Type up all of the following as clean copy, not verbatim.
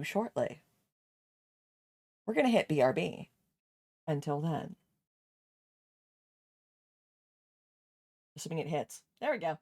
do shortly. We're going to hit BRB. Until then. Assuming it hits. There we go.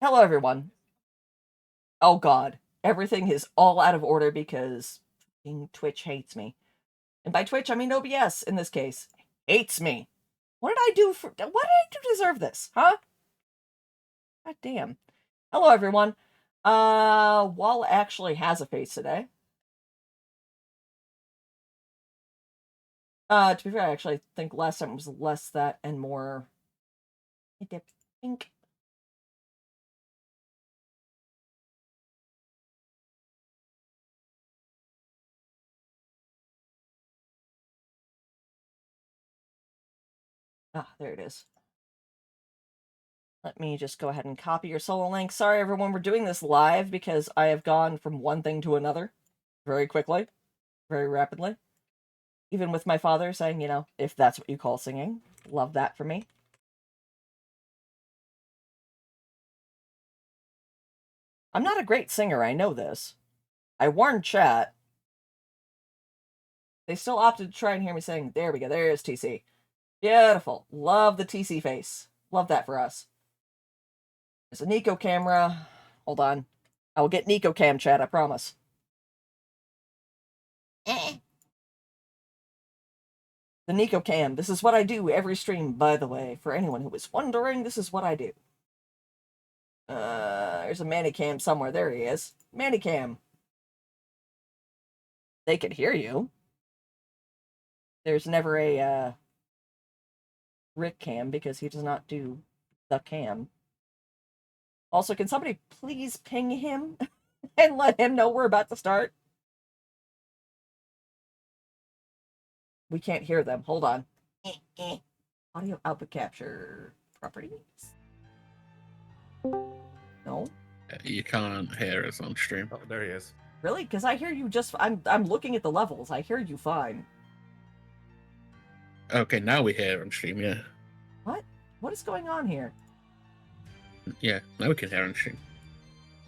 Hello, everyone. Oh, God. Everything is all out of order because Twitch hates me. And by Twitch, I mean OBS in this case. Hates me. What did I do for. What did I do to deserve this? Huh? God damn. Hello, everyone. Wall actually has a face today. To be fair, I actually think last time it was less that and more. Pink. Ah, there it is. Let me just go ahead and copy your solo link. Sorry, everyone, we're doing this live because I have gone from one thing to another very quickly, very rapidly. Even with my father saying, you know, if that's what you call singing. Love that for me. I'm not a great singer, I know this. I warned chat. They still opted to try and hear me sing. There we go, there's TC. Beautiful. Love the TC face. Love that for us. There's a Nico camera. Hold on. I will get Nico cam, chat, I promise. The Nico cam. This is what I do every stream, by the way. For anyone who was wondering, this is what I do. There's a Manicam somewhere. There he is. Manicam. They could hear you. There's never a Rick cam because he does not do the cam. Also, can somebody please ping him and let him know we're about to start? We can't hear them. Hold on. Audio output capture properties. No. You can't hear us on stream. Oh, there he is. Really? Because I hear you just. I'm looking at the levels. I hear you fine. Okay, now we hear on stream. Yeah. What? What is going on here? Yeah, now we can hear on stream.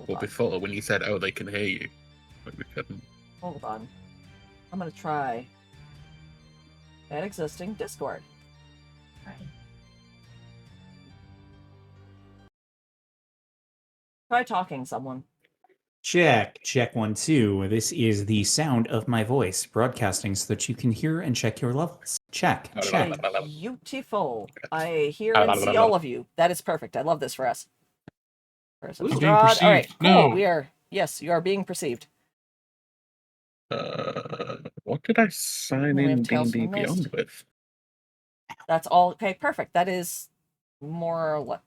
Well, before when you said, "Oh, they can hear you," but we couldn't. Hold on. I'm gonna try that existing Discord. Right. Try talking, someone. Check 1, 2. This is the sound of my voice broadcasting so that you can hear and check your levels. Check. Beautiful. I hear and see all of you. That is perfect. I love this for us. Strahd. All right, cool. No. We are. Yes, you are being perceived. What did I sign in D&D Beyond with? That's all. Okay, perfect. That is more or less.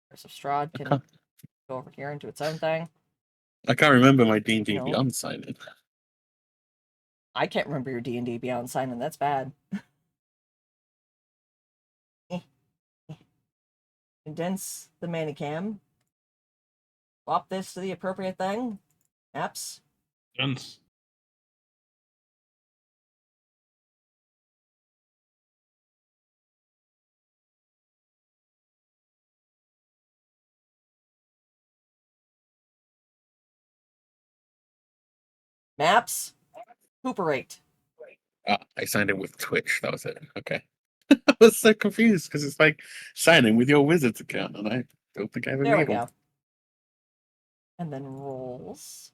Curse of Strahd can go over here and do its own thing. I can't remember my D&D Beyond sign in. I can't remember your D&D Beyond sign in. That's bad. Condense the Manicam. Swap this to the appropriate thing. Apps. Yes. Maps. Hooperate. I signed in with Twitch. That was it. Okay. I was so confused because it's like signing with your Wizards account, and I don't think I have a There we needle. go. And then rolls.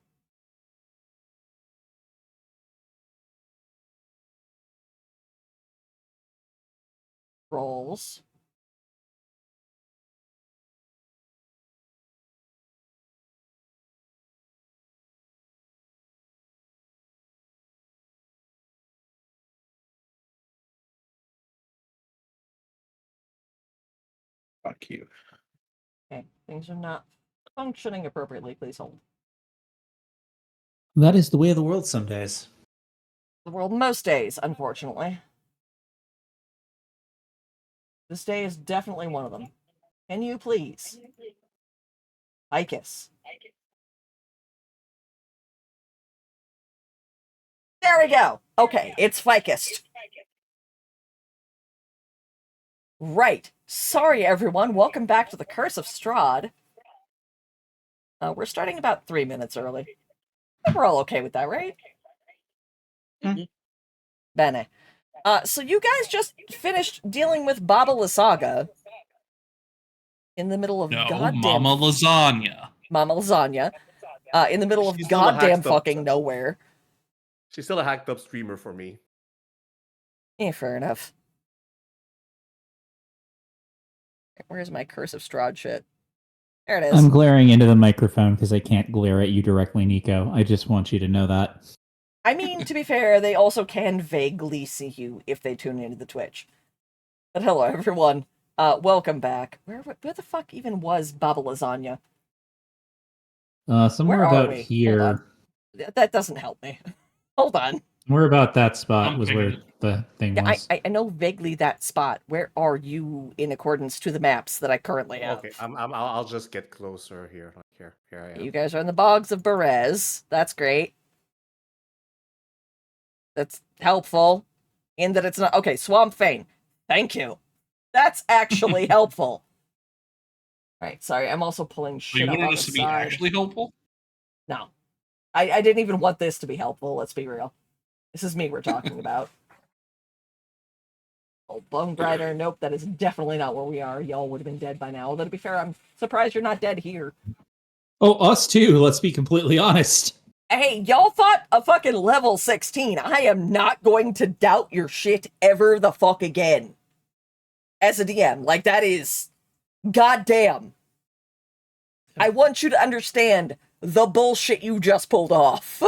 Rolls. Fuck you. Okay, things are not functioning appropriately. Please hold. That is the way of the world some days. The world most days, unfortunately. This day is definitely one of them. Can you please? Icus. There we go. Okay, it's Ficus. Right. Sorry, everyone. Welcome back to the Curse of Strahd. We're starting about 3 minutes early. We're all okay with that, right? Mm-hmm. Bene. So you guys just finished dealing with Baba Lysaga in the middle of goddamn... Mama Lasagna. Mama Lasagna. In the middle of She's goddamn fucking nowhere. She's still a hacked up streamer for me. Yeah, fair enough. Where's my Curse of Strahd shit? There it is. I'm glaring into the microphone because I can't glare at you directly, Nico. I just want you to know that. I mean, to be fair, they also can vaguely see you if they tune into the Twitch. But hello, everyone. Welcome back. Where the fuck even was Baba Lasagna? Somewhere about here. That doesn't help me. Hold on. Where about that spot I'm was pinging where it. the thing Yeah, was. I know vaguely that spot. Where are you in accordance to the maps that I currently have? Okay, I'll just get closer here. Like here I am. You guys are in the bogs of Berez. That's great. That's helpful. In that it's not okay. Swamp Fane. Thank you. That's actually helpful. Right. Sorry, I'm also pulling So you shit up wanted on the us to be side. actually helpful? No, I didn't even want this to be helpful. Let's be real. This is me we're talking about. Old Bone Grinder. Nope, that is definitely not where we are. Y'all would have been dead by now. Although to be fair, I'm surprised you're not dead here. Oh, us too. Let's be completely honest. Hey, y'all fought a fucking level 16. I am not going to doubt your shit ever the fuck again. As a DM, like that is goddamn. I want you to understand the bullshit you just pulled off.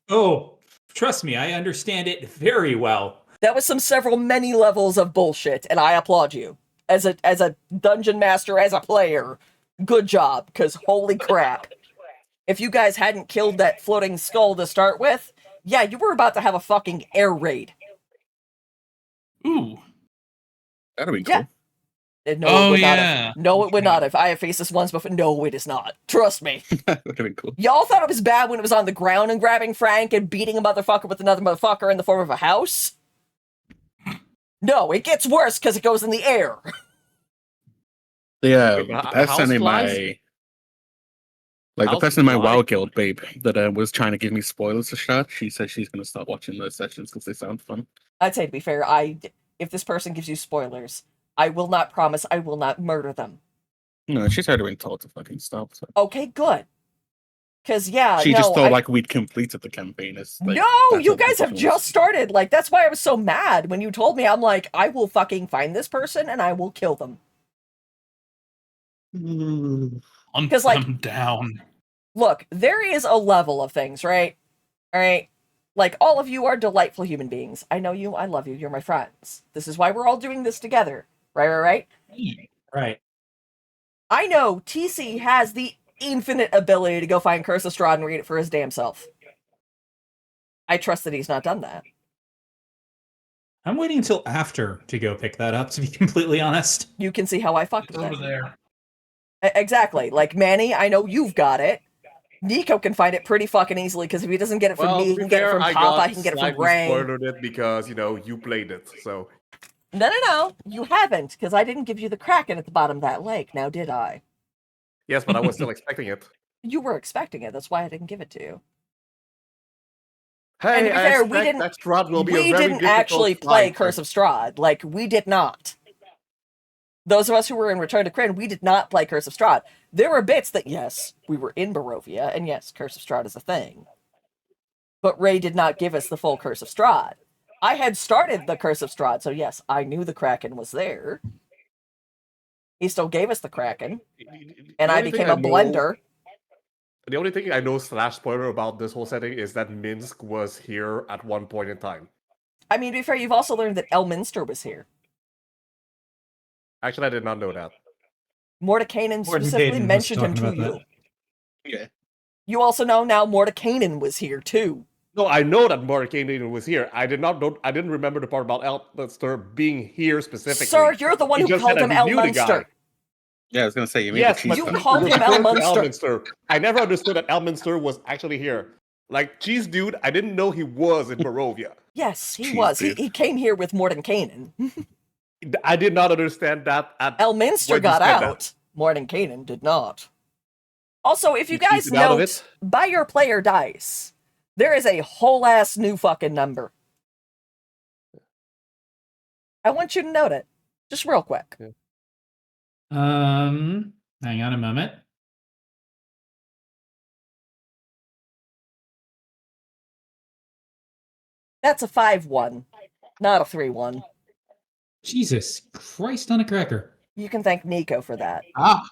Oh, trust me, I understand it very well. That was some several many levels of bullshit, and I applaud you. As a dungeon master, as a player, good job, because holy crap. If you guys hadn't killed that floating skull to start with, yeah, you were about to have a fucking air raid. Ooh. That'd be Yeah. cool. No, Oh, it would not yeah. have. No, it would not have. I have faced this once before. No, it is not. Trust me. That'd be cool. Y'all thought it was bad when it was on the ground and grabbing Frank and beating a motherfucker with another motherfucker in the form of a house? No, it gets worse because it goes in the air. Yeah, Wait, the but person in houseflies? my the House person in my fly? WoW guild, babe, that was trying to give me spoilers for Strahd. She says she's gonna start watching those sessions because they sound fun. I'd say, to be fair, if this person gives you spoilers, I will not promise I will not murder them. No, she's already been told to fucking stop. So. Okay, good. Because, yeah, She no, just thought like we'd completed the campaign. It's like, no, that's you all the guys have decision was. just started. Like, that's why I was so mad when you told me. I'm like, I will fucking find this person and I will kill them. Hunt 'Cause, like- them down. Look, there is a level of things, right? All right? Like, all of you are delightful human beings. I know you. I love you. You're my friends. This is why we're all doing this together. Right? Right. I know TC has the infinite ability to go find Curse of Strahd and read it for his damn self. I trust that he's not done that. I'm waiting until after to go pick that up, to be completely honest. You can see how I fucked It's with over it. there. Exactly. Like, Manny, I know you've got it. Nico can find it pretty fucking easily, because if he doesn't get it from Well, me, to he be can get it fair, from I Papa, got he can get it from slightly Ray. spoiled it because you played it. So No, you haven't, because I didn't give you the Kraken at the bottom of that lake, now did I? yes, but I was still expecting it. You were expecting it, that's why I didn't give it to you. Hey, And to be I fair, we expect didn't- that Strahd will be a We very didn't difficult actually play fight. Curse of Strahd. Like, we did not. Those of us who were in Return to Kryn, we did not play Curse of Strahd. There were bits that, yes, we were in Barovia, and yes, Curse of Strahd is a thing. But Ray did not give us the full Curse of Strahd. I had started the Curse of Strahd, so yes, I knew the Kraken was there. He still gave us the Kraken, and I became a blender. The only thing I know slash spoiler about this whole setting is that Minsk was here at one point in time. I mean, to be fair, you've also learned that Elminster was here. Actually, I did not know that. Mordekainen specifically was mentioned him talking to about you. that. Yeah. You also know now Mordekainen was here, too. No, I know that Mordekainen was here. I did not know. I didn't remember the part about Elminster being here specifically. Sir, you're the one He who just called said him that he knew the Elmunster. guy. Yeah, I was gonna say you made Yes, the but cheese You stuff. called him referred to Elmunster. I never understood that Elminster was actually here. Like, cheese dude, I didn't know he was in Barovia. Yes, he Jeez, was. dude. He came here with Mordekainen. I did not understand that. Elminster when you got said that. out. Mordekainen did not. Also, if you You keep guys it out of note, it? by your player dice, there is a whole ass new fucking number. I want you to note it. Just real quick. Hang on a moment. That's a 5-1, not a 3-1. Jesus Christ on a cracker. You can thank Nico for that. Ah,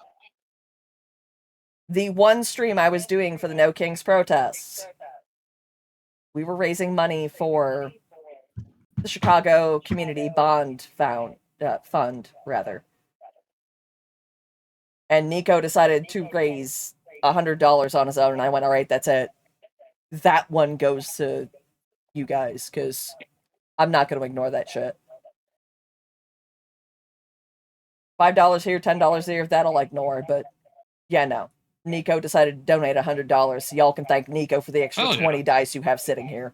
The one stream I was doing for the No Kings protests, we were raising money for the Chicago Community Bond Fund, rather. And Nico decided to raise $100 on his own, and I went, all right, that's it. That one goes to you guys, because I'm not going to ignore that shit. $5 here, $10 there, that'll ignore, but yeah, no. Nico decided to donate $100, so y'all can thank Nico for the extra Oh, yeah. 20 dice you have sitting here.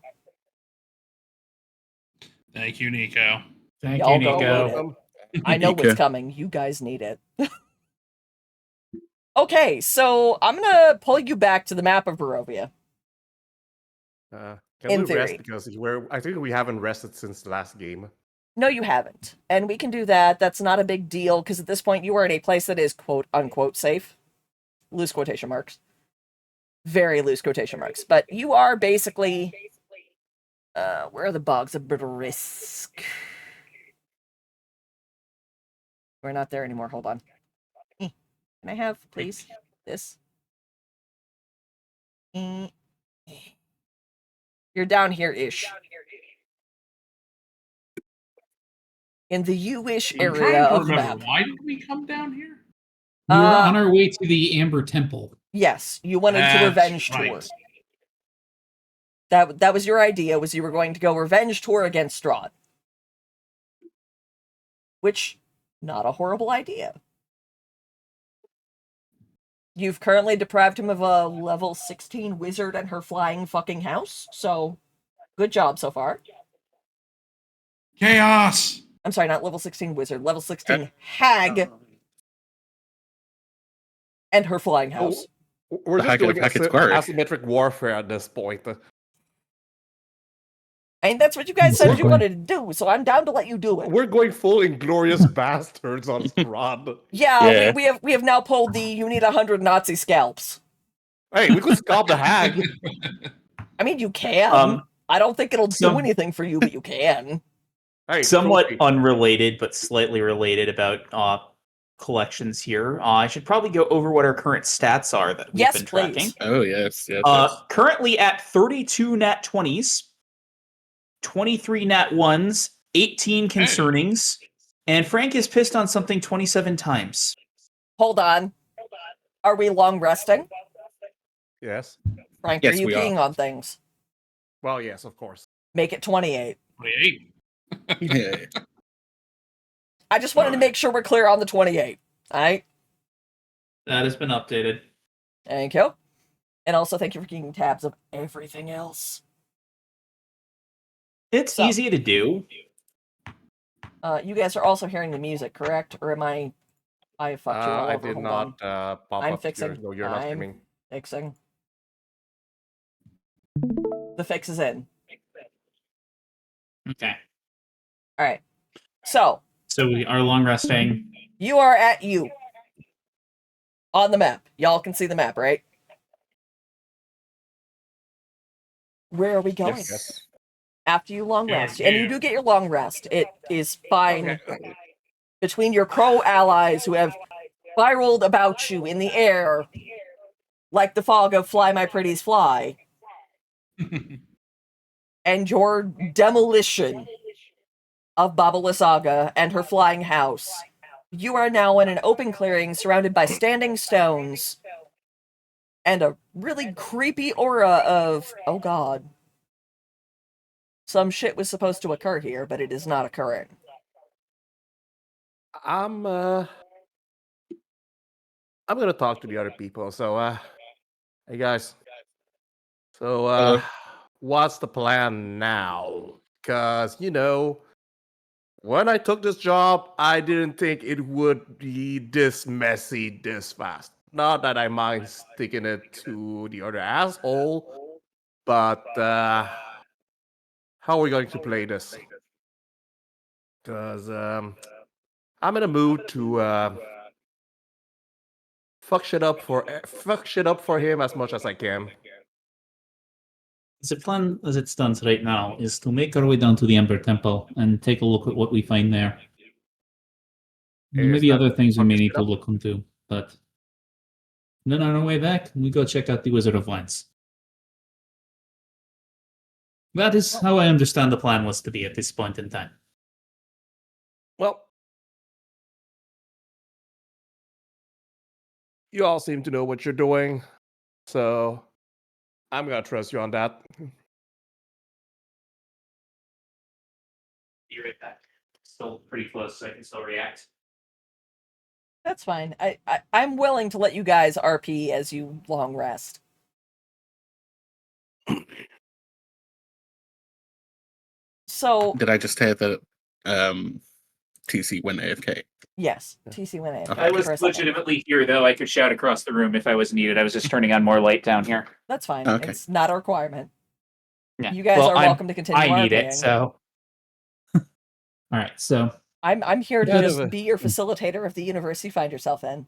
Thank you, Nico. Thank Y'all you, go Nico. need it. I know what's Nico. coming. You guys need it. Okay, so I'm gonna pull you back to the map of Barovia. Can In we rest theory. because I think we haven't rested since the last game. No, you haven't. And we can do that. That's not a big deal, because at this point you are in a place that is quote unquote safe. Loose quotation marks. Very loose quotation marks. But you are basically where are the bogs of Brisk? We're not there anymore. Hold on. Can I have, please, this? You're down here-ish. In the U-ish I'm area trying to of the remember. map. Why did we come down here? We were on our way to the Amber Temple. Yes, you wanted to That's revenge right. tour. That was your idea, was you were going to go revenge tour against Strahd. Which, not a horrible idea. You've currently deprived him of a level 16 wizard and her flying fucking house, so good job so far. Chaos. I'm sorry, not level 16 wizard, level 16 hag and her flying house. We're just going Hackett Square. asymmetric warfare at this point. And that's what you guys said you Exactly. wanted to do, so I'm down to let you do it. We're going full inglorious bastards on Strahd. Yeah, Yeah. we have now pulled the you need 100 Nazi scalps. Hey, we could scalp the hag. I mean, you can. I don't think it'll do some- anything for you, but you can. Hey, Somewhat trophy. unrelated, but slightly related about collections here. I should probably go over what our current stats are that we've Yes, been tracking. please. Oh yes, yes. Currently at 32 nat 20s, 23 nat 1s, 18 concernings, and Frank is pissed on something 27 times. Hold on. Are we long resting? Yes. Frank, Yes, are you we are. peeing on things? Well, yes, of course. Make it 28. 28. Yeah. I just wanted to make sure we're clear on the 28. Alright? That has been updated. Thank you. And also thank you for keeping tabs of everything else. It's So- easy to do. You guys are also hearing the music, correct? Or am I fucked you all I over? did Hold not on. pop I'm up. fixing. No, you're not I'm streaming. fixing. The fix is in. Okay. Alright. So, So we are long resting. you are at you. On the map. Y'all can see the map, right? Where are we going? Yes. After you long Yeah, rest. And you yeah. do get your long rest. It is fine. Okay. Between your crow allies who have spiraled about you in the air like the fog of Fly My Pretties Fly, and your demolition of Baba Lysaga and her flying house, you are now in an open clearing surrounded by standing stones and a really creepy aura of, oh god, some shit was supposed to occur here, but it is not occurring. I'm gonna talk to the other people. So, hey guys. So, Hello. what's the plan now? Because when I took this job, I didn't think it would be this messy this fast. Not that I mind sticking it to the other asshole, but how are we going to play this? Because I'm in a mood to fuck shit up for him as much as I can. The plan as it stands right now is to make our way down to the Ember Temple and take a look at what we find there. There may Is be that other things we fuck may this need shit to up? look into, but then on our way back, we go check out the Wizard of Lands. That is how I understand the plan was to be at this point in time. Well, you all seem to know what you're doing, so I'm gonna trust you on that. Be right back. Still pretty close, so I can still react. That's fine. I'm willing to let you guys RP as you long rest. So Did I just hear that TC went AFK? yes, TC went AFK. Okay. I was for a second. legitimately here, though. I could shout across the room if I was needed. I was just turning on more light down here. That's fine. Okay. It's not a requirement. Yeah. You guys are welcome to continue I need RPing. it, so. All right, so I'm here to Kind just of a- be your facilitator of the universe you find yourself in.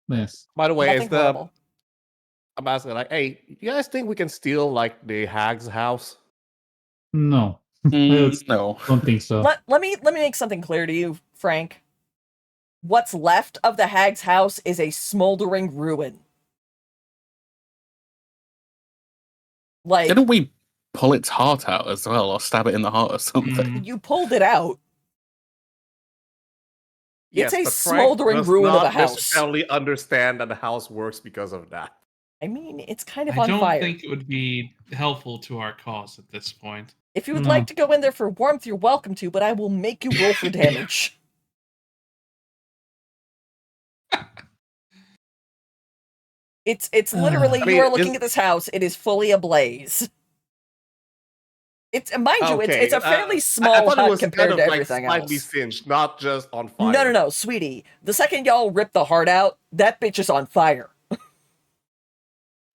yes. By the way, Nothing is the horrible. I'm asking like, hey, you guys think we can steal like the hag's house? No, No. don't think so. Let me make something clear to you, Frank. What's left of the hag's house is a smoldering ruin. Like, Didn't we pull its heart out as well, or stab it in the heart or something? you pulled it out. It's a but Frank smoldering does ruin of not a house. necessarily understand that the house works because of that. I mean, it's kind of I on don't fire. think it would be helpful to our cause at this point. If you would No. like to go in there for warmth, you're welcome to, but I will make you roll for damage. It's literally I mean, you are looking is- at this house. It is fully ablaze. It's mind you, Okay, it's a fairly I small thought it hut was compared kind to of like everything slightly else. singed, not just on fire. No, sweetie. The second y'all rip the heart out, that bitch is on fire.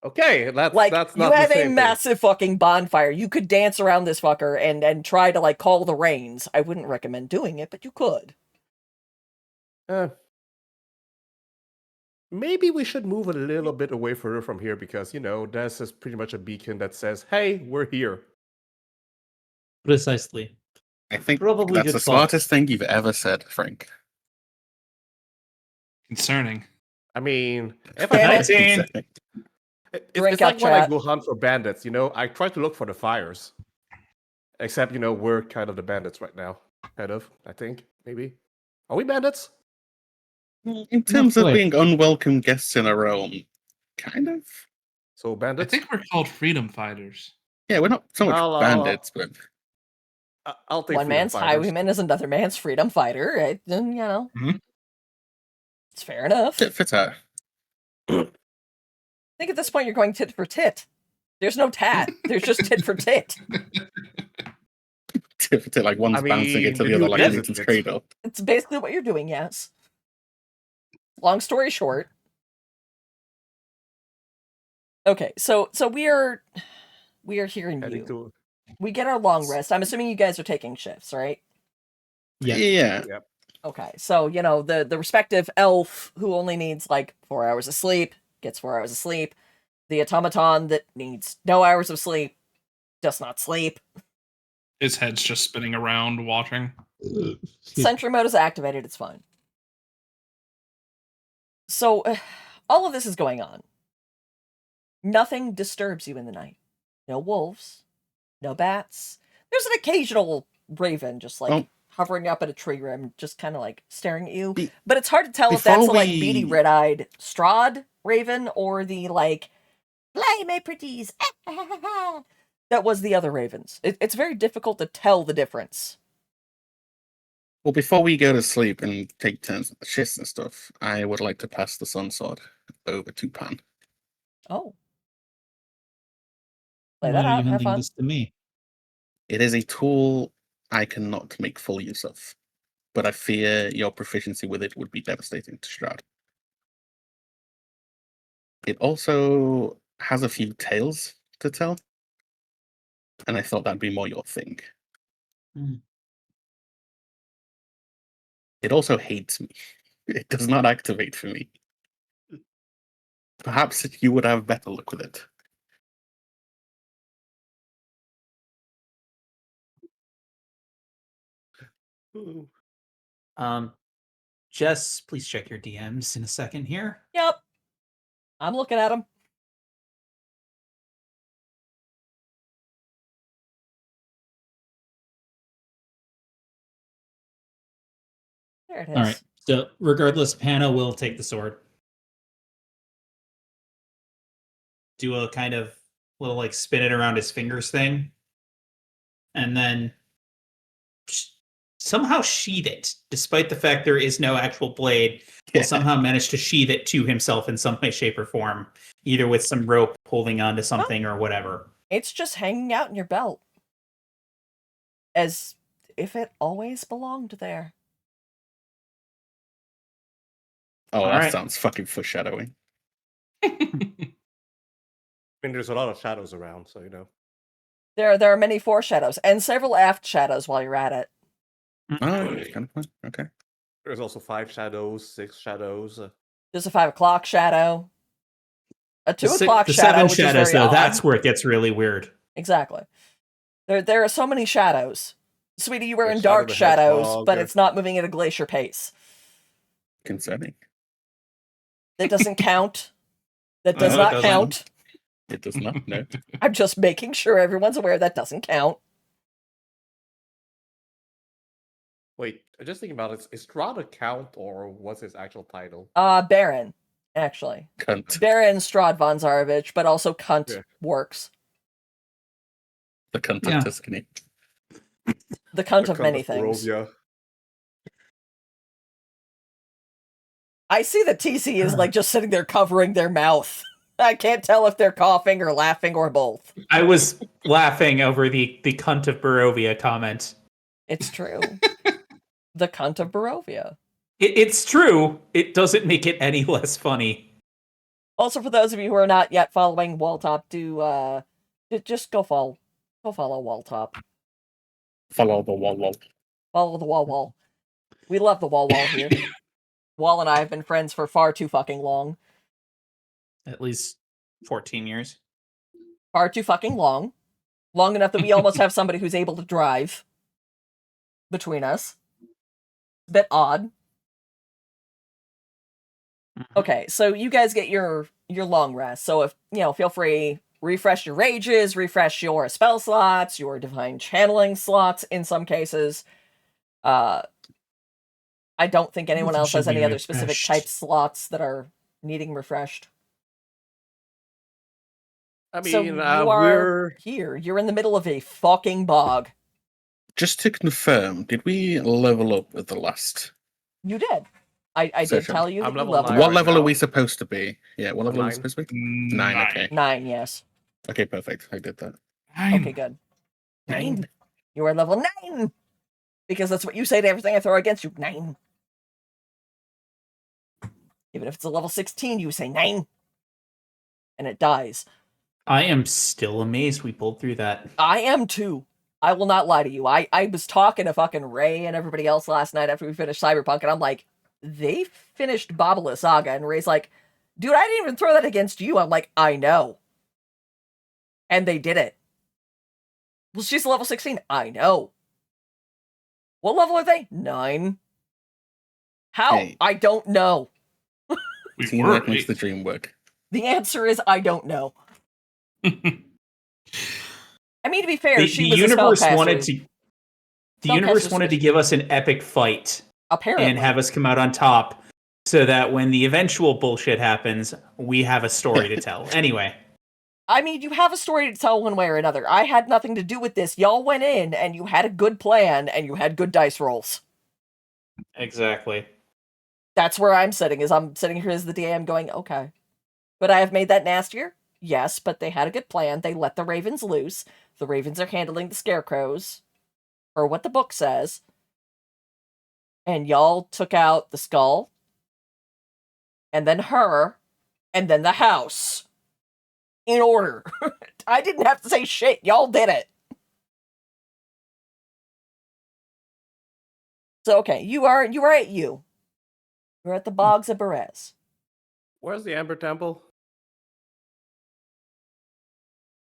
Okay, that's Like, that's you not have the a same massive fucking bonfire. You could dance around this fucker and try to, like, call the rains. I wouldn't recommend doing it, but you could. thing. Maybe we should move a little bit away further from here because this is pretty much a beacon that says, "Hey, we're here." Precisely. I think Probably that's good the call. smartest thing you've ever said, Frank. Concerning. I mean, if Damn I it. had, Drink it's up, like when I chat. go hunt for bandits. I try to look for the fires. Except, we're kind of the bandits right now. Kind of, I think, maybe. Are we bandits? In terms of quite. being unwelcome guests in a realm, kind of. So I bandits? think we're called freedom fighters. Yeah, we're not so much I'll- bandits, but I'll take One freedom man's fighters. highwayman is another man's freedom fighter. Right? Then, Mhm. it's fair enough. tit for tat. I think at this point you're going tit for tit. There's no tat. There's just tit for tit. Tit for tit, like one's I bouncing mean, into the the other dude like is a Newton's tit. cradle. It's basically what you're doing, yes. Long story short. Okay, so we are hearing Heading you. to- We get our long rest. I'm assuming you guys are taking shifts, right? Yeah. Yeah. Okay, so the respective elf who only needs like 4 hours of sleep gets 4 hours of sleep. The automaton that needs no hours of sleep does not sleep. His head's just spinning around watching. Sentry mode is activated. It's fine. So all of this is going on. Nothing disturbs you in the night. No wolves, no bats. There's an occasional raven just like hovering up at a tree rim, just kind of like staring at you. But it's hard to tell if that's a like beady red-eyed Strahd raven or the like fly my pretties that was the other ravens. It's very difficult to tell the difference. Well, before we go to sleep and take turns at the shifts and stuff, I would like to pass the sun sword over to Pan. Oh. Play Why that are out, you have handing fun. this to me? It is a tool I cannot make full use of, but I fear your proficiency with it would be devastating to Strahd. It also has a few tales to tell, and I thought that'd be more your thing. Mm. It also hates me. It does not activate for me. Perhaps you would have better luck with it. Jess, please check your DMs in a second here. Yep. I'm looking at them. There it is. All right. So regardless, Pana will take the sword. Do a kind of little like spin it around his fingers thing. And then somehow sheath it, despite the fact there is no actual blade. Yeah. Will somehow manage to sheath it to himself in some way, shape, or form, either with some rope holding onto something or whatever. It's just hanging out in your belt. As if it always belonged there. Oh, All that right. sounds fucking foreshadowing. I mean, there's a lot of shadows around, so you know. There are many foreshadows and several aft shadows while you're at it. Oh, it's kind of fun. Okay. There's also 5 shadows, 6 shadows. There's a 5 o'clock shadow. A 2 The o'clock the shadow, 7 which is shadows, very though, odd. that's where it gets really weird. Exactly. There are so many shadows. Sweetie, you were There's in Shadow dark the shadows, Hedgehog. but it's not moving at a glacier pace. Concerning. That doesn't count. That does No, it not doesn't. count. It does not. No. I'm just making sure everyone's aware that doesn't count. Wait, just thinking about it, is Strahd a count or what's his actual title? Baron, actually. Cunt. Baron Strahd von Zarovich, but also cunt Yeah. works. The cunt Yeah. of Tuscany. The cunt The of many things. Barovia. I see that TC is like just sitting there covering their mouth. I can't tell if they're coughing or laughing or both. I was laughing over the cunt of Barovia comment. It's true. The cunt of Barovia. It's true. It doesn't make it any less funny. Also, for those of you who are not yet following Walltop, just go follow Walltop. Follow the wall. Follow the Wall. We love the Wall here. Wall and I have been friends for far too fucking long. At least 14 years. Far too fucking long. Long enough that we almost have somebody who's able to drive between us. It's a bit odd. Okay, so you guys get your long rest. So if feel free, refresh your rages, refresh your spell slots, your divine channeling slots in some cases. I don't think anyone Everything else has should be any other specific refreshed. type slots that are needing refreshed. I mean, So you are we're here. You're in the middle of a fucking bog. Just to confirm, did we level up at the last? You did. I did Session. tell you that I'm you level leveled 9 What right level now. are we supposed to be? Yeah, what level are we 9. supposed to be? 9, okay. 9, yes. Okay, perfect. I did that. Okay, good. 9. You are level 9! Because that's what you say to everything I throw against you. 9. Even if it's a level 16, you say 9. And it dies. I am still amazed we pulled through that. I am too. I will not lie to you. I was talking to fucking Ray and everybody else last night after we finished Cyberpunk, and I'm like, they finished Babala Saga, and Ray's like, dude, I didn't even throw that against you. I'm like, I know. And they did it. Well, she's level 16. I know. What level are they? 9. How? Hey. I don't know. We Teamwork were makes the dream work. The answer is I don't know. I mean, to be fair, The she was universe a spellcaster. wanted to. The Spellcaster's universe wanted to give us an epic fight apparently. and have us come out on top, so that when the eventual bullshit happens, we have a story to tell. Anyway. I mean, you have a story to tell one way or another. I had nothing to do with this. Y'all went in and you had a good plan and you had good dice rolls. Exactly. That's where I'm sitting, is I'm sitting here as the DM going, okay. But I have made that nastier? Yes, but they had a good plan. They let the ravens loose. The ravens are handling the scarecrows. Or what the book says. And y'all took out the skull. And then her. And then the house. In order. I didn't have to say shit. Y'all did it. So, okay, you are at you. You're at the Bogs of Berez. Where's the Amber Temple?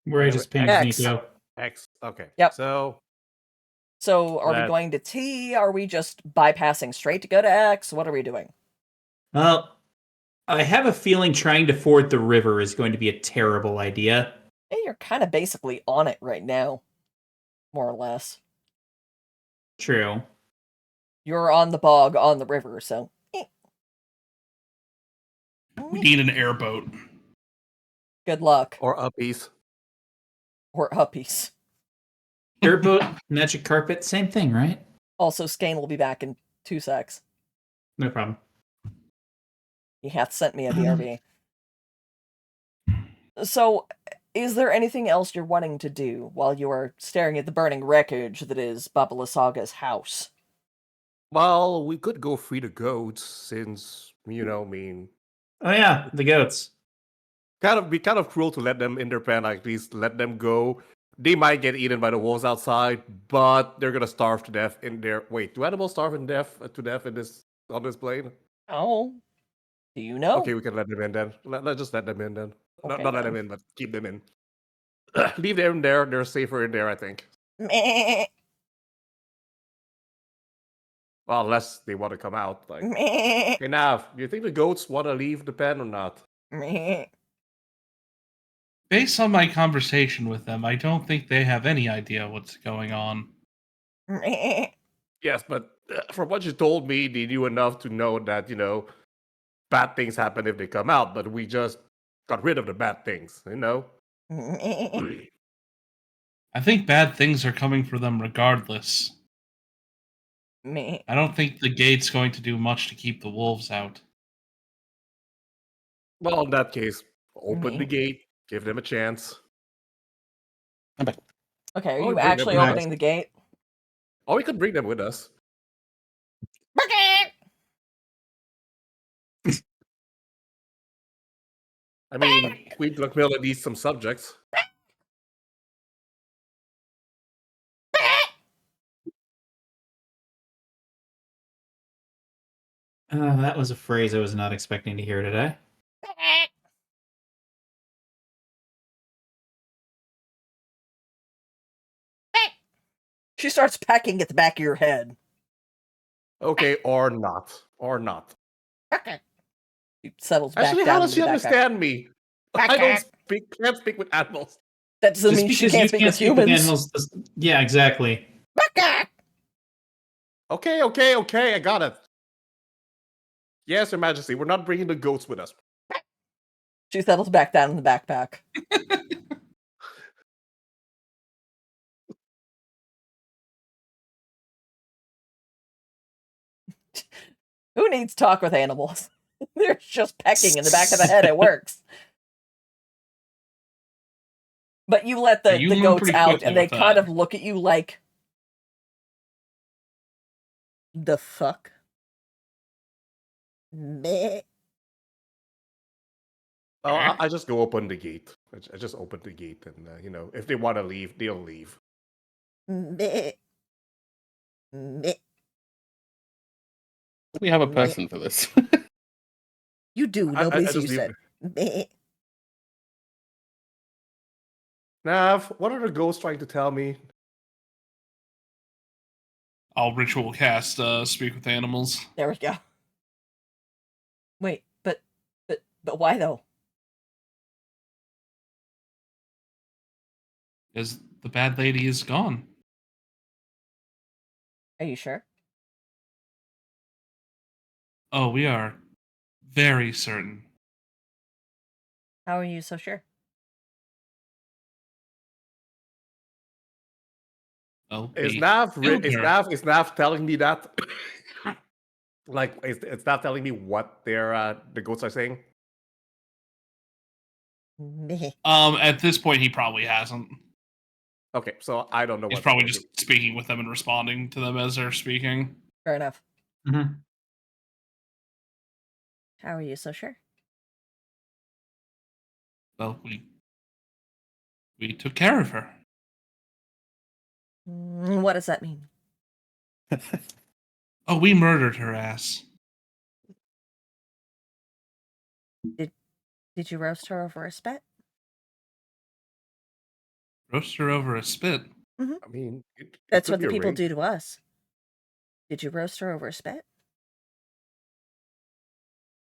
Where I just pinged X. Nico. X. Okay. Yep. So So, are we That- going to T? Are we just bypassing straight to go to X? What are we doing? Well, I have a feeling trying to ford the river is going to be a terrible idea. Hey, you're kind of basically on it right now. More or less. True. You're on the bog, on the river, so... We need an airboat. Good luck. or uppies. Or uppies. Airboat, magic carpet, same thing, right? Also, Skane will be back in 2 secs. No problem. He hath sent me a BRB. So, is there anything else you're wanting to do while you are staring at the burning wreckage that is Baba Lysaga's house? Well, we could go free the goats since, I mean, Oh yeah, the goats. be kind of cruel to let them in their pen, at least let them go. They might get eaten by the wolves outside, but they're gonna starve to death in there. Wait, do animals starve to death in this on this plane? Oh, do you know? Okay, we can let them in then. Let's just let them in then. Okay, Not let them then. in, but keep them in. Leave them in there. They're safer in there, I think. Meh, Well, unless they want to come out. Like, meh, okay, Nav, do you think the goats want to leave the pen or not? meh. Based on my conversation with them, I don't think they have any idea what's going on. Meh. Yes, but from what you told me, they knew enough to know that, bad things happen if they come out, but we just got rid of the bad things, Meh. I think bad things are coming for them regardless. Meh. I don't think the gate's going to do much to keep the wolves out. Well, in that case, open the Me. gate, give them a chance. Okay, are Oh, you bring them actually with us. opening the gate? Or we could bring them with us. I mean, Queen Blackmilla needs some subjects. That was a phrase I was not expecting to hear today. She starts pecking at the back of your head. Okay, or not. Or not. She settles back Actually, how down does she into the backpack. understand me? I can't speak with animals. That doesn't Just mean she because can't you speak can't with speak with humans. animals. Yeah, exactly. Okay, I got it. Yes, Your Majesty, we're not bringing the goats with us. She settles back down in the backpack. Who needs talk with animals? They're just pecking in the back of the head. It works. But you let Yeah, the you learn goats pretty out, quickly and they with kind that. of look at you like, the fuck? Meh. Oh, I just go open the gate. I just open the gate, and if they want to leave, they'll leave. Meh. Meh. We have a person for this. You do. I Nobody's just used leave. it. Meh. Nav, what are the ghosts trying to tell me? I'll ritual cast speak with animals. There we go. Wait, but why though? Because the bad lady is gone. Are you sure? Oh, we are very certain. How are you so sure? Well, Is we Nav killed her. is Nav telling me that? Like, it's Nav telling me what the ghosts are saying? Meh. At this point, he probably hasn't. Okay, so I don't know He's what. probably just speaking with them and responding to them as they're speaking. Fair enough. Mm-hmm. How are you so sure? Well, we took care of her. What does that mean? Oh, we murdered her ass. Did you roast her over a spit? Roast her over a spit. I mean, it That's could what be the a people ring. do to us. Did you roast her over a spit?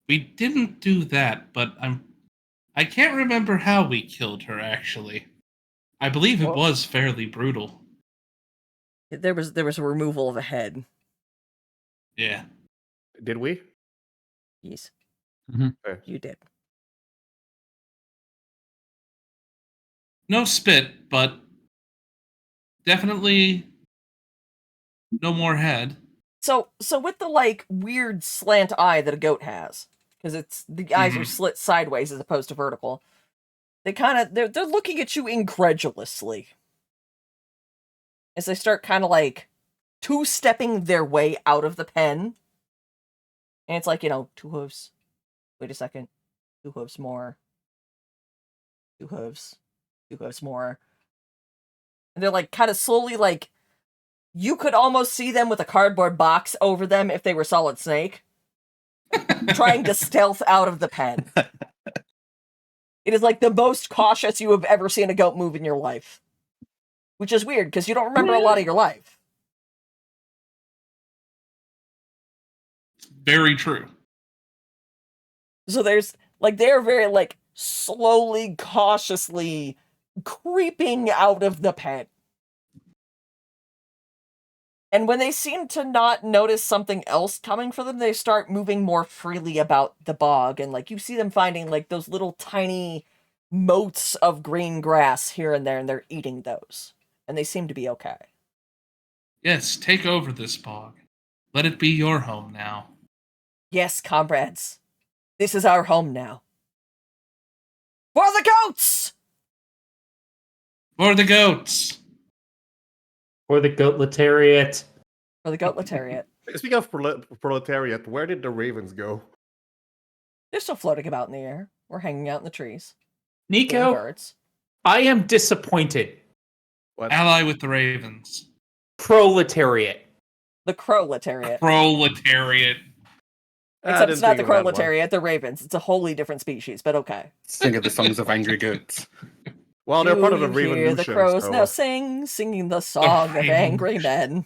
We didn't do that, but I can't remember how we killed her actually. I believe it Well- was fairly brutal. There was a removal of a head. Yeah. Did we? Yes. Mhm. Okay. You did. No spit, but definitely No more head. So with the like weird slant eye that a goat has, because it's the eyes are slit sideways as opposed to vertical. They kind of they're looking at you incredulously as they start kind of like two-stepping their way out of the pen. And it's like, 2 hooves. Wait a second. 2 hooves more. 2 hooves. 2 hooves more. And they're like kind of slowly like you could almost see them with a cardboard box over them if they were Solid Snake, trying to stealth out of the pen. It is like the most cautious you have ever seen a goat move in your life. Which is weird, because you don't remember a lot of your life. Very true. So there's, like, they're very, like, slowly, cautiously creeping out of the pen. And when they seem to not notice something else coming for them, they start moving more freely about the bog. And, like, you see them finding, like, those little tiny motes of green grass here and there, and they're eating those. And they seem to be okay. Yes, take over this bog. Let it be your home now. Yes, comrades. This is our home now. For the goats! For the goats! For the goatletariat. For the goatletariat. Speaking of proletariat, where did the ravens go? They're still floating about in the air. We're hanging out in the trees. Nico, Birds. I am disappointed. What? Ally with the ravens. Proletariat. The crowletariat. Proletariat. Except it's not the crowletariat, the ravens. It's a wholly different species, but okay. Sing of the songs of angry goats. Well, they're part of the You Raven hear the Nation, crows so- now singing the song of Raven angry Nation. men.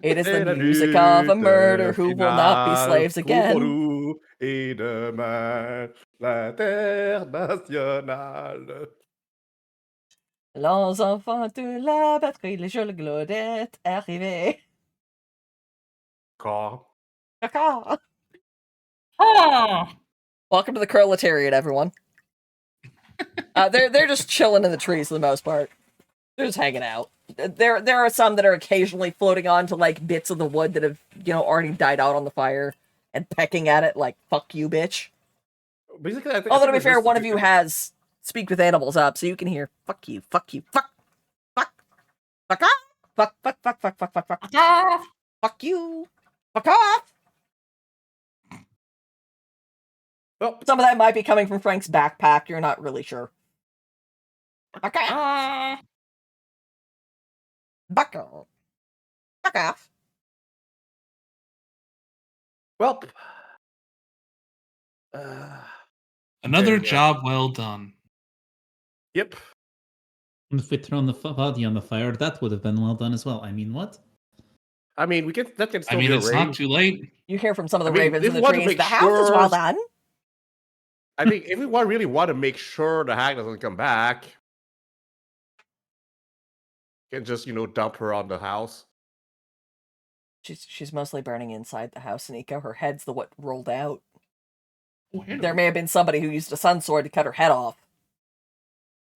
It is the music of a murder who will not be slaves again. Et demain, l'internationale. Les enfants de la batterie, les jeux de Claudette arrivés. Caw. Caca. Ah! Welcome to the crowletariat, everyone. They're just chilling in the trees for the most part. They're just hanging out. There are some that are occasionally floating onto like bits of the wood that have already died out on the fire and pecking at it like "fuck you, bitch." Basically, I think. Although to be fair, one of you has speak with animals up, so you can hear "fuck you, fuck you, fuck, fuck, fuck off, fuck, fuck, fuck, fuck, fuck, fuck, fuck off, fuck you, fuck off." Well, Some of that might be coming from Frank's backpack. You're not really sure. Okay. Fuck off. Fuck off. well. Another There you go. job well done. Yep. If we'd thrown the body on the fire, that would have been well done as well. I mean, what? I mean, that can I still mean, be it's arranged. not too late. You hear from some of the I mean, ravens if in we the want to trees. make The house is well sure- done. I think if we really want to make sure the hag doesn't come back, you can just dump her on the house. She's mostly burning inside the house, Nico. Her head's the what rolled out. Where There may have been somebody who used a sun sword to cut her head off.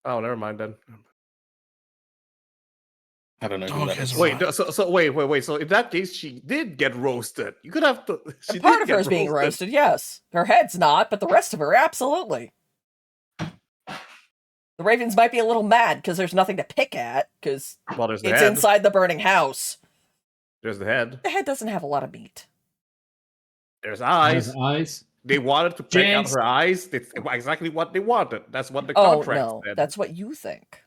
Oh, never mind then. I don't know. who Dog that has is. a Wait, Right. so wait. So in that case, she did get roasted. You could have to. She Part did of get her is being roasted, yes. Her head's not, but the rest of her, absolutely. The ravens might be a little mad because there's nothing to pick at, because Well, there's the it's head. inside the burning house. There's the head. The head doesn't have a lot of meat. There's eyes. Has eyes. They wanted to pick out James. her eyes. That's exactly what they wanted. That's what the Oh, contract no. said. That's what you think.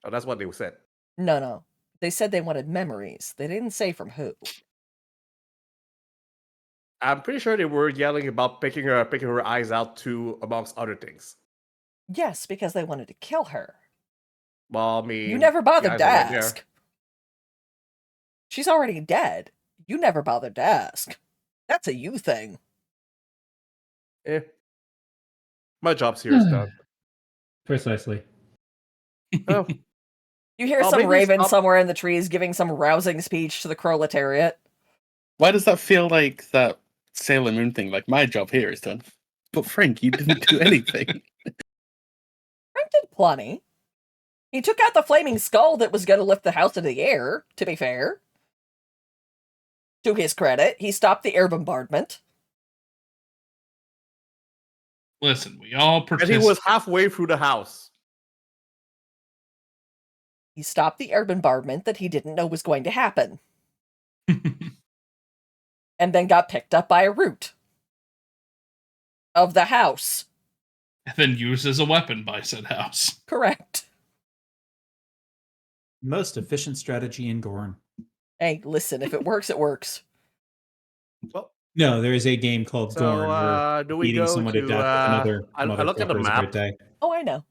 Oh, that's what they said. No. They said they wanted memories. They didn't say from who. I'm pretty sure they were yelling about picking her eyes out too, amongst other things. Yes, because they wanted to kill her. Well, I mean, You never the bothered eyes to are right there. ask. She's already dead. You never bothered to ask. That's a you thing. Eh. My job's here is done. Precisely. Oh, You hear Oh, some maybe raven stop- somewhere in the trees giving some rousing speech to the crowletariat. Why does that feel like that Sailor Moon thing? Like, my job here is done. But Frank, you didn't do anything. Frank did plenty. He took out the flaming skull that was going to lift the house into the air, to be fair. To his credit, he stopped the air bombardment. Listen, we all And he participate. was halfway through the house. He stopped the air bombardment that he didn't know was going to happen. And then got picked up by a root of the house. And then used as a weapon by said house. Correct. Most efficient strategy in Gorn. Hey, listen, if it works, it works. Well, No, there is a game called so Gorn where do we beating go someone to to? death with another I look at the motherfucker is a great map. day. Oh, I know.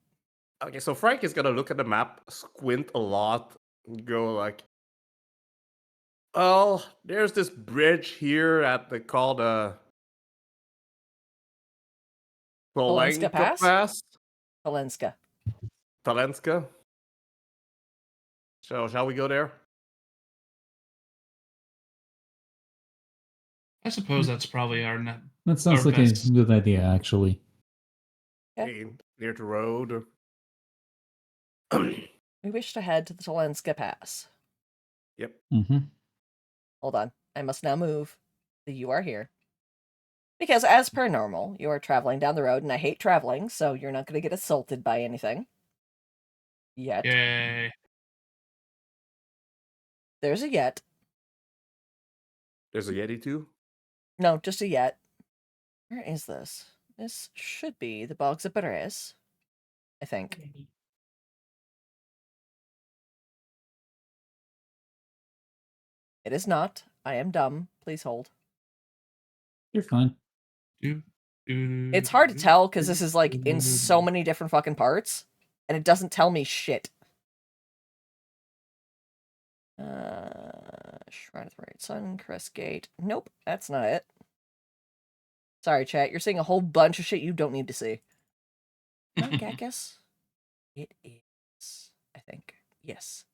Okay, so Frank is gonna look at the map, squint a lot, and go like, "Oh, there's this bridge here at the called Polenska Polenka Pass? Pass, Valenska. Talenska. So shall we go there? I suppose that's probably our net. That sounds Or like a best. good idea, actually. Yeah. Hey, near the road. We wish to head to the Tolenska Pass. Yep. Mm-hmm. Hold on. I must now move. You are here. Because as per normal, you are traveling down the road, and I hate traveling, so you're not going to get assaulted by anything. Yet. Yay. There's a yet. There's a Yeti too. No, just a yet. Where is this? This should be the Bogs of Beres, I think. It is not. I am dumb. Please hold. You're fine. It's hard to tell because this is like in so many different fucking parts, and it doesn't tell me shit. Shrine of the Right Sun, Crest Gate. Nope, that's not it. Sorry, chat. You're seeing a whole bunch of shit you don't need to see. Not Gekis? It is, I think. Yes.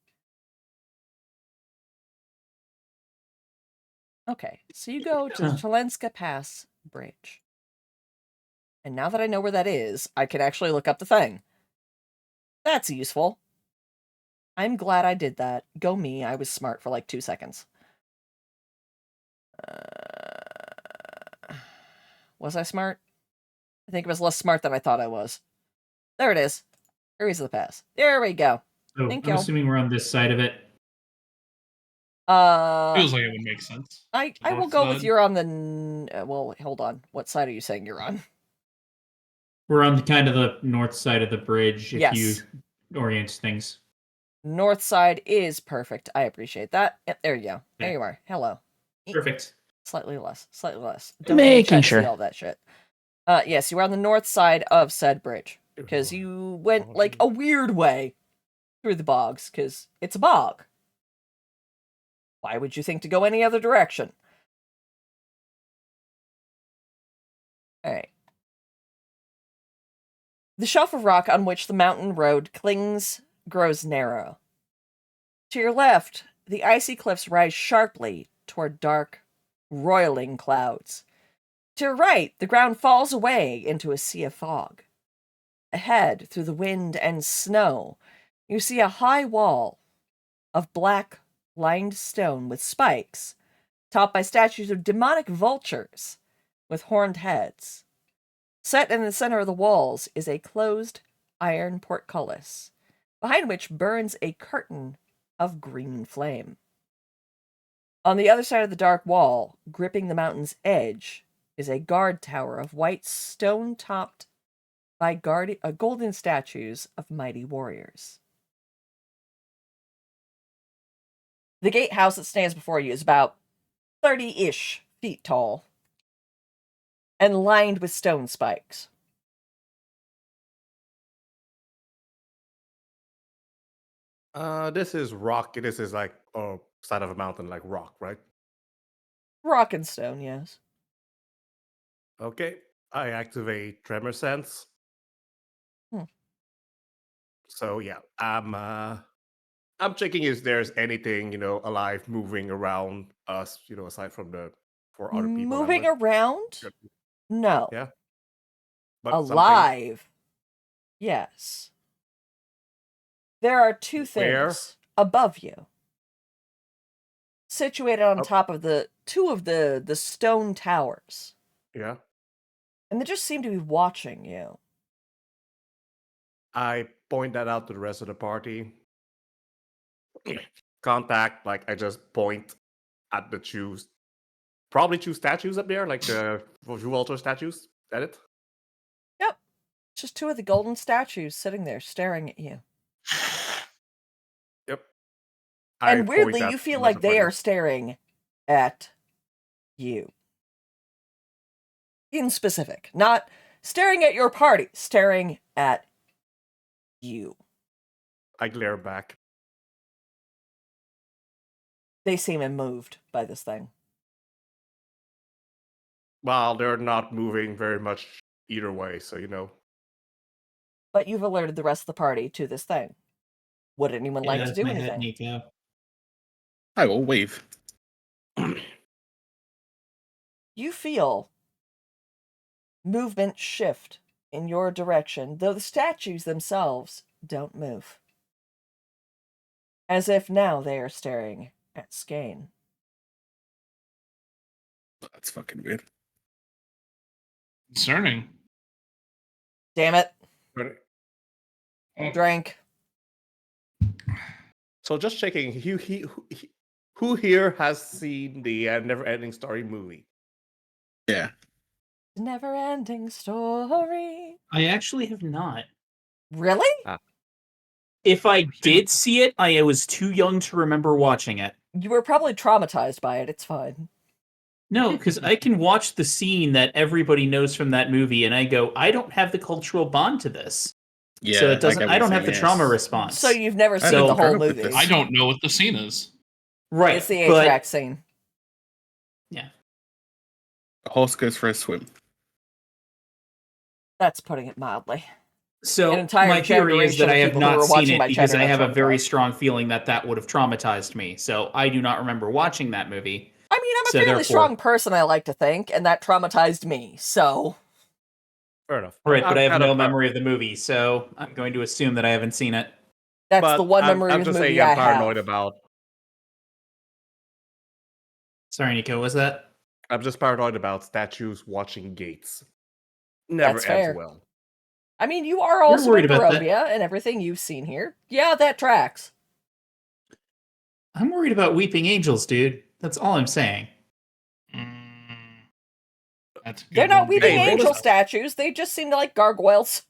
Okay, so you go to the Tolenska Pass Bridge. And now that I know where that is, I can actually look up the thing. That's useful. I'm glad I did that. Go me, I was smart for like 2 seconds. Was I smart? I think it was less smart than I thought I was. There it is. Areas of the Pass. There we go. So Thank I'm you. assuming we're on this side of it. Feels like it would make sense. I will North go with side. you're on the... well, hold on. What side are you saying you're on? We're on kind of the north side of the bridge if Yes. you orient things. North side is perfect. I appreciate that. Yep, there you go. There Okay. you are. Hello. Perfect. Slightly less. Slightly less. Making see sure. all that shit. Yes, you were on the north side of said bridge. Because you went, like, a weird way through the bogs, because it's a bog. Why would you think to go any other direction? Alright. The shelf of rock on which the mountain road clings grows narrow. To your left, the icy cliffs rise sharply toward dark, roiling clouds. To your right, the ground falls away into a sea of fog. Ahead, through the wind and snow, you see a high wall of black, lined stone with spikes, topped by statues of demonic vultures with horned heads. Set in the center of the walls is a closed iron portcullis, behind which burns a curtain of green flame. On the other side of the dark wall, gripping the mountain's edge, is a guard tower of white stone topped by golden statues of mighty warriors. The gatehouse that stands before you is about 30-ish feet tall and lined with stone spikes. This is rock. This is like side of a mountain, like rock, right? Rock and stone, yes. Okay. I activate tremor sense. Hmm. So yeah, I'm checking if there's anything alive moving around us, aside from the 4 other people. Moving around? No. Yeah. But something. Alive. Yes. There are two Where? things above you, situated on Oh. top of two of the stone towers, Yeah. and they just seem to be watching you. I point that out to the rest of the party. Contact, like I just point at the probably two statues up there, like the Voodoo altar statues. Is that it? Yep, just two of the golden statues sitting there staring at you. Yep. I And point weirdly, that you to feel the rest like of the they party. are staring at you. In specific, not staring at your party, staring at you. I glare back. They seem unmoved by this thing. Well, they're not moving very much either way, so you know. But you've alerted the rest of the party to this thing. Would anyone like to that's do my head, anything? Nico. I will wave. You feel movement shift in your direction, though the statues themselves don't move. As if now they are staring at Skane. That's fucking weird. Concerning. Damn it. But- Drink. So just checking, who here has seen the Never-Ending Story movie? Yeah. Never ending story. I actually have not. Really? If I did see it, I was too young to remember watching it. You were probably traumatized by it. It's fine. No, because I can watch the scene that everybody knows from that movie, and I go, I don't have the cultural bond to this. Yeah. So it doesn't. get I what don't you're have the saying, trauma yes. response. So you've never I seen don't the whole agree with movie. this. I don't know what the scene is. right? It's the but A-track scene. The horse goes for a swim. That's putting it mildly. so An entire my theory is generation that I of have people who not were seen watching it my because channel I have a are very traumatized. strong feeling that that would have traumatized me. So I do not remember watching that movie. I mean, I'm a So fairly therefore- strong person, I like to think, and that traumatized me, so... Fair enough. Right, but I have kind no of memory of the movie, so I'm going to assume that I haven't seen it. That's but the one memory I'm of the just movie saying I I'm paranoid have. about. Sorry, Nico, what was that? I'm just paranoid about statues watching gates. Never That's ends fair. well. I mean, you are also worried in about that. Barovia, and everything you've seen here. Yeah, that tracks. I'm worried about weeping angels, dude. That's all I'm saying. That's a good They're not one. weeping Hey, what angel is- statues, they just seem to like gargoyles.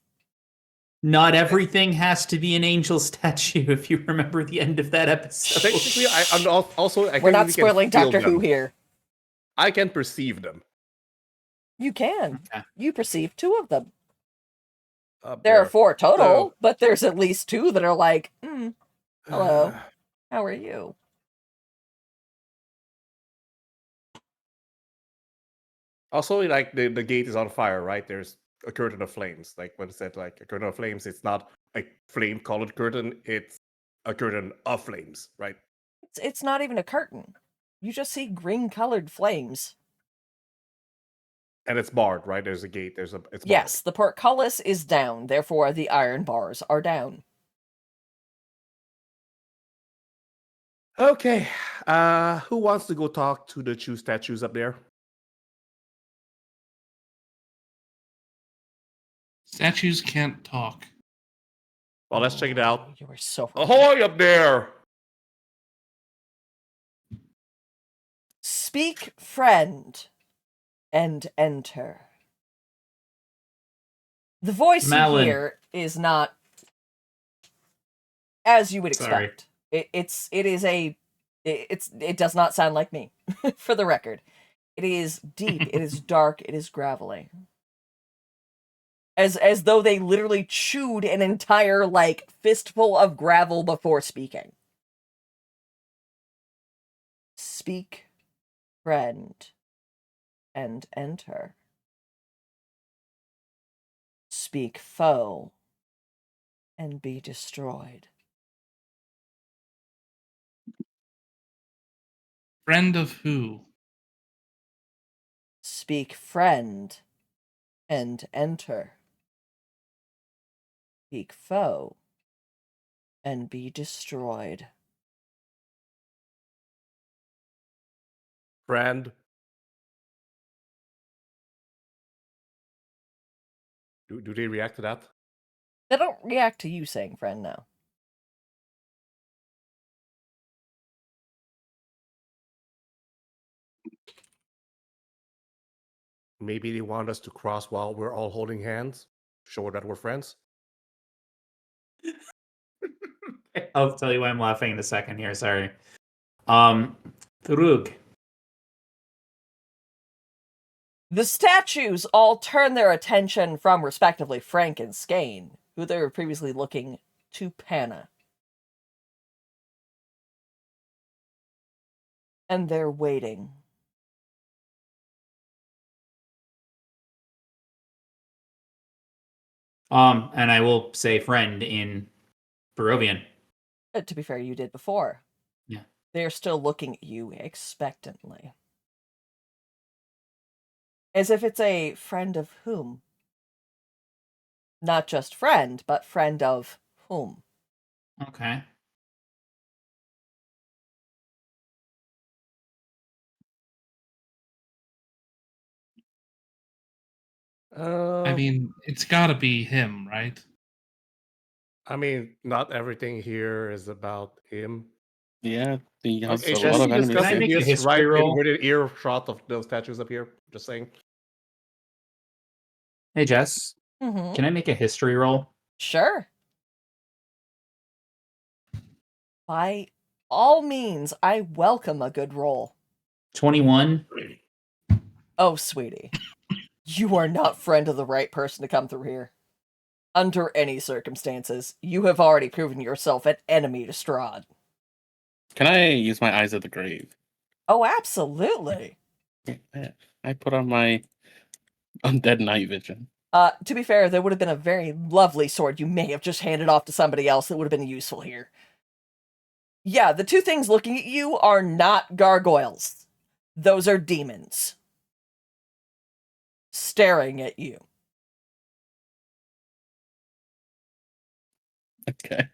Not everything has to be an angel statue, if you remember the end of that episode. Technically, I'm also. I We're not technically can spoiling feel Doctor Who them. here. I can perceive them. You can. Okay. You perceive two of them. Up There are there. 4 total, So- but there's at least 2 that are like, hello, how are you? Also, like the gate is on fire, right? There's a curtain of flames. Like when it said like a curtain of flames, it's not a flame-colored curtain. It's a curtain of flames, right? It's not even a curtain. You just see green-colored flames. And it's barred, right? There's a gate. It's barred. Yes, the portcullis is down, therefore the iron bars are down. Okay. Who wants to go talk to the two statues up there? Statues can't talk. Well, let's check it out. You were so... Ahoy up there! Speak, friend, and enter. The voice Malin. you hear is not as you would Sorry. expect. It does not sound like me, for the record. It is deep, it is dark, it is gravelly. As though they literally chewed an entire, like, fistful of gravel before speaking. Speak, friend, and enter. Speak, foe, and be destroyed. Friend of who? Speak, friend, and enter. Speak, foe, and be destroyed. Friend. Do they react to that? They don't react to you saying friend now. Maybe they want us to cross while we're all holding hands. Show that we're friends. I'll tell you why I'm laughing in a second here. Sorry. Thrug. The statues all turn their attention from, respectively, Frank and Skane, who they were previously looking to Panna. And they're waiting. And I will say friend in Barovian. To be fair, you did before. Yeah. They're still looking at you expectantly. As if it's a friend of whom? Not just friend, but friend of whom? Okay. I mean, it's gotta be him, right? Not everything here is about him. Yeah, he has Okay, a Jesse, lot of Jesse, enemies can I here. make a He is history roll? within earshot of those statues up here. Just saying. Hey, Jess. Mm-hmm. Can I make a history roll? Sure. By all means, I welcome a good roll. 21. Oh, sweetie. You are not friend of the right person to come through here. Under any circumstances, you have already proven yourself an enemy to Strahd. Can I use my eyes of the grave? Oh, absolutely. Yeah, I put on my undead night vision. To be fair, there would have been a very lovely sword you may have just handed off to somebody else that would have been useful here. Yeah, the two things looking at you are not gargoyles. Those are demons. Staring at you. Okay.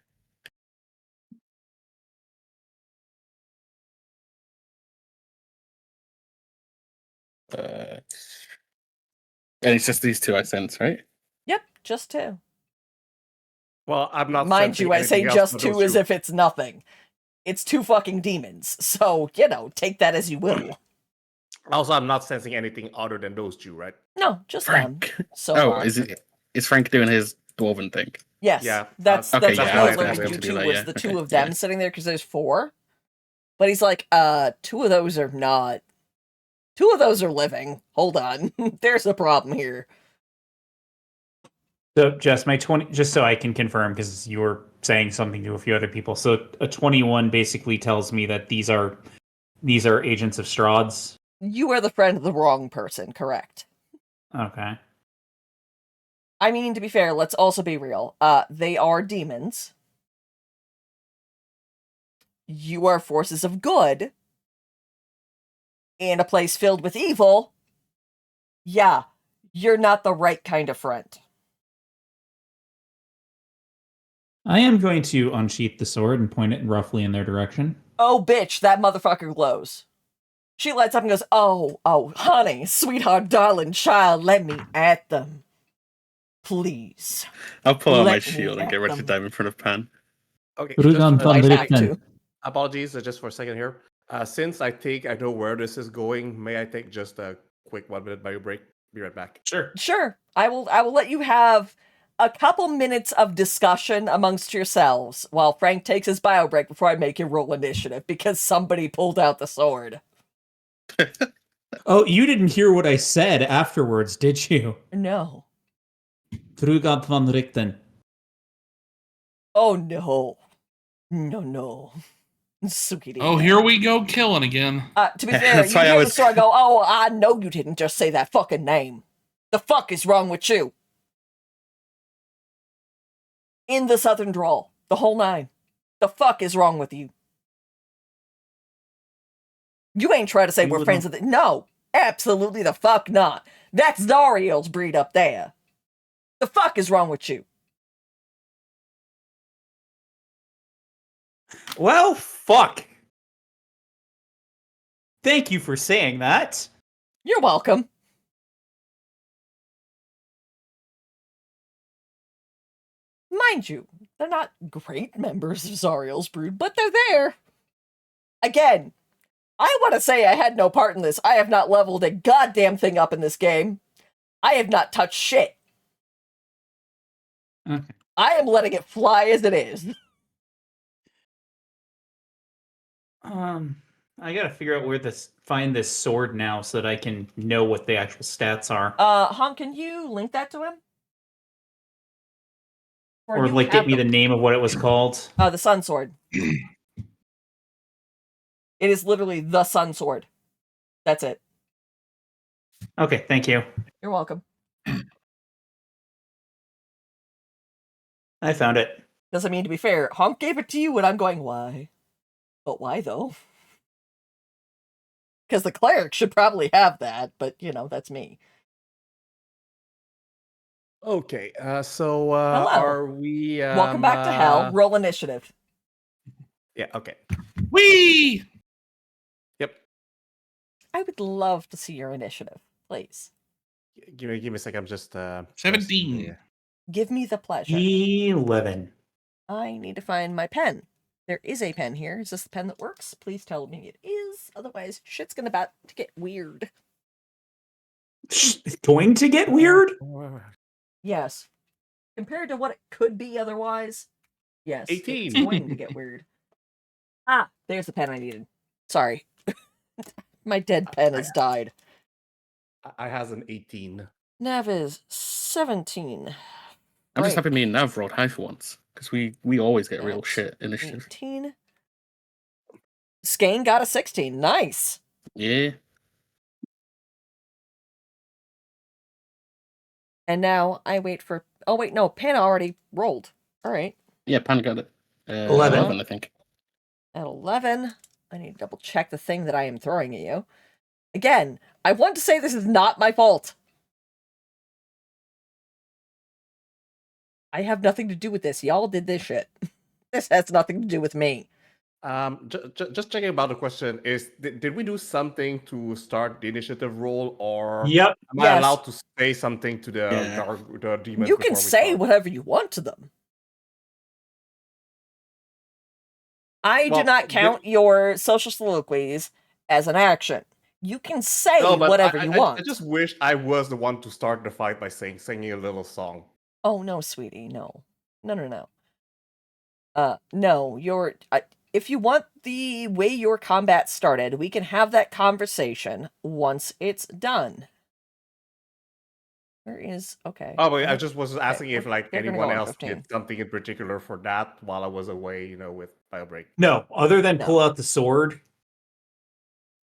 And it's just these two I sense, right? Yep, just two. Well, I'm not. Mind you, I say anything else just but two those as if it's nothing. It's two fucking demons, so, take that as you will. Also, I'm not sensing anything other than those two, right? No, just them. Frank. So Oh, far. is Frank doing his dwarven thing? Yes, Yeah, that's okay, what yeah, I I was was alerted going you to do to that, was yeah, the okay, two of them yeah. sitting there because there's four. But he's like, two of those are not. Two of those are living. Hold on, there's a problem here. So, Jess, my 20, just so I can confirm, because you were saying something to a few other people. So, a 21 basically tells me that these are agents of Strahd's. You are the friend of the wrong person, correct? Okay. I mean, to be fair, let's also be real. They are demons. You are forces of good. In a place filled with evil. Yeah, you're not the right kind of friend. I am going to unsheath the sword and point it roughly in their direction. Oh, bitch, that motherfucker glows. She lights up and goes, oh, honey, sweetheart, darling child, let me at them. Please. I'll pull out my Let me shield and get at ready to them. dive in front of Pan. Okay. Rugan van Might der have Richten. to. Apologies, just for a second here. Since I think I know where this is going, may I take just a quick 1 minute bio break? Be right back. Sure. Sure, I will let you have a couple minutes of discussion amongst yourselves while Frank takes his bio break before I make you roll initiative because somebody pulled out the sword. Oh, you didn't hear what I said afterwards, did you? No. Rugan van Richten. Oh, no. No. Sweetie. Oh, no. here we go killing again. To be fair, That's you why I hear the was- sword go, oh, I know you didn't just say that fucking name. The fuck is wrong with you? In the southern drawl. The whole nine. The fuck is wrong with you? You ain't trying to say we're friends with it. No, absolutely the fuck not. That's Zariel's breed up there. The fuck is wrong with you? Well, fuck. Thank you for saying that. You're welcome. Mind you, they're not great members of Zariel's brood, but they're there. Again, I want to say I had no part in this. I have not leveled a goddamn thing up in this game. I have not touched shit. Okay. I am letting it fly as it is. I gotta figure out where find this sword now so that I can know what the actual stats are. Han, can you link that to him? Or you like have get me the name of what it was called. The Sun Sword. It is literally the Sun Sword. That's it. Okay, thank you. You're welcome. I found it. Because, I mean, to be fair, Honk gave it to you, and I'm going, why? But why, though? Because the cleric should probably have that, but, you know, that's me. Okay, so Hello. are we? Welcome back to hell. Roll initiative. Yeah. Okay. Whee! Yep. I would love to see your initiative, please. Give me a second. I'm just 17. yeah. Give me the pleasure. 11. I need to find my pen. There is a pen here. Is this the pen that works? Please tell me it is. Otherwise, shit's about to get weird. It's going to get weird? Yes. Compared to what it could be otherwise, yes. 18. It's going to get weird. Ah, there's the pen I needed. Sorry. My dead pen has died. I has an 18. Nav is 17. I'm just happy me and Nav rolled high for once. Because we always get real That's shit initiative. 18. Skane got a 16. Nice. Yeah. And now I wait for... Oh, wait, no. Pen already rolled. All right. Yeah, Pan got it. 11. 11, I think. At 11, I need to double check the thing that I am throwing at you. Again, I want to say this is not my fault. I have nothing to do with this. Y'all did this shit. This has nothing to do with me. Just checking about the question is: did we do something to start the initiative roll, or Yep. am I Yes. allowed to say something to the Yeah. the demons? You before can we say start? whatever you want to them. I do Well, not count your social soliloquies as an action. You can say No, but whatever you want. I just wish I was the one to start the fight by singing a little song. Oh, no, sweetie, no. No. No, if you want the way your combat started, we can have that conversation once it's done. Where is... Okay. Oh, but I just was asking if we're gonna anyone go on else 15. did something in particular for that while I was away, with Firebreak. No, other than No. pull out the sword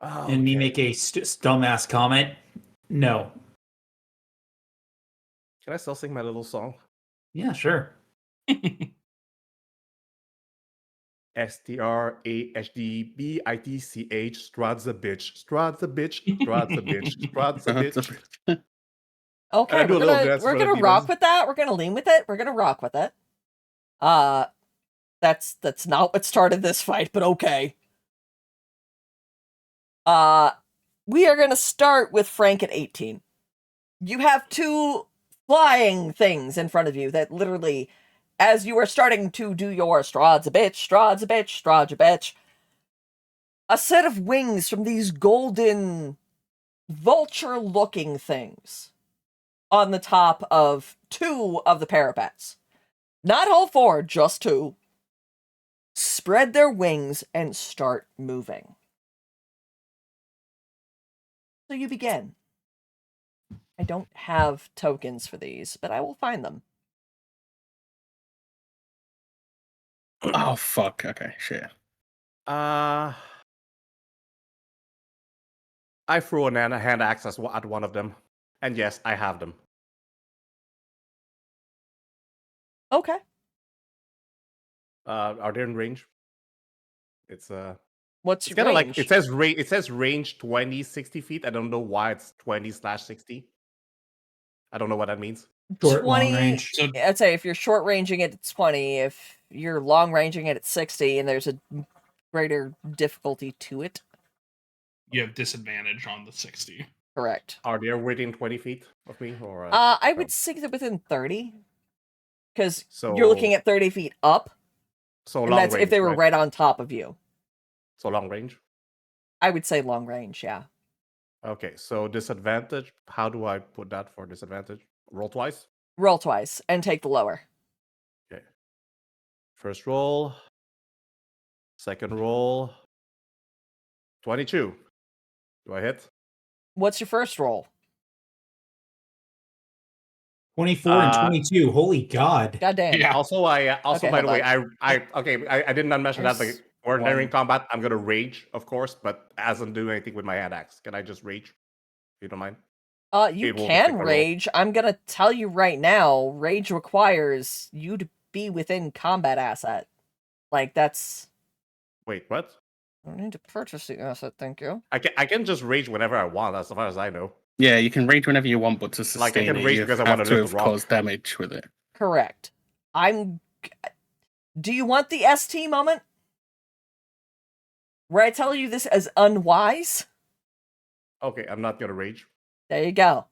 Oh, and me make a dumbass comment. No. Can I still sing my little song? Yeah, sure. STRAHDBITCH. Strahd's a bitch. Strahd's a bitch. Strahd's a bitch. Strahd's a bitch. Okay, I do a little dance we're for the gonna rock demons. with that. We're gonna lean with it. We're gonna rock with it. That's not what started this fight, but okay. We are gonna start with Frank at 18. You have two flying things in front of you that literally, as you are starting to do your Strahd's a bitch, Strahd's a bitch, Strahd's a bitch, a set of wings from these golden vulture-looking things on the top of two of the parapets. Not all four, just two. Spread their wings and start moving. So you begin. I don't have tokens for these, but I will find them. Oh, fuck. Okay, shit. I threw a hand axe at one of them. And yes, I have them. Okay. Are they in range? It's What's it's your kind of range? like it says range 20, 60 feet. I don't know why it's 20/60. I don't know what that means. Short, long 20. range. So I'd say if you're short ranging it, it's 20. If you're long ranging it at 60 and there's a greater difficulty to it. You have disadvantage on the 60. Correct. Are they within 20 feet of me? Or I would say they're within 30. Because so you're looking at 30 feet up. so And long that's range, if they were right on top of you. So long range. I would say long range, yeah. Okay, so disadvantage. How do I put that for disadvantage? Roll twice. Roll twice and take the lower. Okay. First roll. Second roll. 22. Do I hit? What's your first roll? 24 and 22. Holy God. God damn. Yeah. Also, Okay, by the hold way, I did not mention that. There's Like, we're entering one. combat. I'm gonna rage, of course, but doesn't do anything with my hand axe. Can I just rage? If you don't mind. You It will can take a roll. rage. I'm gonna tell you right now, rage requires you to be within combat asset. Like, that's... Wait, what? I don't need to purchase the asset, thank you. I can just rage whenever I want, as far as I know. Yeah, you can rage whenever you want, but to sustain Like, I can it, rage you because I have wanna to lift the have rock. caused damage with it. Correct. Do you want the ST moment? Where I tell you this as unwise? Okay, I'm not gonna rage. There you go.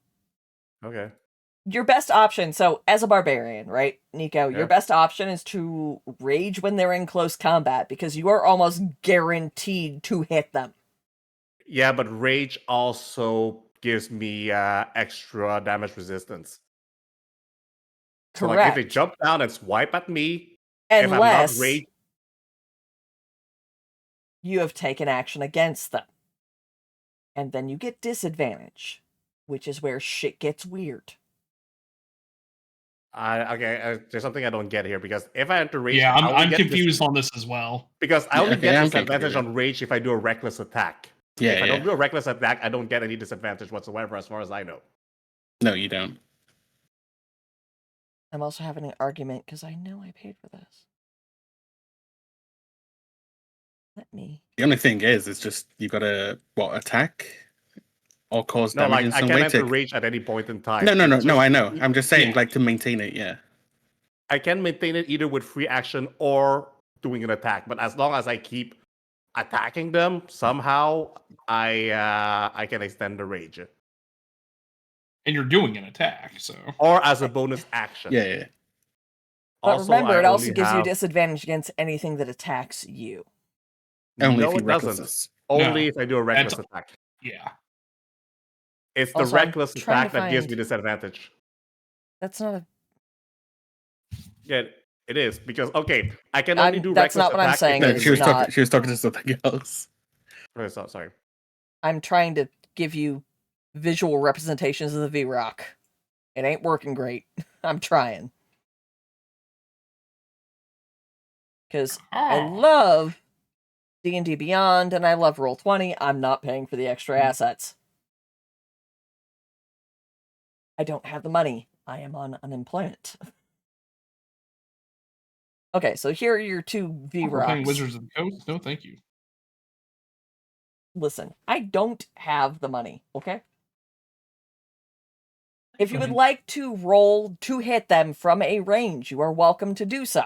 Okay. Your best option, so as a barbarian, right, Nico, your Yeah. best option is to rage when they're in close combat because you are almost guaranteed to hit them. Yeah, but rage also gives me extra damage resistance. So, like, if they Correct. jump down and swipe at me, if I'm not Unless rage, you have taken action against them. And then you get disadvantage, which is where shit gets weird. there's something I don't get here because if I enter rage, Yeah, I only I'm get confused on this as well. because I Yeah, only okay, get I'm disadvantage confused. on rage if I do a reckless attack. Yeah, If I don't yeah. do a reckless attack, I don't get any disadvantage whatsoever, as far as I know. No, you don't. I'm also having an argument because I know I paid for this. Let me. The only thing is, it's just you gotta attack or cause No, damage like, in I some can way. enter rage at any point in time. No, It's just- I know. I'm just saying, Yeah. like, to maintain it. Yeah. I can maintain it either with free action or doing an attack, but as long as I keep attacking them, somehow I can extend the rage. And you're doing an attack, so. Or as a bonus action. Yeah, yeah. But Also, remember, I it also only gives you have- disadvantage against anything that attacks you. Only no, if you it doesn't. reckless. Only No, if I do a reckless that's- attack. Yeah. It's the Also, I'm reckless trying to attack that gives me find- disadvantage. That's not a... Yeah, it is because I can only do that's reckless not what I'm attack. saying. No, It's she was talking. not. She was talking to something else. Sorry. I'm trying to give you visual representations of the V-Rock. It ain't working great. I'm trying. Because I Oh. love D&D Beyond and I love Roll20. I'm not paying for the extra assets. I don't have the money. I am on unemployment. Okay, so here are your two We're V-Rocks. playing Wizards of the Coast? No, thank you. Listen, I don't have the money, okay? If you would Mhm. like to roll to hit them from a range, you are welcome to do so.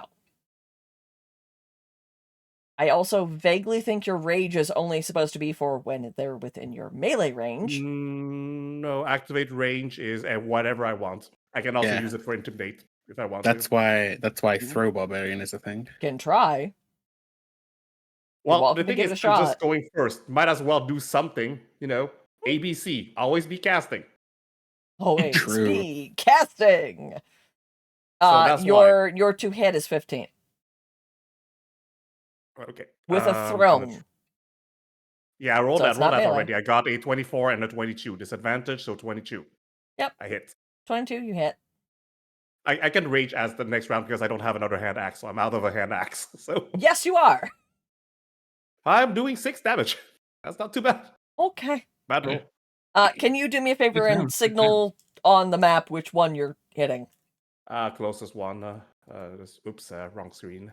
I also vaguely think your rage is only supposed to be for when they're within your melee range. No, activate range is whatever I want. I can also Yeah. use it for intimidate if I want That's to. why throw barbarian is a thing. Can try. Well, welcome the to thing give is, it a I'm shot. just going first. Might as well do something, ABC, always be casting. Always True. be casting. So that's why. Your to hit is 15 Okay. with a throne. Yeah, I rolled So that it's not melee. already. I got a 24 and a 22. Disadvantage, so 22. Yep. I hit. 22, you hit. I can rage as the next round because I don't have another hand axe, so I'm out of a hand axe. So Yes, you are. I'm doing 6 damage. That's not too bad. Okay. Bad roll. Can you do me a favor Good and round, good signal on the map which one you're hitting? Closest one. Oops, wrong screen.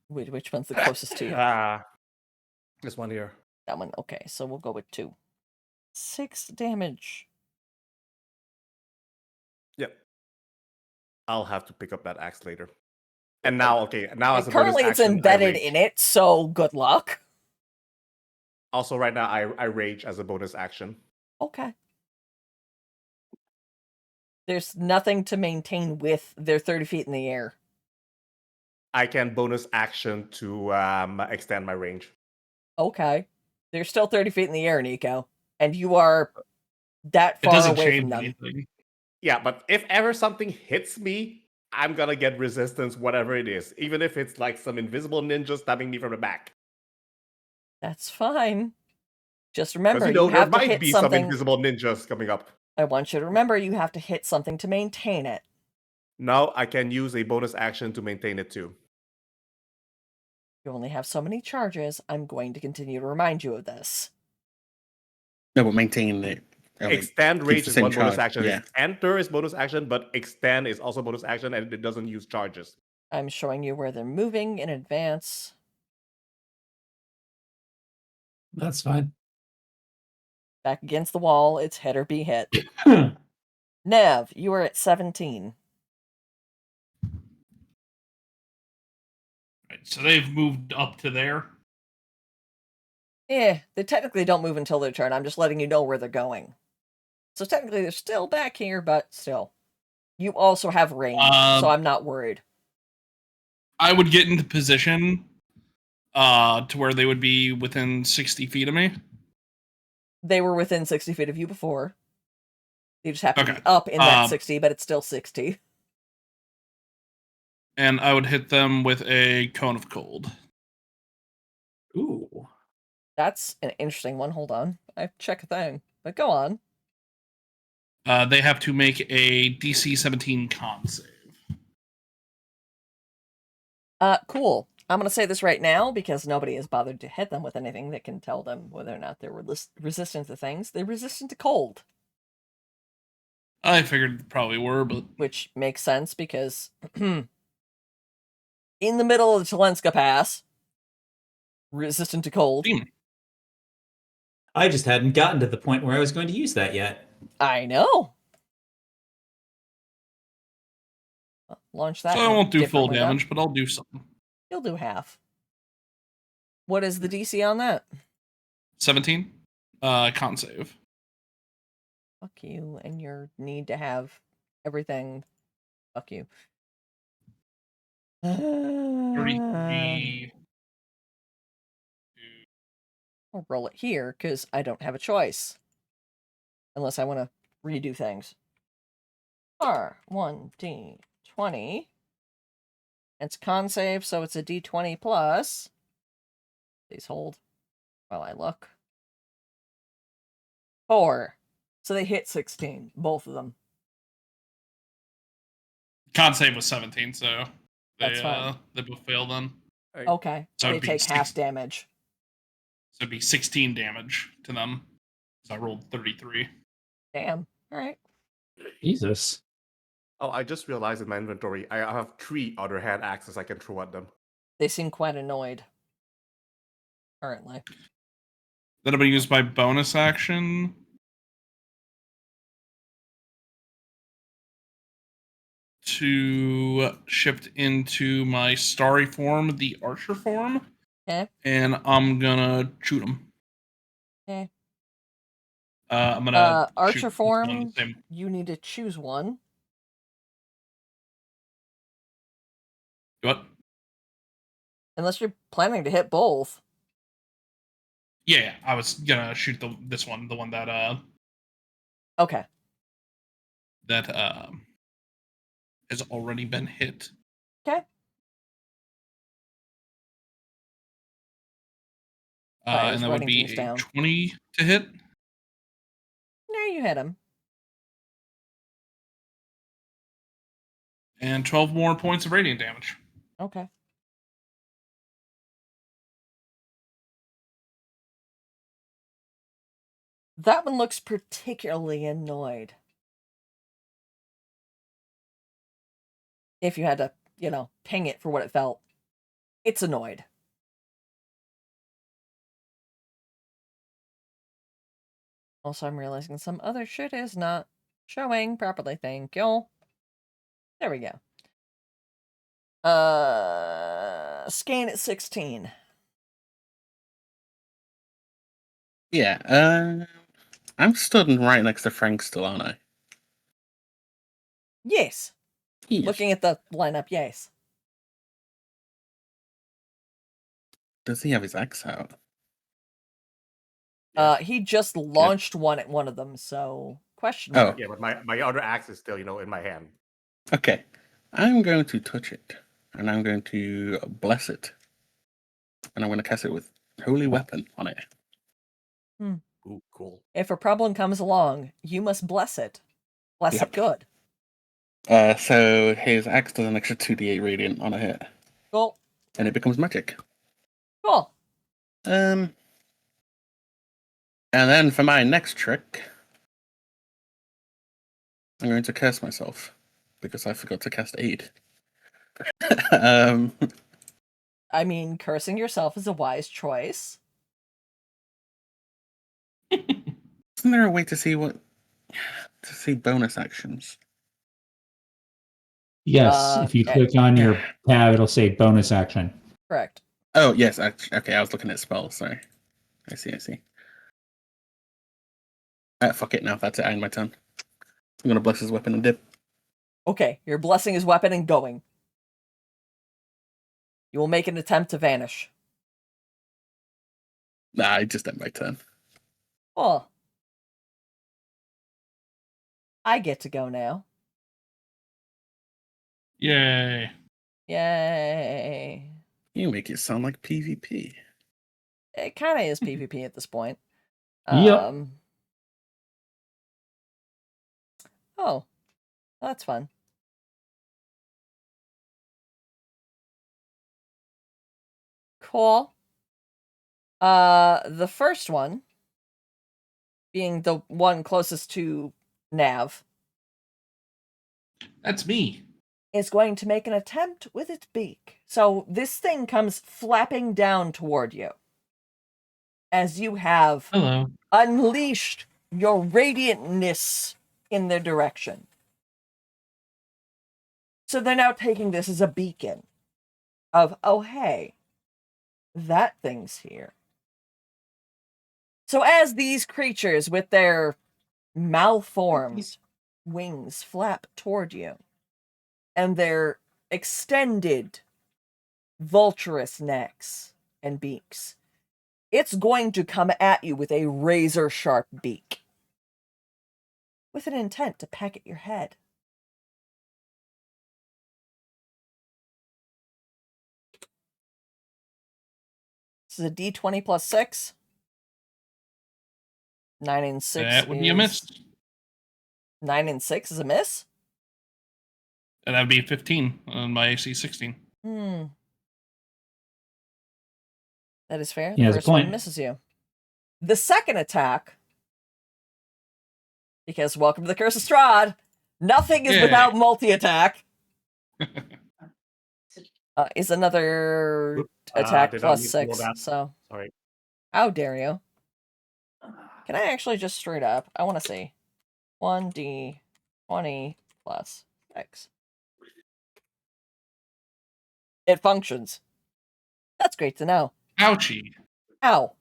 Which one's the closest to you? This one here. That one. Okay, so we'll go with 2. 6 damage. Yep. I'll have to pick up that axe later. And now, okay, now as a bonus Currently, it's action, I embedded rage. in it, so good luck. Also, right now, I rage as a bonus action. Okay. There's nothing to maintain with their 30 feet in the air. I can bonus action to extend my range. Okay. They're still 30 feet in the air, Nico. And you are that It far doesn't away from change them. anything. Yeah, but if ever something hits me, I'm gonna get resistance, whatever it is. Even if it's like some invisible ninja stabbing me from the back. That's fine. Just Because, remember, you you know, there have to might hit be some something. invisible ninjas coming up. I want you to remember, you have to hit something to maintain it. Now I can use a bonus action to maintain it too. You only have so many charges. I'm going to continue to remind you of this. No, but maintain it. Extend keeps rage the is same one bonus charge, action. yeah. Enter is bonus action, but extend is also bonus action, and it doesn't use charges. I'm showing you where they're moving in advance. That's fine. Back against the wall, it's hit or be hit. Nev, you are at 17. Right, so they've moved up to there. They technically don't move until their turn. I'm just letting you know where they're going. So technically they're still back here, but still. You also have range, so I'm not worried. I would get into position to where they would be within 60 feet of me. They were within 60 feet of you before. They just happen to Okay. be up in that 60, but it's still 60. And I would hit them with a cone of cold. Ooh. That's an interesting one. Hold on. I have to check a thing. But go on. They have to make a DC 17 con save. Cool. I'm going to say this right now because nobody has bothered to hit them with anything that can tell them whether or not they're resistant to things. They're resistant to cold, I figured they probably were, but which makes sense because in the middle of the Talenska Pass, resistant to cold. demon. I just hadn't gotten to the point where I was going to use that yet. I know. Launch that. So I in a won't do different full window. damage, but I'll do something. You'll do half. What is the DC on that? 17 con save. Fuck you and your need to have everything. Fuck you. 33. I'll roll it here because I don't have a choice. Unless I want to redo things. R1D20. It's con save, so it's a D20 plus. Please hold while I look. 4. So they hit 16, both of them. Con save was 17, so That's fine. they both fail then. Okay, So they it'd be take half 6 damage. So it'd be 16 damage to them. So I rolled 33. Damn. All right. Jesus. Oh, I just realized in my inventory, I have 3 other hand axes I can throw at them. They seem quite annoyed. Currently. Then I'm going to use my bonus action to shift into my starry form, the archer form. Okay. And I'm going to shoot him. Okay. I'm going to archer form, on the same. you need to choose one. What? Unless you're planning to hit both. Yeah, I was going to shoot this one, the one that Okay. that has already been hit. Okay. And that would be a 20 to hit. No, you hit him. And 12 more points of radiant damage. Okay. That one looks particularly annoyed. If you had to, ping it for what it felt. It's annoyed. Also, I'm realizing some other shit is not showing properly. Thank you. There we go. Scan at 16. Yeah, I'm stood right next to Frank still, aren't I? Yes. Yes. Looking at the lineup, yes. Does he have his axe out? He just launched one at one of them, so question Oh. mark. Yeah, but my other axe is still, in my hand. Okay. I'm going to touch it, and I'm going to bless it. And I'm going to cast it with Holy Weapon on it. Ooh, cool. If a problem comes along, you must bless it. Bless Yep. it good. So his axe does an extra 2d8 radiant on a hit, Cool. and it becomes magic. Cool. And then for my next trick, I'm going to curse myself because I forgot to cast Aid. I mean, cursing yourself is a wise choice. Isn't there a way to see bonus actions? Yes, if you yeah. click on your tab, it'll say bonus action. Correct. Oh yes, okay. I was looking at spells. Sorry. I see. Fuck it now. That's it. I end my turn. I'm gonna bless his weapon and dip. Okay, you're blessing his weapon and going. You will make an attempt to vanish. Nah, I just end my turn. Oh. I get to go now. Yay. Yay. You make it sound like PvP. It kind of is PvP at this point. Yep. Oh, that's fun. Cool. The first one, being the one closest to Nav, That's me. is going to make an attempt with its beak. So this thing comes flapping down toward you as you have Hello. unleashed your radiantness in their direction. So they're now taking this as a beacon of, oh, hey, that thing's here. So as these creatures with their malformed wings flap toward you, and their extended vulturous necks and beaks, it's going to come at you with a razor-sharp beak, with an intent to peck at your head. This is a d20 plus 6. 9 and 6 That would be a miss. 9 and 6 is a miss? And that'd be 15 on my AC 16. That is fair. He The has a first one point. misses you. The second attack, because welcome to the Curse of Strahd, nothing is Yay. without multi-attack, is another attack did plus not need to 6. roll that. So, Sorry. how dare you? Can I actually just straight up? I want to see. 1d20 plus 6. It functions. That's great to know. Ouchie. Ow.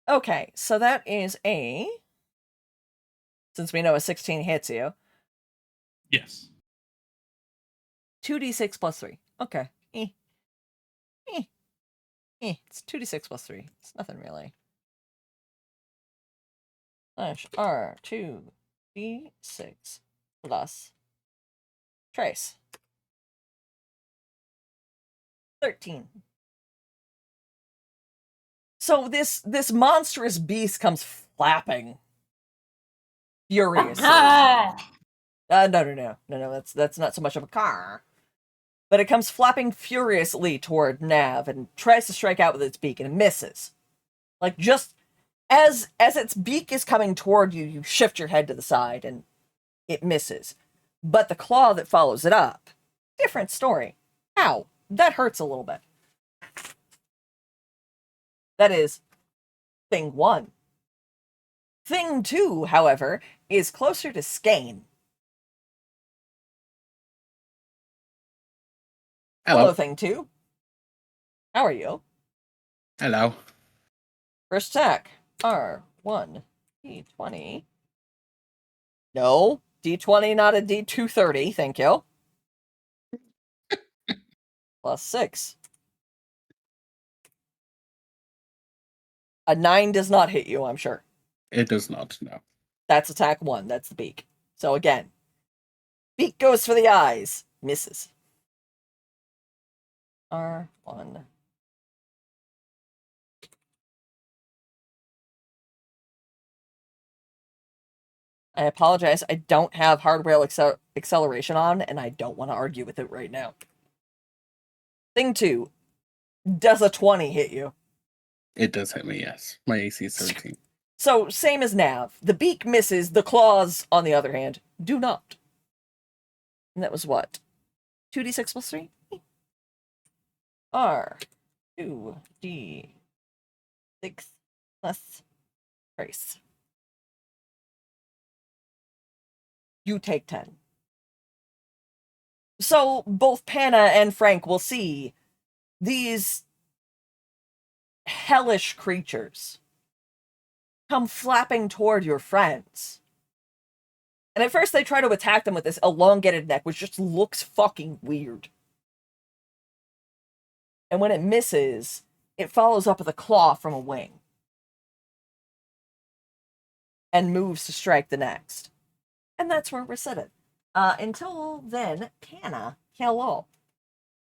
Okay, so that is a... Since we know a 16 hits you, Yes. 2d6 plus 3. Okay. It's 2d6 plus 3. It's nothing really. R2d6 plus trace. 13. So this monstrous beast comes flapping furiously. No. That's not so much of a car. But it comes flapping furiously toward Nav and tries to strike out with its beak, and it misses. Like, just as its beak is coming toward you, you shift your head to the side, and it misses. But the claw that follows it up, different story. Ow, that hurts a little bit. That is thing 1. Thing 2, however, is closer to Skane. Hello, thing 2. How are you? Hello. First attack. R1 D20. No. D20, not a D230. Thank you. Plus 6. A 9 does not hit you, I'm sure. It does not, no. That's attack 1. That's the beak. So again, beak goes for the eyes. Misses. R1. I apologize. I don't have hardware acceleration on, and I don't want to argue with it right now. Thing 2. Does a 20 hit you? It does hit me, yes. My AC is 13. So, same as Nav. The beak misses, the claws, on the other hand, do not. And that was what? 2d6 plus 3? R. 2d6 plus trace. You take 10. So, both Panna and Frank will see these hellish creatures come flapping toward your friends. And at first they try to attack them with this elongated neck, which just looks fucking weird. And when it misses, it follows up with a claw from a wing. And moves to strike the next. And that's where we're sitting. Until then, Panna, hello.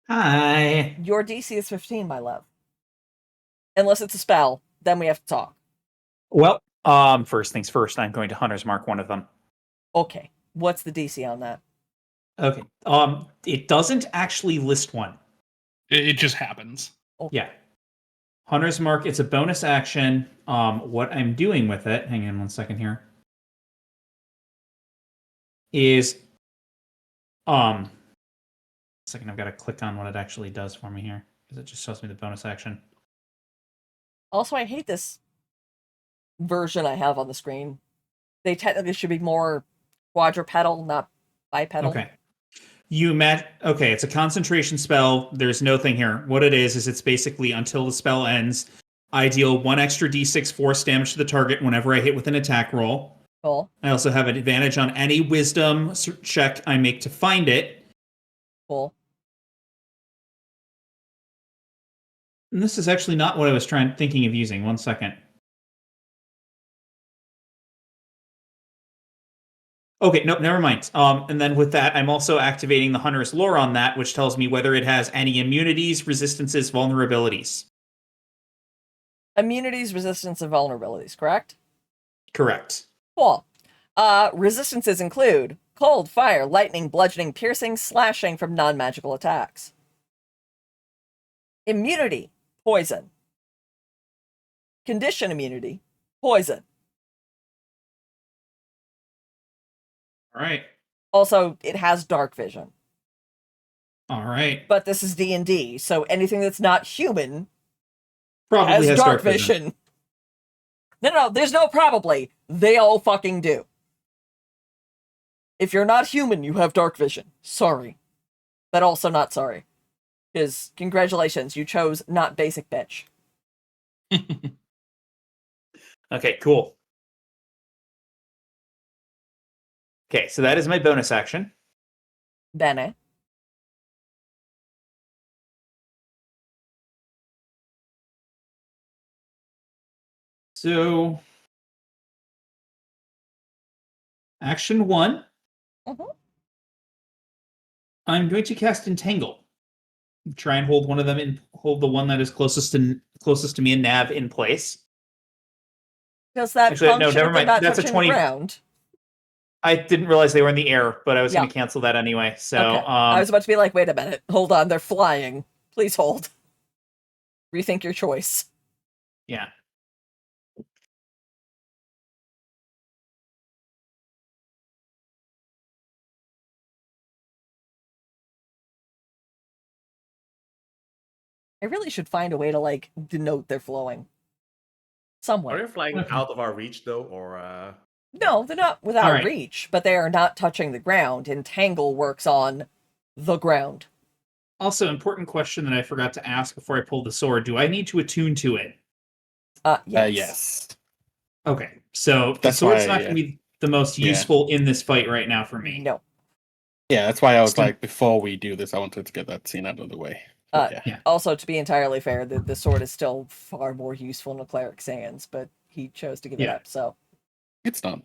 Hi. Your DC is 15, my love. Unless it's a spell, then we have to talk. Well, first things first, I'm going to Hunter's Mark one of them. Okay. What's the DC on that? Okay. It doesn't actually list one. It just happens. Okay. Yeah. Hunter's Mark, it's a bonus action. What I'm doing with it, hang on one second here, is second, I've got to click on what it actually does for me here, because it just shows me the bonus action. Also, I hate this version I have on the screen. They technically should be more quadrupedal, not bipedal. Okay. Okay, it's a concentration spell. There's no thing here. What it is it's basically until the spell ends, I deal 1 extra d6 force damage to the target whenever I hit with an attack roll. Cool. I also have an advantage on any wisdom check I make to find it. Cool. And this is actually not what I was thinking of using. One second. Okay, nope, never mind. And then with that, I'm also activating the Hunter's Lore on that, which tells me whether it has any immunities, resistances, vulnerabilities. Immunities, resistance, and vulnerabilities, correct? Correct. Cool. Resistances include cold, fire, lightning, bludgeoning, piercing, slashing from non-magical attacks. Immunity, poison. Condition immunity, poison. All right. Also, it has dark vision. All right. But this is D&D, so anything that's not human Probably has dark vision. No, there's no probably. They all fucking do. If you're not human, you have dark vision. Sorry. But also not sorry. Because, congratulations, you chose not basic bitch. Okay, cool. Okay, so that is my bonus action. Bene. So, action 1. I'm going to cast Entangle. Try and hold the one that is closest to me and Nav in place. Does that Actually, no, function never if they're mind. not That's a touching 20. the ground? I didn't realize they were in the air, but I was going Yeah. to cancel that anyway. So, Okay. I was about to be like, wait a minute. Hold on, they're flying. Please hold. Rethink your choice. yeah. I really should find a way to, like, denote they're flowing. Somewhere. Are they flying Okay. out of our reach though, or No, they're not without All right. reach, but they are not touching the ground. Entangle works on the ground. Also, important question that I forgot to ask before I pulled the sword. Do I need to attune to it? Yes. Yes. Okay, so the That's sword's why, not going to be the most Yeah. useful in this fight right now for me. No. Yeah, that's why I was So- like, before we do this, I wanted to get that scene out of the way. But yeah. Also, to be entirely fair, the sword is still far more useful in a cleric's hands, but he chose to give it Yeah. up. So It's done.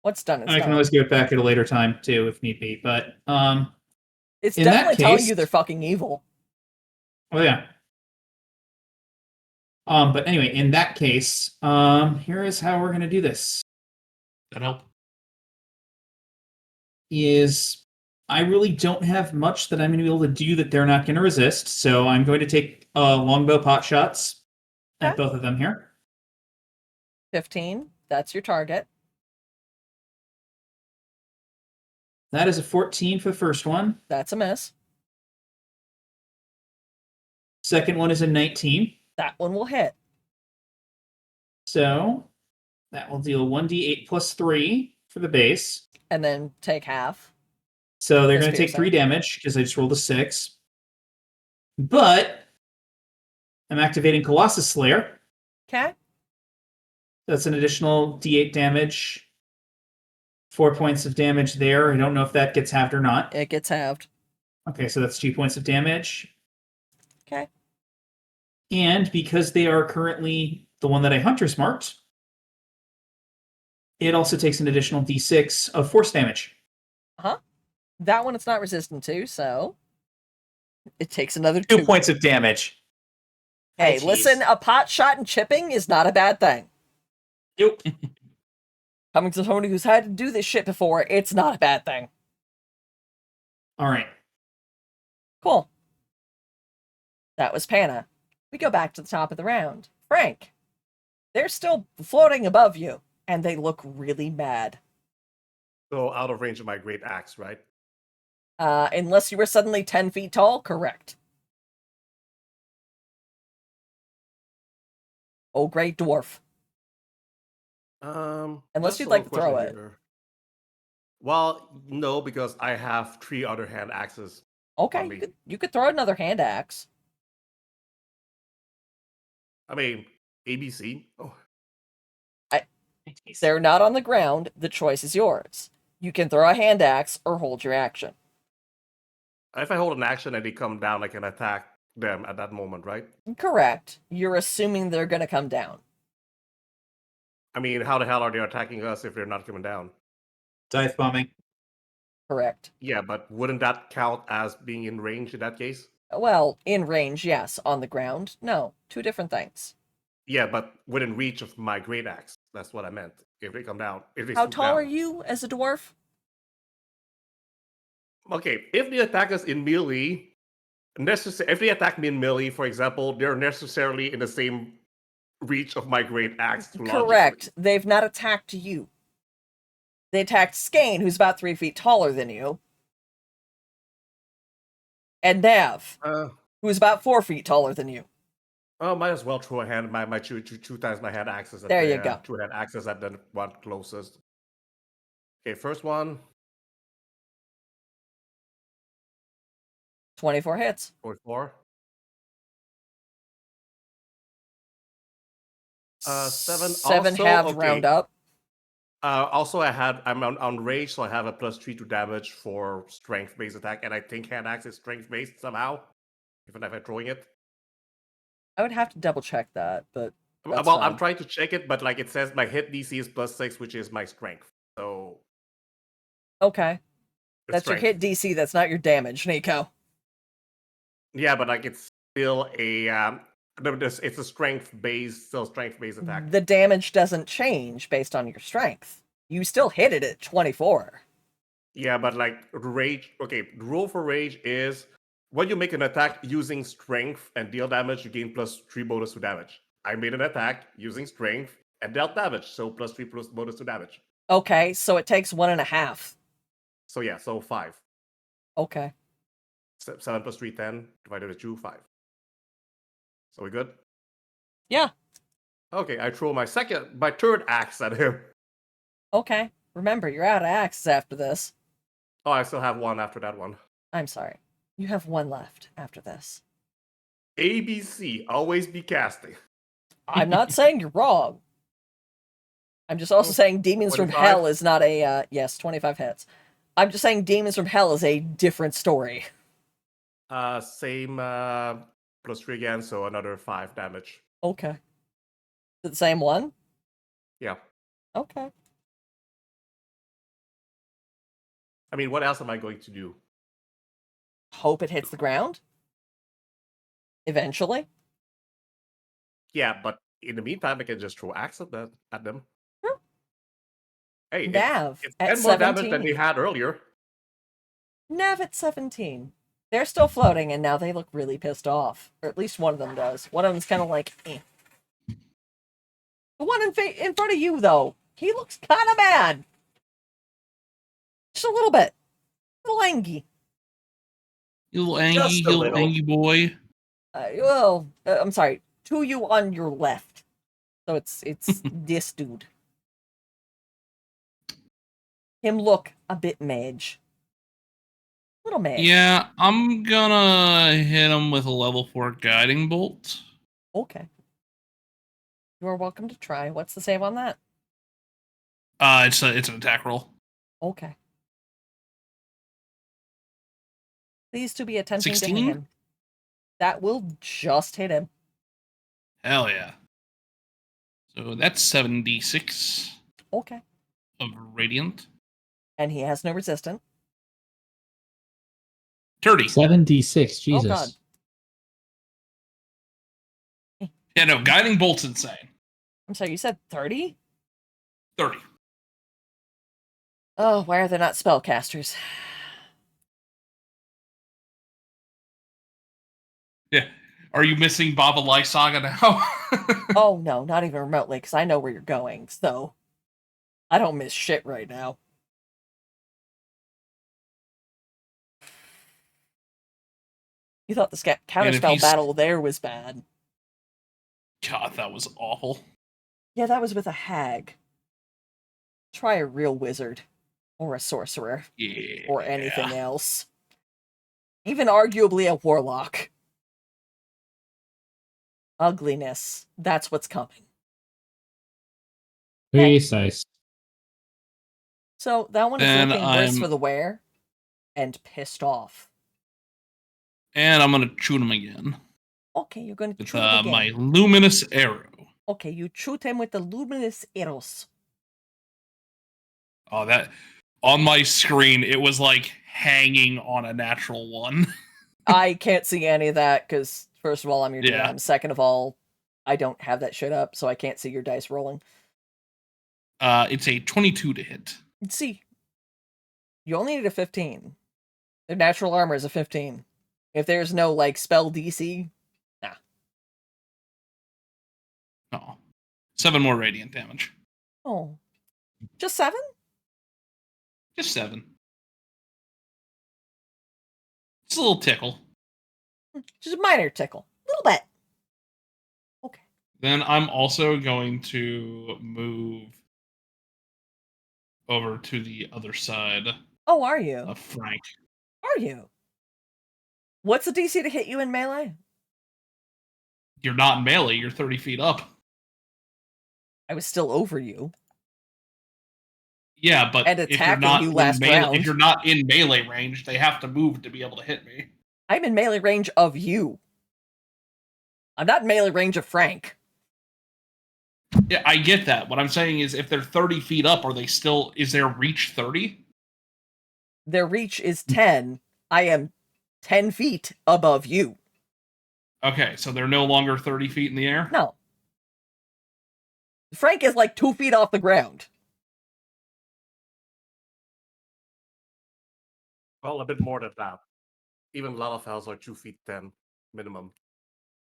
what's done is I can done. always give it back at a later time too, if need be. But It's in that definitely telling case- you they're fucking evil. oh yeah. But anyway, in that case, here is how we're gonna do this. That help? Is I really don't have much that I'm gonna be able to do that they're not gonna resist, so I'm going to take longbow pot shots at Okay. both of them here. 15. That's your target. That is a 14 for the first one. That's a miss. Second one is a 19. That one will hit. So that will deal 1d8 plus 3 for the base. And then take half. So they're Yes, going to take Pearson. 3 damage because I just rolled a 6. But I'm activating Colossus Slayer. Okay. That's an additional d8 damage. 4 points of damage there. I don't know if that gets halved or not. It gets halved. Okay, so that's 2 points of damage. Okay. And because they are currently the one that I Hunter's marked, it also takes an additional d6 of force damage. That one it's not resistant to, so it takes another 2 2. points of damage. Hey, Jeez. listen, a pot shot and chipping is not a bad thing. Nope. Coming to somebody who's had to do this shit before, it's not a bad thing. All right. Cool. That was Panna. We go back to the top of the round. Frank. They're still floating above you, and they look really mad. So out of range of my great axe, right? Unless you were suddenly 10 feet tall, correct. Oh, great dwarf. Unless Unless you'd like to throw it. Well, no, because I have 3 other hand axes. Okay, On me. you could throw another hand axe. I mean, ABC. Oh, They're not on the ground. The choice is yours. You can throw a hand axe or hold your action. if I hold an action and they come down, I can attack them at that moment, right? Correct. You're assuming they're going to come down. I mean, how the hell are they attacking us if they're not coming down? Dive bombing. Correct. Yeah, but wouldn't that count as being in range in that case? Well, in range, yes. On the ground, no. 2 different things. Yeah, but within reach of my great axe. That's what I meant. If they come down, if they How swoop tall down. are you as a dwarf? Okay, if they attack us in melee, if they attack me in melee, for example, they're necessarily in the same reach of my great axe. Correct. They've not attacked you. They attacked Skane, who's about 3 feet taller than you. And Nav, who's about 4 feet taller than you. Oh, might as well throw a hand. My two times my hand axes. There you go. 2 hand axes at the one closest. Okay, first one. 24 hits. 44. 7. 7 also, halves okay. round up. Also, I'm on rage, so I have a +3 to damage for strength-based attack, and I think hand axe is strength-based somehow, even if I'm throwing it. I would have to double check that, but that's Well, fine. I'm trying to check it, but like it says, my hit DC is +6, which is my strength. So Okay. it's That's strength. your hit DC, that's not your damage, Nico. Yeah, but like it's still a it's a strength-based attack. The damage doesn't change based on your strength. You still hit it at 24. Yeah, but like rage. Okay, the rule for rage is when you make an attack using strength and deal damage, you gain +3 bonus to damage. I made an attack using strength and dealt damage, so +3 plus bonus to damage. Okay, so it takes 1.5. So yeah, so 5. Okay. 7 plus 3, 10. Divided by 2, 5. So we good? Yeah. Okay, I throw my third axe at him. Okay. Remember, you're out of axes after this. Oh, I still have one after that one. I'm sorry. You have one left after this. ABC, always be casting. I'm not saying you're wrong. I'm just also saying Demons from 25? Hell is not a, yes, 25 hits. I'm just saying Demons from Hell is a different story. Same +3 again, so another 5 damage. Okay. Is it the same one? Yeah. Okay. I mean, what else am I going to do? Hope it hits the ground? Eventually? Yeah, but in the meantime, I can just throw axe at them. Sure. Hey, Nav it's at 10 more damage than they 17. had earlier. Nav at 17. They're still floating, and now they look really pissed off. Or at least one of them does. One of them's kind of like, eh. The one in front of you, though, he looks kind of mad. Just a little bit. A little angry. You little Just a little. angry boy. I'm sorry. To you on your left. So it's this dude. Him look a bit mage. Little mage. Yeah, I'm gonna hit him with a level 4 guiding bolt. Okay. You are welcome to try. What's the save on that? It's an attack roll. Okay. Please to be attempting to 16? hit him. That will just hit him. Hell yeah. So that's 7d6 Okay. of radiant. And he has no resistance. 30. 7d6, Jesus. Oh god. Yeah, no, guiding bolt's insane. I'm sorry, you said 30? 30. Oh, why are they not spellcasters? Yeah. Are you missing Baba Light Saga now? Oh no, not even remotely, because I know where you're going, so I don't miss shit right now. You thought the counterspell he's- battle there was bad. God, that was awful. Yeah, that was with a hag. Try a real wizard. Or a sorcerer. Yeah. Or anything else. Even arguably a warlock. Ugliness. That's what's coming. Precise. So that one is Then looking worse I'm- for the wear. And pissed off. And I'm gonna shoot him again. Okay, you're going to With shoot him again. my luminous arrow. Okay, you shoot him with the luminous arrows. Oh, that on my screen, it was like hanging on a natural one. I can't see any of that because, first of all, I'm your Yeah. DM. Second of all, I don't have that shit up, so I can't see your dice rolling. It's a 22 to hit. Let's see. You only need a 15. Their natural armor is a 15. If there's no, like, spell DC, nah. Oh. 7 more radiant damage. Oh. Just 7? Just 7. It's a little tickle. Just a minor tickle. A little bit. Okay. Then I'm also going to move over to the other side Oh, are you? of Frank. Are you? What's the DC to hit you in melee? You're not in melee, you're 30 feet up. I was still over you. Yeah, but And if you're attacking not you in last melee, round. if you're not in melee range, they have to move to be able to hit me. I'm in melee range of you. I'm not in melee range of Frank. Yeah, I get that. What I'm saying is if they're 30 feet up, are they still is their reach 30? Their reach is 10. I am 10 feet above you. Okay, so they're no longer 30 feet in the air? No. Frank is like 2 feet off the ground. Well, a bit more than that. Even Lalafels are 2 feet 10 minimum.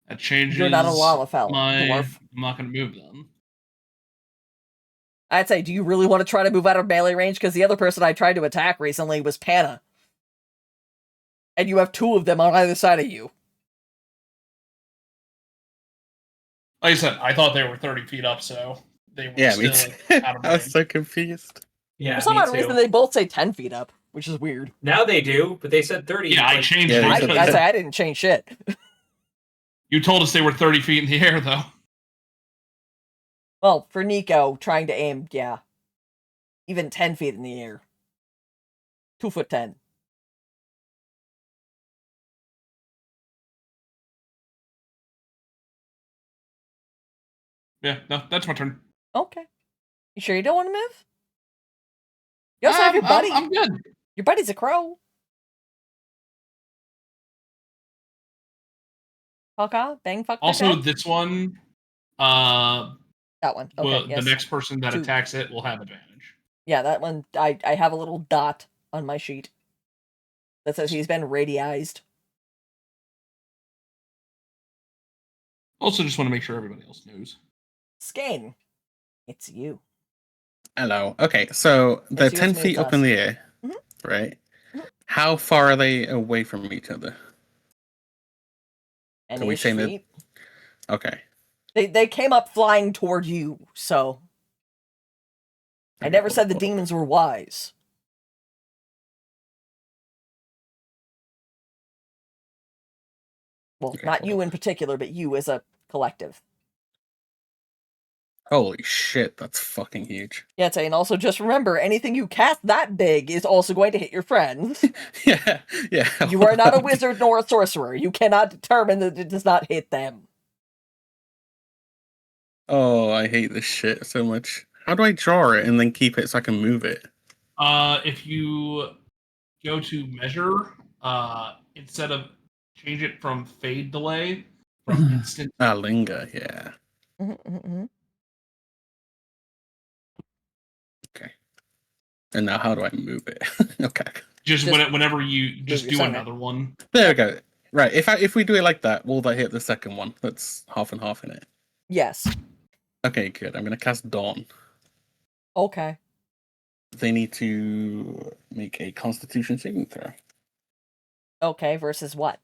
That changes. You're not a Lalafell, my... dwarf. I'm not going to move then. I'd say, do you really want to try to move out of melee range? Because the other person I tried to attack recently was Panna. And you have 2 of them on either side of you. Like I said, I thought they were 30 feet up, so they were Yeah, me still too. out of I was range. so confused. Yeah, For some me odd too. reason, they both say 10 feet up. which is weird. Now they do, but they said 30. Yeah, I like- changed Yeah, it they I said because say I didn't change shit. you told us they were 30 feet in the air, though. Well, for Nico, trying to aim, yeah. Even 10 feet in the air. 2'10". Yeah, no, that's my turn. Okay. You sure you don't want to move? You also have your buddy. I'm good. Your buddy's a crow. Hawka, bang, fuck. that Also, guy? this one, That one. Okay, well, yes. the next person that Two. attacks it will have advantage. Yeah, that one. I have a little dot on my sheet that says he's been radiized. Also, just want to make sure everybody else knows. Skane, it's you. Hello. Okay, so they're It's you, 10 it's me, feet it's up us. in the air, Mhm. right? Mhm. How far are they away from each other? And Are we ish saying that- feet. Okay. They came up flying toward you, so I never said the demons were wise. Well, Okay, not hold you on. in particular, but you as a collective. Holy shit, that's fucking huge. Yeah, and also just remember, anything you cast that big is also going to hit your friends. Yeah, yeah. You are not a wizard nor a sorcerer. You cannot determine that it does not hit them. Oh, I hate this shit so much. How do I draw it and then keep it so I can move it? If you go to measure, instead of change it from fade delay from instant. Ah, linger, yeah. Okay. And now how do I move it? Okay. Just Just whenever you just your do center. another one. There we go. Right. If we do it like that, will that hit the second one? That's half and half in it. Yes. Okay, good. I'm gonna cast Dawn. Okay. They need to make a Constitution saving throw. Okay, versus what?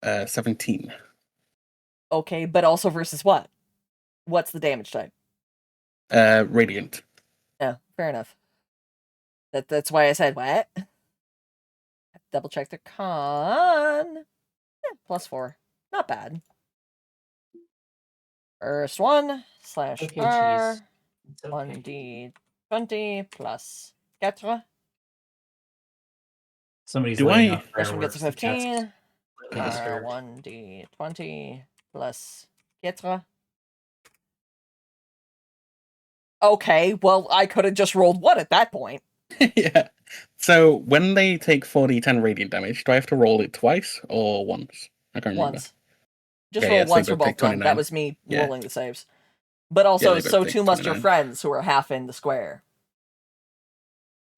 17. Okay, but also versus what? What's the damage type? Radiant. Yeah, fair enough. That's why I said what? Double check the con. Yeah, +4. Not bad. First one slash Okay, R. jeez. It's okay. 1d20 plus 4. Somebody's Do lighting I- off First one gets a fireworks. That's 15. really disturbed. 1d20 plus 4. Okay, well, I could have just rolled 1 at that point. Yeah. So when they take 4d10 radiant damage, do I have to roll it twice or once? I can't remember. Once. Just Yeah, roll yeah, so once they for both both take of them. That 29. was me Yeah. rolling the saves. But also, they both so take too must your 29. friends who are half in the square.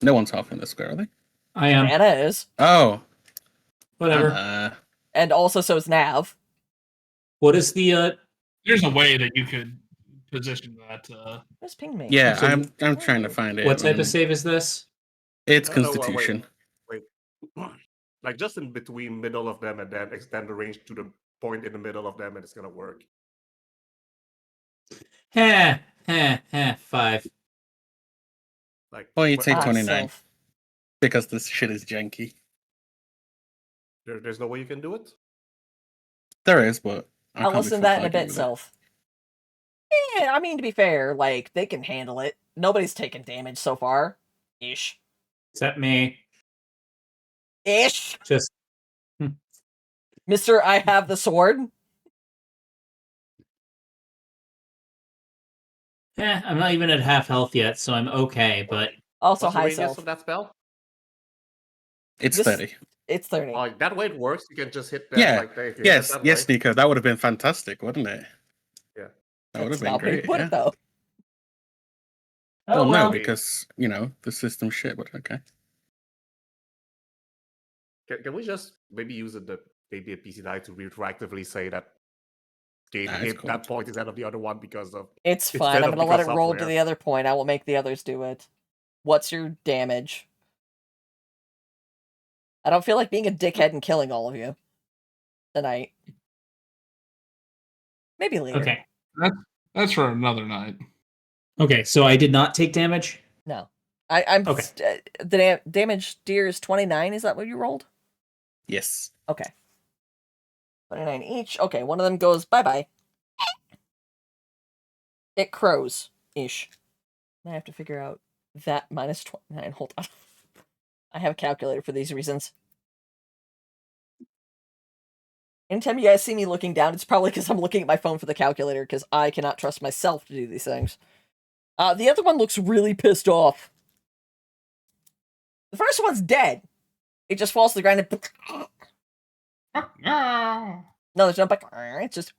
No one's half in the square, are they? I am. Anna is. Oh. Whatever. And also so is Nav. What is the There's a way that you could position that. Who's pinged me? Yeah, So I'm trying to find it. what type of save is this? It's No, no, Constitution. wait. Like just in between middle of them and then extend the range to the point in the middle of them and it's gonna work. Heh, heh, heh, 5. Like Well, you what- take Ah, 29 self. because this shit is janky. there's no way you can do it? There is, but I I'll can't be listen to that in a fucking bit, with it. Self. Yeah, I mean, to be fair, like, they can handle it. Nobody's taken damage so far. Ish. Except me. Ish! Just Mr. I have the sword. I'm not even at half health yet, so I'm okay, but Also What's the high radius self. of that spell? It's This- 30. It's 30. Like that way it works. You can just hit them Yeah. like that. If you Yes, hit them, yes, right? Nico. That would have been fantastic, wouldn't it? Yeah. That would That's have been not where you great. put Yeah. it, though. Well, oh no, well. because, the system shit, but okay. Can we just maybe use maybe a PC die to retroactively say that game Nah, it's hit cool. that point instead of the other one because of It's Instead fine. I'm of gonna let it because roll to software. the other point. I will make the others do it. What's your damage? I don't feel like being a dickhead and killing all of you tonight. Maybe later. Okay. That's for another night. Okay, so I did not take damage. No. I'm Okay. the damage deer is 29. Is that what you rolled? Yes. Okay. 29 each. Okay, one of them goes bye-bye. It crows ish. I have to figure out that minus 29. Hold on. I have a calculator for these reasons. Anytime you guys see me looking down, it's probably because I'm looking at my phone for the calculator, because I cannot trust myself to do these things. The other one looks really pissed off. The first one's dead. It just falls to the ground and... No, there's no... It's just...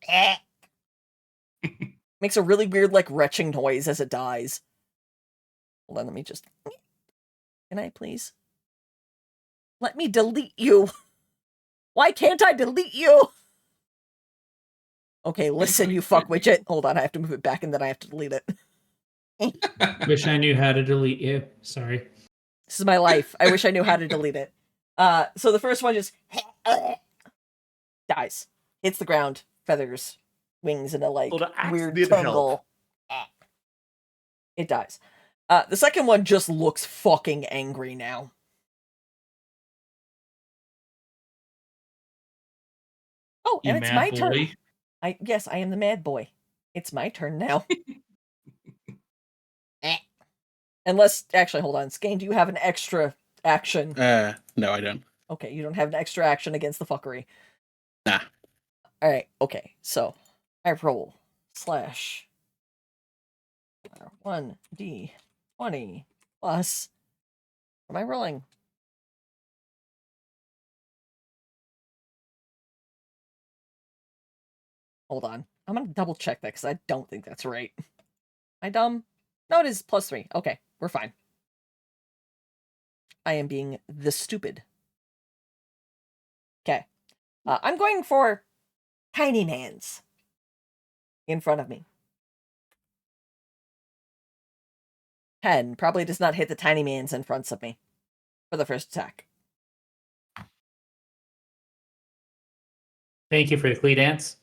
Makes a really weird, like, retching noise as it dies. Hold on, let me just... Can I, please? Let me delete you! Why can't I delete you? Okay, listen, you fuck widget. Hold on, I have to move it back and then I have to delete it. Wish I knew how to delete you. Sorry. This is my life. I wish I knew how to delete it. So the first one just dies. Hits the ground, feathers, wings in a like So the axe weird did tangle. It dies. The second one just looks fucking angry now. Oh, You and it's mad my boy. turn. Yes, I am the mad boy. It's my turn now. Unless, actually, hold on. Skane, do you have an extra action? No, I don't. Okay, you don't have an extra action against the fuckery. Nah. Alright, okay, so I roll slash 1d20 plus. What am I rolling? Hold on. I'm gonna double check that because I don't think that's right. Am I dumb? No, it is +3. Okay, we're fine. I am being the stupid. Okay. I'm going for Tiny Mans in front of me. 10 probably does not hit the Tiny Mans in front of me for the first attack. Thank you for the cleat dance.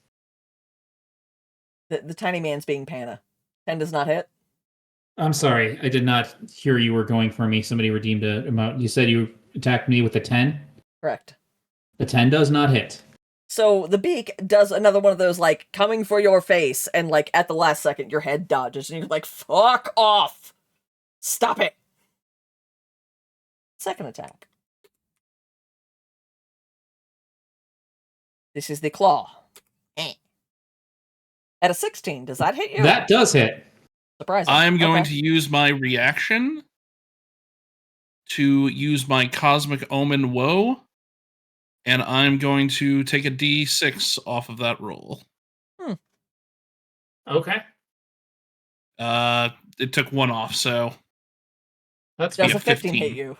The Tiny Man's being Panna. 10 does not hit. I'm sorry, I did not hear you were going for me. Somebody redeemed a amount. You said you attacked me with a 10? Correct. The 10 does not hit. So the beak does another one of those, like, coming for your face, and, like, at the last second, your head dodges, and you're like, fuck off! Stop it! Second attack. This is the claw. At a 16, does that hit you? That does hit. Surprising. I'm going Okay. to use my reaction to use my Cosmic Omen Woe, and I'm going to take a D6 off of that roll. Okay. It took one off, so That's Does be a a 15 hit 15. you?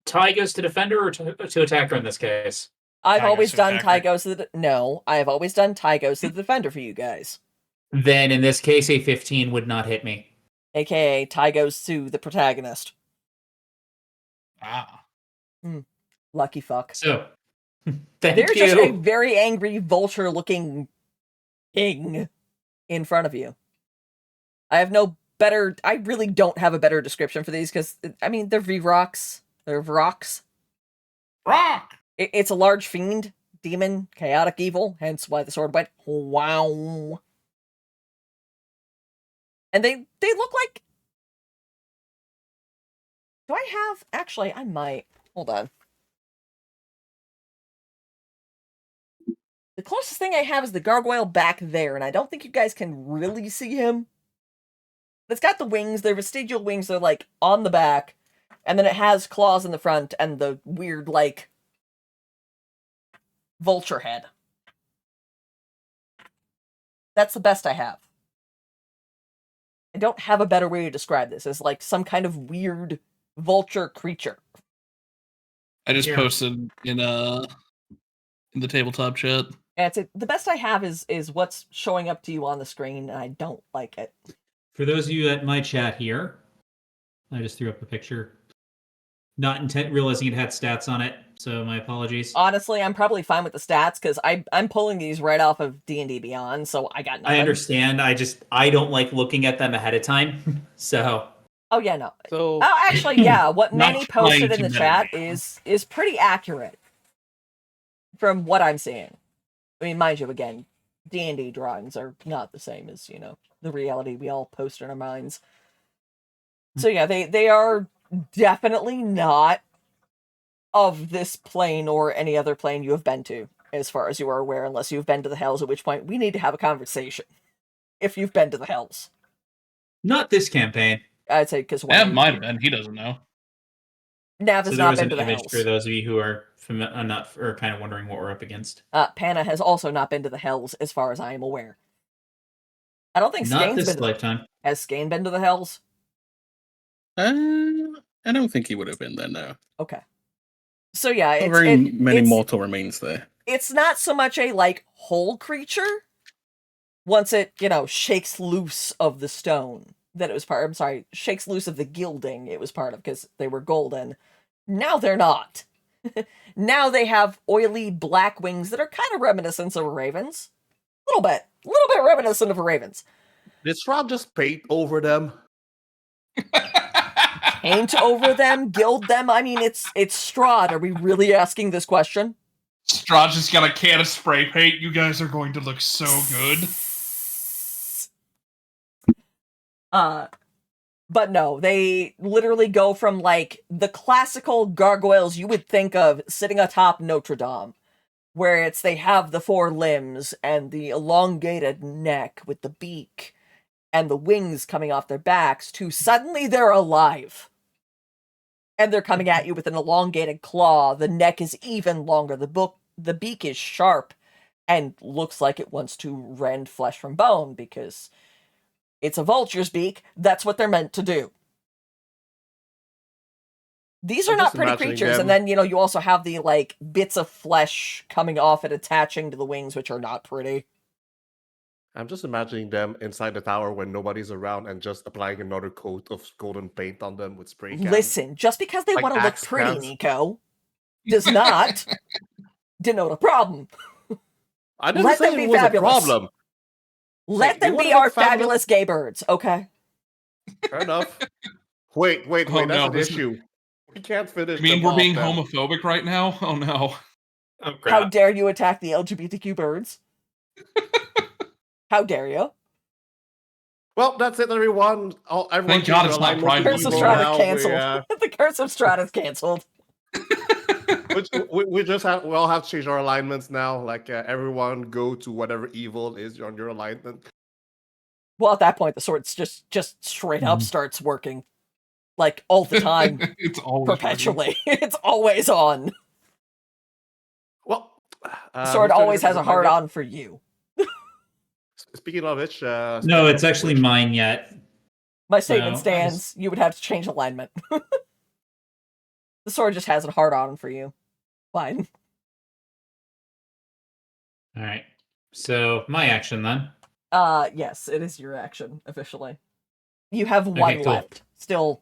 Ty goes to defender or to attacker in this case? I've Ty always goes to done attacker. Ty goes to the... No, I have always done Ty goes to the defender for you guys. Then in this case, a 15 would not hit me. AKA Ty goes to the protagonist. Ah. Lucky fuck. So, thank There's you. just a very angry vulture-looking thing in front of you. I have no better... I really don't have a better description for these, because, I mean, they're V-Rocks. They're Vrocks. Rock! It's a large fiend, demon, chaotic evil, hence why the sword went wow. And they look like... Do I have... Actually, I might. Hold on. The closest thing I have is the gargoyle back there, and I don't think you guys can really see him. But it's got the wings, they're vestigial wings, they're like on the back, and then it has claws in the front and the weird, like, vulture head. That's the best I have. I don't have a better way to describe this. It's like some kind of weird vulture creature. I just Here. posted in the tabletop chat. And the best I have is what's showing up to you on the screen, and I don't like it. For those of you at my chat here, I just threw up a picture. Not intent realizing it had stats on it. So my apologies. Honestly, I'm probably fine with the stats because I'm pulling these right off of D&D Beyond, so I got nothing. I understand. I don't like looking at them ahead of time. So Oh yeah, no. So Oh, actually, yeah. What Not Manny posted trying in to the chat mitigate. is pretty accurate from what I'm seeing. I mean, mind you, again, D&D drawings are not the same as the reality we all post in our minds. So yeah, they are definitely not of this plane or any other plane you have been to, as far as you are aware, unless you've been to the Hells, at which point we need to have a conversation. If you've been to the Hells. not this campaign. I'd say because That might have been. He doesn't know. Nav So has there not was been an to the image Hells. for those of you who are not or kind of wondering what we're up against. Pana has also not been to the Hells, as far as I am aware. I don't think Not Skane's this been to lifetime. Has Skane been to the Hells? I don't think he would have been there, no. Okay. So yeah, Not it's very many it's, mortal remains there. it's not so much a whole creature once it, shakes loose of the stone that it was part. I'm sorry, shakes loose of the gilding it was part of because they were golden. Now they're not. Now they have oily black wings that are kind of reminiscent of ravens. A little bit reminiscent of ravens. did Strahd just paint over them? Paint over them, gild them. I mean, it's Strahd. Are we really asking this question? Strahd just got a can of spray paint. You guys are going to look so good. But no, they literally go from the classical gargoyles you would think of sitting atop Notre Dame, where they have the four limbs and the elongated neck with the beak and the wings coming off their backs, to suddenly they're alive. And they're coming at you with an elongated claw. The neck is even longer. The beak is sharp and looks like it wants to rend flesh from bone because it's a vulture's beak. That's what they're meant to do. These are I'm not just pretty imagining creatures. them- And then, you also have the, bits of flesh coming off and attaching to the wings, which are not pretty. I'm just imagining them inside the tower when nobody's around and just applying another coat of golden paint on them with spray cans. Listen, just because they Like want to look axe pretty, cans. Nico, does not denote a problem. I didn't Let say them it be was fabulous. a problem. Let they them wanna be look our fabulous gay birds, okay? Fair enough. Wait, Oh, that's no, an this- issue. We can't finish I mean, them we're off being then. homophobic right now? Oh no. Oh How dare you attack the LGBTQ birds? How dare you? Well, that's it, everyone. Everyone Thank God choose it's your not alignment Pride to Curse of Month evil Strahd is now. canceled. The Curse of Strahd is canceled. We just have we all have to change our alignments now. Everyone go to whatever evil is on your alignment. Well, at that point, the sword just straight up starts working. All the time. It's always Perpetually. It's always on. Well, The sword whose turn always is it? has Is a it mine hard yet? on for you. Speaking of which, No, it's actually mine yet. My statement So, stands. You would have to change alignment. The sword just has a hard on for you. Fine. All right. So my action then. Yes, it is your action, officially. You have one cool. left. Still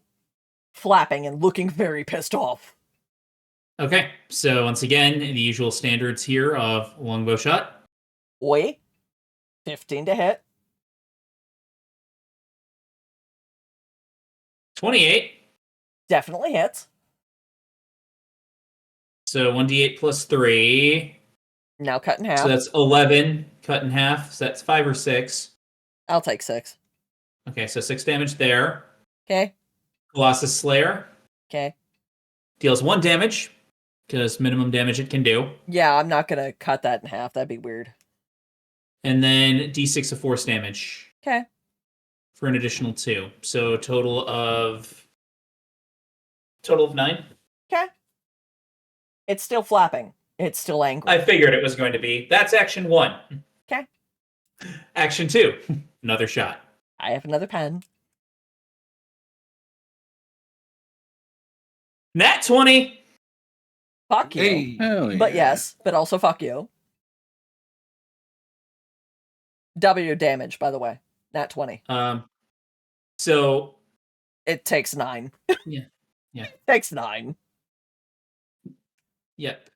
flapping and looking very pissed off. Okay. So once again, the usual standards here of longbow shot. Oi. 15 to hit. 28. Definitely hits. So 1d8 plus 3. Now cut in half. So that's 11 cut in half. So that's 5 or 6. I'll take 6. Okay, so 6 damage there. Okay. Colossus Slayer Okay. deals 1 damage because minimum damage it can do. Yeah, I'm not gonna cut that in half. That'd be weird. And then d6 of force damage Okay. for an additional 2. So total of 9. Okay. It's still flapping. It's still angry. I figured it was going to be. That's action 1. Okay. Action 2. Another shot. I have another pen. Nat 20. Fuck you. Hey. Hell But yeah. yes, but also fuck you. W damage, by the way. Nat 20. So It takes 9. Yeah. Takes 9. Yep.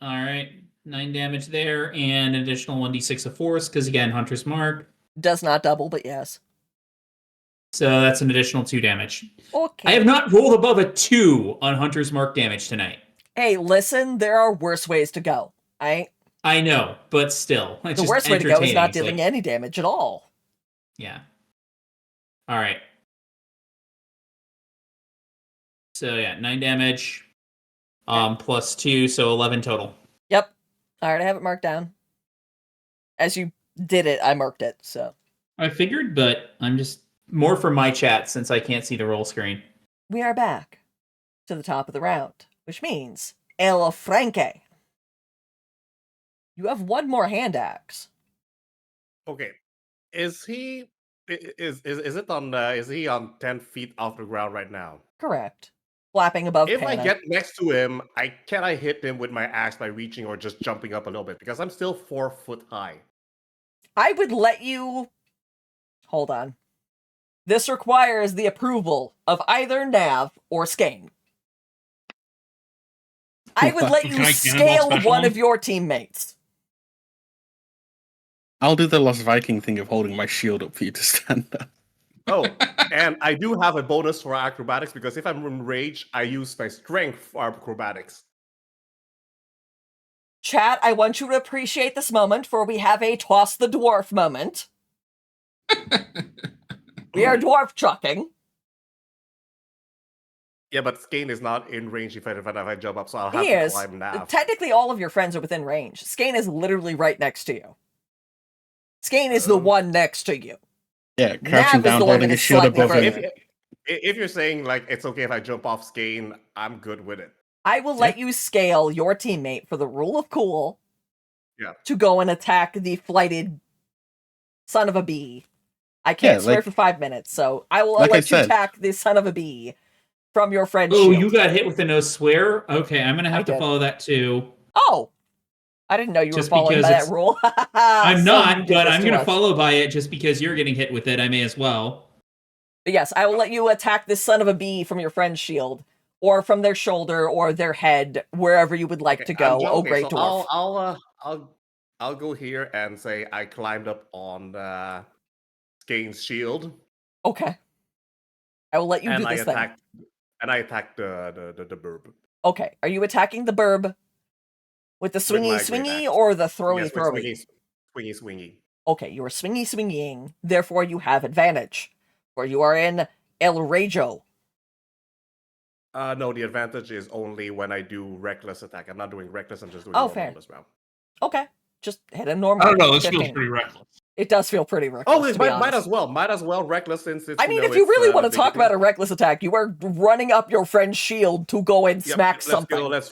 All right. 9 damage there, and an additional 1d6 of force, because again, Hunter's Mark. Does not double, but yes. So that's an additional 2 damage. Okay. I have not rolled above a 2 on Hunter's Mark damage tonight. Hey, listen, there are worse ways to go. I know, but still. It's The just worst way to go is entertaining. not It's dealing like, any damage at all. yeah. All right. So yeah, 9 damage. Plus 2, so 11 total. Yep. All right, I have it marked down. As you did it, I marked it, so. I figured, but I'm just more for my chat since I can't see the roll screen. We are back to the top of the round, which means El Franque. You have one more hand axe. Okay. Is he is it on is he on 10 feet off the ground right now? Correct. Flapping above If I Panna. get next to him, can I hit him with my axe by reaching or just jumping up a little bit? Because I'm still 4 foot high. I would let you... Hold on. This requires the approval of either Nav or Skane. I would let Can you I cannonball scale special one him? of your teammates. I'll do the Lost Viking thing of holding my shield up for you to stand up. Oh, and I do have a bonus for acrobatics because if I'm in rage, I use my strength for acrobatics. Chat, I want you to appreciate this moment, for we have a toss the dwarf moment. We are dwarf chucking. Yeah, but Skane is not in range if I jump up, so I'll have He to is. climb now. Technically, all of your friends are within range. Skane is literally right next to you. Skane is the one next to you. Yeah, Nav crouching is the down, one holding that his is shield slightly above him. further. If you're saying like it's okay if I jump off Skane, I'm good with it. I will let you scale your teammate for the rule of cool. Yeah. To go and attack the flighted son of a bee. I can't swear for 5 minutes, so I will like I let you said. attack the son of a bee from your friend's Oh, shield. you got hit with a no swear? Okay, I'm gonna I have to did. follow that too. Oh! I didn't know you Just were following because by that it's- rule. I'm So you not, did but this I'm to gonna us. follow by it just because you're getting hit with it. I may as well. But yes, I will let you attack this son of a bee from your friend's shield, or from their shoulder, or their head, wherever you would like to go. Oh, great so dwarf. I'll go here and say I climbed up on Skane's shield. Okay. I will let you do this thing. And I attacked the burb. Okay. Are you attacking the burb with the With my swingy great axe. or the throwy Yes, with throwy? swingy. Okay, you are swinging, therefore you have advantage. For you are in El Rejo. No, the advantage is only when I do reckless attack. I'm not doing reckless, I'm just doing Oh, normal fair. this round. Okay. Just hit a normal. I don't know. This 15. feels pretty reckless. It does feel pretty reckless. Oh, to be might honest. as well reckless since it's. I mean, if you really want to talk about a reckless attack, you are running up your friend's shield to go and smack something. Let's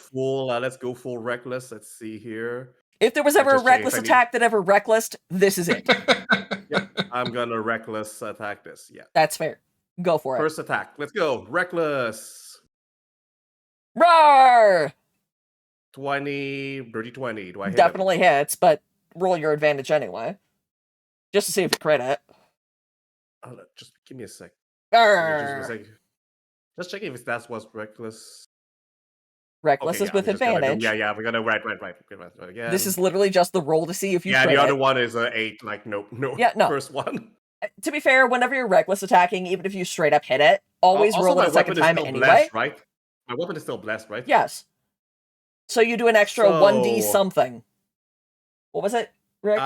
go full reckless. Let's see here. If there was ever a reckless attack that ever reckless, this is it. Yep, I'm gonna reckless attack this. Yeah, that's fair. Go for it. First attack. Let's go. Reckless. Roar! 20, dirty 20. Do I hit Definitely hits, but roll your advantage anyway. Just to see if you crit it. Just give me a sec. Arr. Just checking if that was reckless. Reckless is with advantage. We're gonna right. Again. This is literally just the roll to see if you crit the other it. one is 8. Like no. Yeah, no. First one. To be fair, whenever you're reckless attacking, even if you straight up hit it, always Also, roll it my a second weapon is time still anyway. blessed, right? My weapon is still blessed, right? Yes. So you do an extra 1d something. What was it, Rick?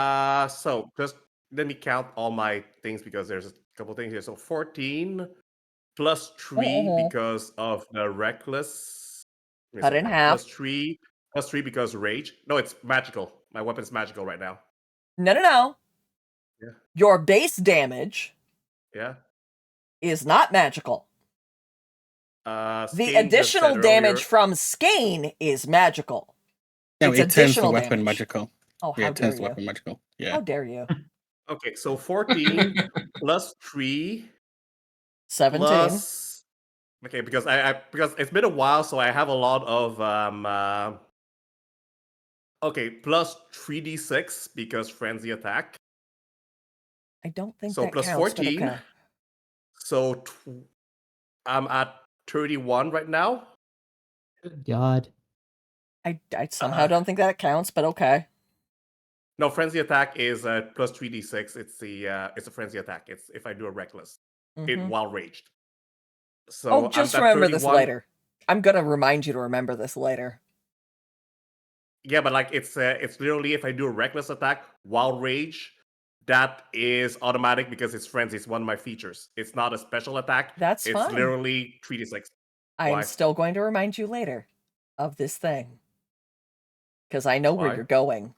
So just let me count all my things because there's a couple things here. So 14 plus 3 because of the reckless. Cut in half. Plus 3 because rage. No, it's magical. My weapon is magical right now. No. Yeah. Your base damage. Yeah. Is not magical. The additional damage from Skane is magical. No, it's it turns the additional weapon damage. magical. Oh, Yeah, how it turns dare the you. weapon magical. Yeah. How dare you? Okay, so 14 plus 3 17. Plus, okay, because because it's been a while, so I have a lot of okay, plus 3d6 because frenzy attack. I don't think so that plus counts, 14. but okay. So I'm at 31 right now. Good God. I somehow don't think that counts, but okay. No, frenzy attack is plus 3d6. It's a frenzy attack. It's if I do a reckless, it Mhm. while raged. So Oh, I'm just at remember this 31. later. I'm gonna remind you to remember this later. Yeah, but like it's literally if I do a reckless attack while rage, that is automatic because it's frenzy. It's one of my features. It's not a special attack. That's It's fine. literally 3d6. I'm Why? still going to remind you later of this thing. Because I know where Why? you're going.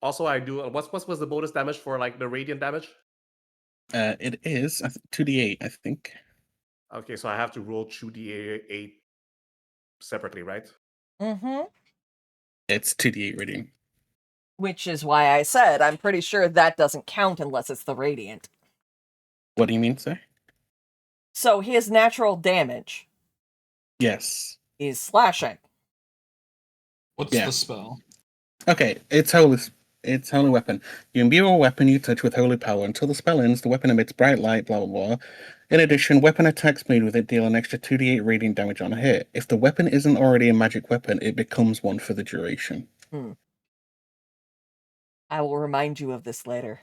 Also, I do. What was the bonus damage for like the radiant damage? It is 2d8, I think. Okay, so I have to roll 2d8 separately, right? Mm-hmm. It's 2d8 radiant. Which is why I said I'm pretty sure that doesn't count unless it's the radiant. What do you mean, sir? So his natural damage Yes. is slashing. What's Yeah. the spell? Okay, it's holy weapon. You imbue a weapon you touch with holy power. Until the spell ends, the weapon emits bright light, blah, blah, blah. In addition, weapon attacks made with it deal an extra 2d8 radiant damage on a hit. If the weapon isn't already a magic weapon, it becomes one for the duration. I will remind you of this later.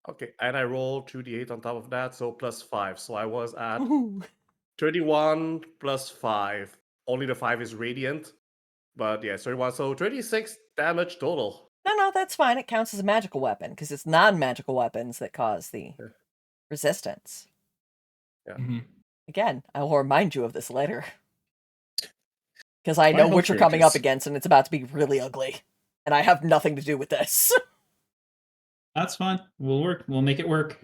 Okay, and I roll 2d8 on top of that, so plus 5. So I was at Ooh. 31 plus 5. Only the 5 is radiant. But yeah, 31. So 36 damage total. No, that's fine. It counts as a magical weapon because it's non-magical weapons that cause the Yeah. resistance. Mhm. Again, I will remind you of this later. Because I My know health what you're coming up rages. against and it's about to be really ugly. And I have nothing to do with this. That's fine. We'll make it work.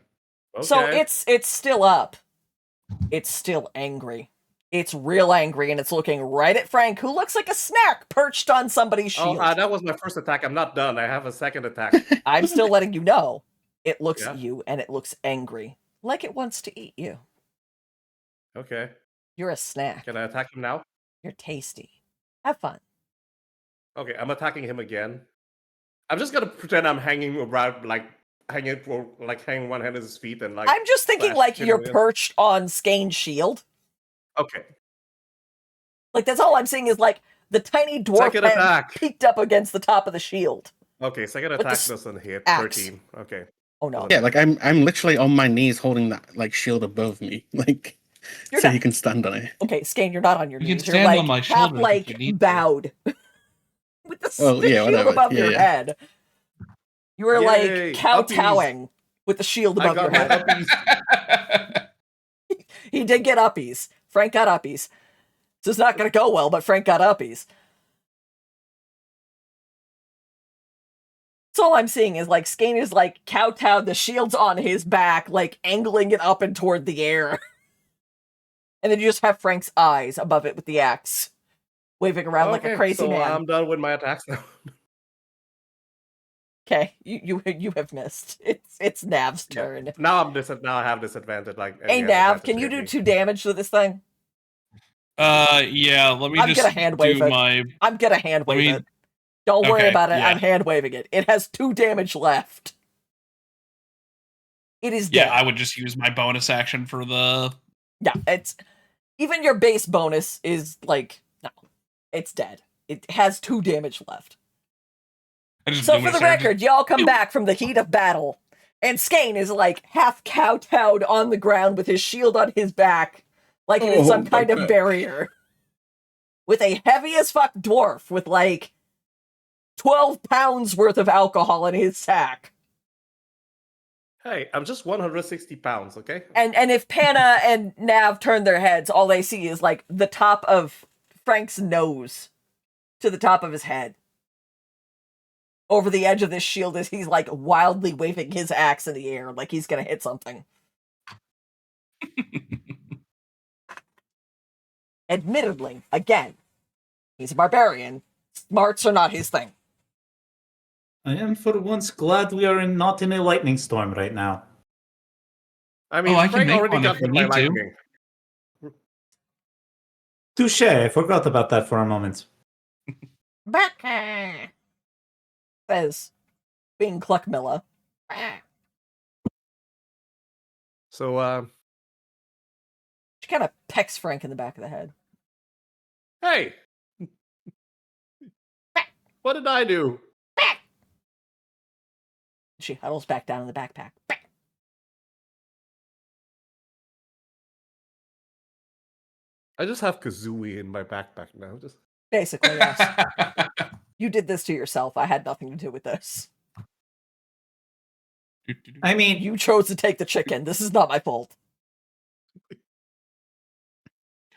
Okay. So it's still up. It's still angry. It's real angry and it's looking right at Frank, who looks like a snack perched on somebody's shield. that was my first attack. I'm not done. I have a second attack. I'm still letting you know. It looks Yeah. at you and it looks angry. Like it wants to eat you. Okay. You're a snack. Can I attack him now? You're tasty. Have fun. Okay, I'm attacking him again. I'm just gonna pretend I'm hanging around, hanging one hand at his feet and like. I'm just thinking slash like him you're with- perched on Skane's shield. Okay. Like that's all I'm seeing is like the tiny dwarf Second head attack. peeked up against the top of the shield. Okay, second the attack doesn't hit. axe. 13. Okay. Oh no. Yeah, like I'm literally on my knees holding that like shield above me, like You're so not- he can stand on it. Okay, Skane, you're not on your You can knees. You're stand like on my half shoulders if like you need to. bowed. With Oh, the yeah, shield whatever. above Yeah, your yeah. head. You were Yay, like kowtowing with the shield I above your got my head. uppies. He did get uppies. Frank got uppies. This is not going to go well, but Frank got uppies. So all I'm seeing is like Skane is like kowtowed, the shield's on his back, like angling it up and toward the air. And then you just have Frank's eyes above it with the axe, waving around like a crazy so man. I'm done with my attacks now. Okay, you have missed. It's Nav's turn. Now I have disadvantage. Like, Hey any Nav, advantage can you hit do me. 2 damage to this thing? Yeah, let me I'm just gonna hand wave do it. my. I'm gonna hand Let wave me- it. Don't worry Okay, about it. yeah. I'm hand waving it. It has 2 damage left. It is Yeah, dead. I would just use my bonus action for the. Yeah, it's even your base bonus is like no, it's dead. It has 2 damage left. I just So do for my the surge. record, y'all come Ew. back from the heat of battle, and Skane is like half kowtowed on the ground with his shield on his back, like it is Oh, some my kind of back. barrier. With a heavy as fuck dwarf with like 12 pounds worth of alcohol in his sack. Hey, I'm just 160 pounds, okay? And if Panna and Nav turn their heads, all they see is like the top of Frank's nose to the top of his head. Over the edge of this shield as he's like wildly waving his axe in the air like he's gonna hit something. Admittedly, again, he's a barbarian. Smarts are not his thing. I am for once glad we are not in a lightning storm right now. I mean, I can Frank make already one got if hit we by need to. lightning. Touche, I forgot about that for a moment. Back says being Cluckmilla. So, She kind of pecks Frank in the back of the head. Hey! What did I do? She huddles back down in the backpack. I just have Kazooie in my backpack now. Just Basically, yes. You did this to yourself. I had nothing to do with this. I mean, You chose to take the chicken. This is not my fault.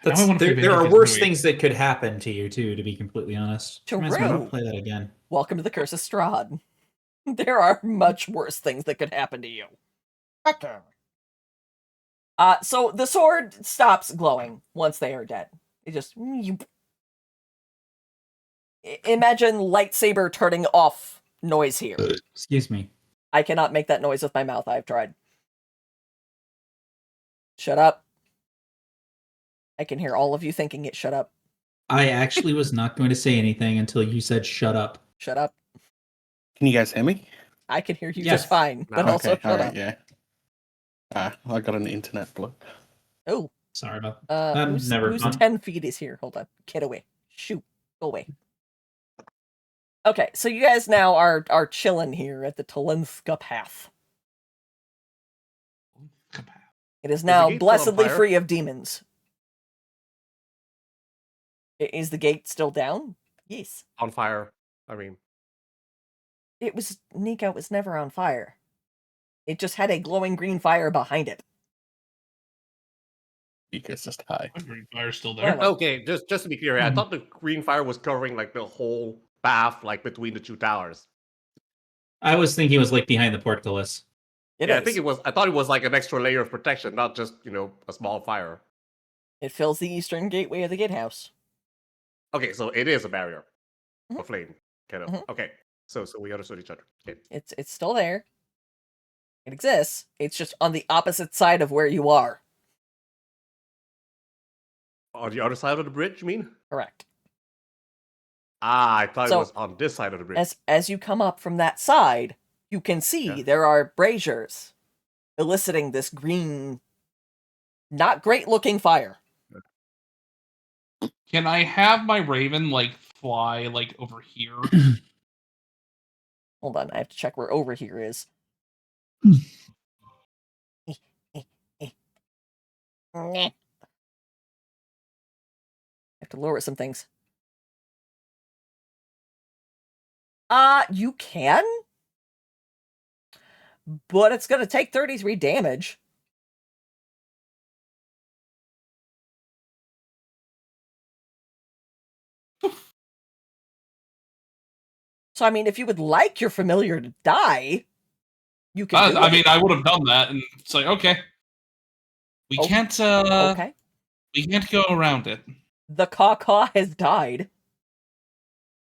Now I wanna play there are Banjo-Kazooie. worse things that could happen to you too. To be completely honest, reminds me, I True. don't play that again. Welcome to the Curse of Strahd. There are much worse things that could happen to you. So the sword stops glowing once they are dead. It just... Imagine lightsaber turning off noise here. Excuse me. I cannot make that noise with my mouth. I've tried. Shut up. I can hear all of you thinking it. Shut up. I actually was not going to say anything until you said "shut up." Shut up. Can you guys hear me? I can hear you Yes. just fine, but No. also Okay, shut alright, up. yeah. I got an internet block. Oh, Sorry about. who's never mind. 10 feet is here? Hold on. Get away. Shoot. Go away. Okay, so you guys now are chilling here at the Talinska Path. It is the now gate still on blessedly fire? free of demons. Is the gate still down? Yes. on fire. I mean, It was... Nico was never on fire. It just had a glowing green fire behind it. Because just high. My green fire's still there. Well, okay, just to be clear, I thought the green fire was covering like the whole path, like between the two towers. I was thinking it was like behind the portcullis. It I is. think it was. I thought it was like an extra layer of protection, not just a small fire. It fills the eastern gateway of the gatehouse. Okay, so it is a barrier Mhm. of flame, kind of. Mhm. Okay, so we understood each other. Okay. It's still there. It exists. It's just on the opposite side of where you are. On the other side of the bridge, you mean? Correct. Ah, I thought So, it was on this side of the bridge. As you come up from that side, you can see Yeah. there are braziers eliciting this green, not great looking fire. Can I have my raven like fly like over here? Hold on, I have to check where over here is. I have to lower some things. You can? But it's gonna take 33 damage. So, I mean, if you would like your familiar to die, you can do I it. mean, I would have done that, and it's like, okay, we Oh, can't. Okay. We can't go around it. The caw has died.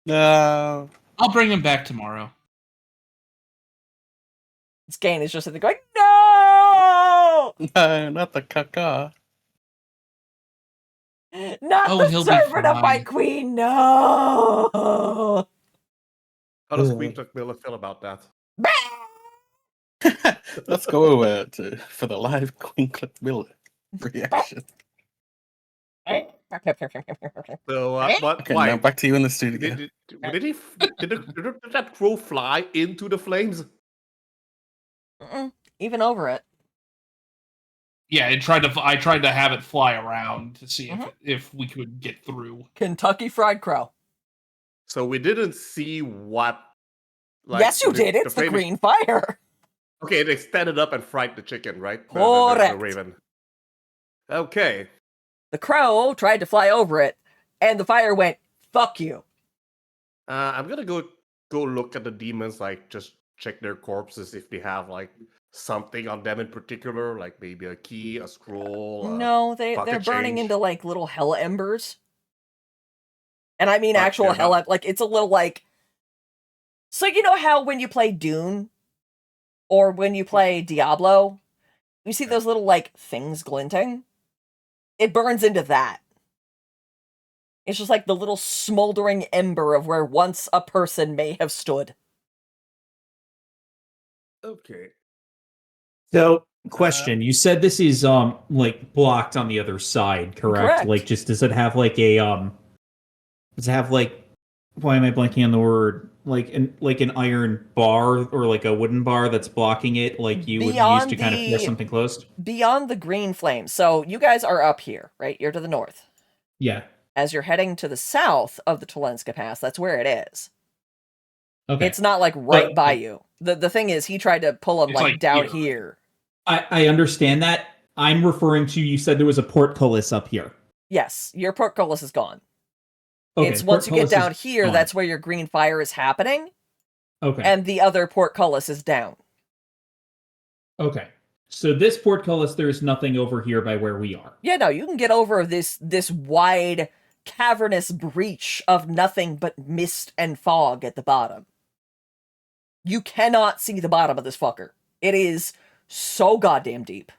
No. I'll bring him back tomorrow. Skane is just sitting there going, no! No, not the caca. Not Oh, the he'll be servant of my fine. queen, no! How does Queen Miller feel about that? Let's go over for the live Queen Clip Miller reaction. So, what? Okay, Why? now back to you in the studio. Did that crow fly into the flames? Even over it. Yeah, I tried to have it fly around to see if we could get through. Kentucky Fried Crow. So we didn't see what. Like, Yes, you did. It's the flame- green fire. Okay, it extended up and fried the chicken, right? The Correct. raven. Okay. The crow tried to fly over it, and the fire went, fuck you. I'm gonna go look at the demons, like just check their corpses if they have like something on them in particular, like maybe a key, a scroll. No, they're pocket burning change. into like little hell embers. And I mean But actual they're hell not- like it's a little like. So you know how when you play Dune or when you play Diablo, you see those little like things glinting? It burns into that. It's just like the little smoldering ember of where once a person may have stood. Okay. So Question: You said this is like blocked on the other side, correct? Correct. Like, just does it have like a Does it have like? Why am I blanking on the word? Like an iron bar or like a wooden bar that's blocking it, like you would use to kind of force something closed? Beyond the green flame. So you guys are up here, right? You're to the north. Yeah. As you're heading to the south of the Tolenska Pass, that's where it is. Okay. It's not like right But- by you. The thing is, he tried to pull him It's like like down here. here. I understand that. I'm referring to, you said there was a portcullis up here. Yes, your portcullis is gone. Okay, It's once you get portcullis down is here, gone. that's where your green fire is happening, Okay. and the other portcullis is down. Okay. So this portcullis, there's nothing over here by where we are. Yeah, no, you can get over this wide, cavernous breach of nothing but mist and fog at the bottom. You cannot see the bottom of this fucker. It is so goddamn deep.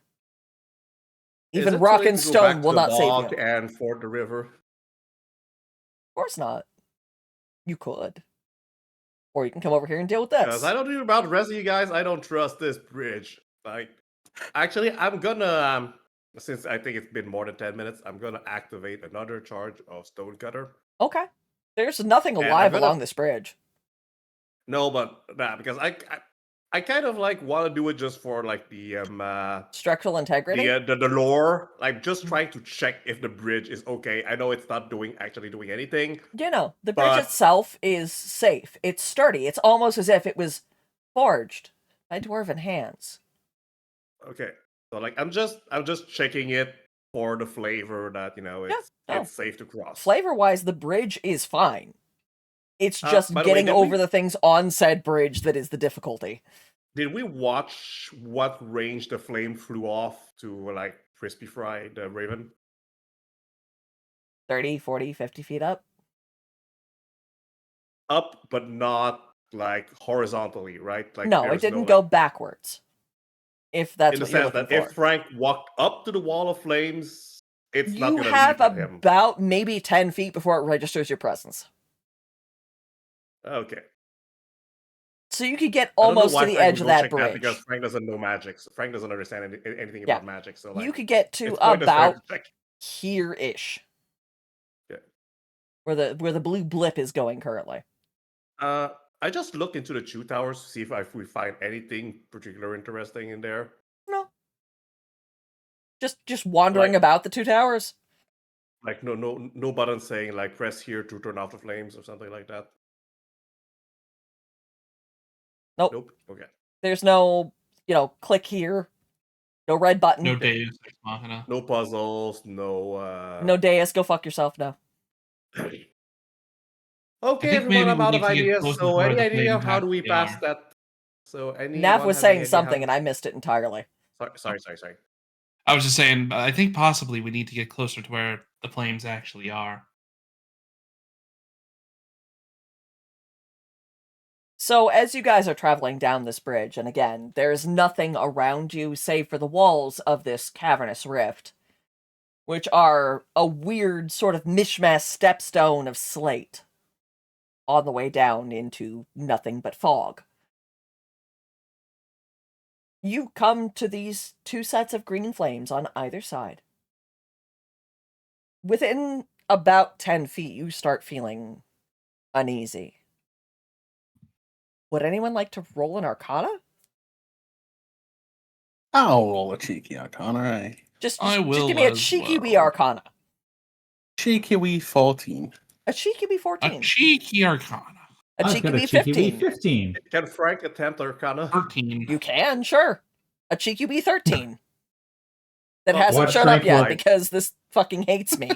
Is Even it too rock late and to go stone back will to the not save bog you. Of and ford the river? course not. You could. Or you can come over here and deal with Because this. I don't know about the rest of you guys. I don't trust this bridge. Like, actually, I'm gonna since I think it's been more than 10 minutes, I'm gonna activate another charge of Stonecutter. Okay. There's nothing And alive I'm gonna- along this bridge. No, but nah, because I kind of like want to do it just for like the Structural integrity? the lore, like just trying to check if the bridge is okay. I know it's not actually doing anything. You know, the bridge But- itself is safe. It's sturdy. It's almost as if it was forged by dwarven hands. Okay, so like I'm just checking it for the flavor that it's no. it's safe to cross. Flavor-wise, the bridge is fine. It's Uh, just by the way, getting did over we- the things on said bridge that is the difficulty. Did we watch what range the flame flew off to, like crispy fry the raven? 30, 40, 50 feet up? Up, but not like horizontally, right? Like No, it there's didn't like, go backwards. If that's in the what you're sense looking that for. if Frank walked up to the wall of flames, it's not You gonna have leave with him. about maybe 10 feet before it registers your presence. Okay. So you could get I don't know almost why to the Frank edge would of go that check bridge. because Frank doesn't know magic. So Frank doesn't understand anything Yeah. about magic. So like, You could get to it's pointless for him about to check. here-ish. Yeah. Where the blue blip is going currently. I just looked into the two towers to see if we find anything particular interesting in there. No. Just wandering Like- about the two towers. Like no button saying like press here to turn off the flames or something like that. Nope. Nope. Okay. There's no, click here. No red button. No Deus Ex Machina. No puzzles. No. No Deus, go fuck yourself now. Okay, think everyone, maybe I'm we out need of to get ideas. closer So, to where any the idea flames how do we actually pass are. that? So, Nav was saying something and I missed it entirely. Sorry. I was just saying, I think possibly we need to get closer to where the flames actually are. So as you guys are traveling down this bridge, and again, there's nothing around you save for the walls of this cavernous rift, which are a weird sort of mishmash stepstone of slate on the way down into nothing but fog. You come to these two sets of green flames on either side. Within about 10 feet, you start feeling uneasy. Would anyone like to roll an Arcana? I'll roll a cheeky arcana, right? Just I will give me a as cheeky wee well. Arcana. Cheeky wee 14. A cheeky wee A 14. cheeky Arcana. A I've cheeky got wee a cheeky wee 15. 15. Can Frank attempt Arcana? 13. You can, sure. A cheeky wee 13. That Oh, hasn't watch shown up Frank yet roll. because this fucking hates me.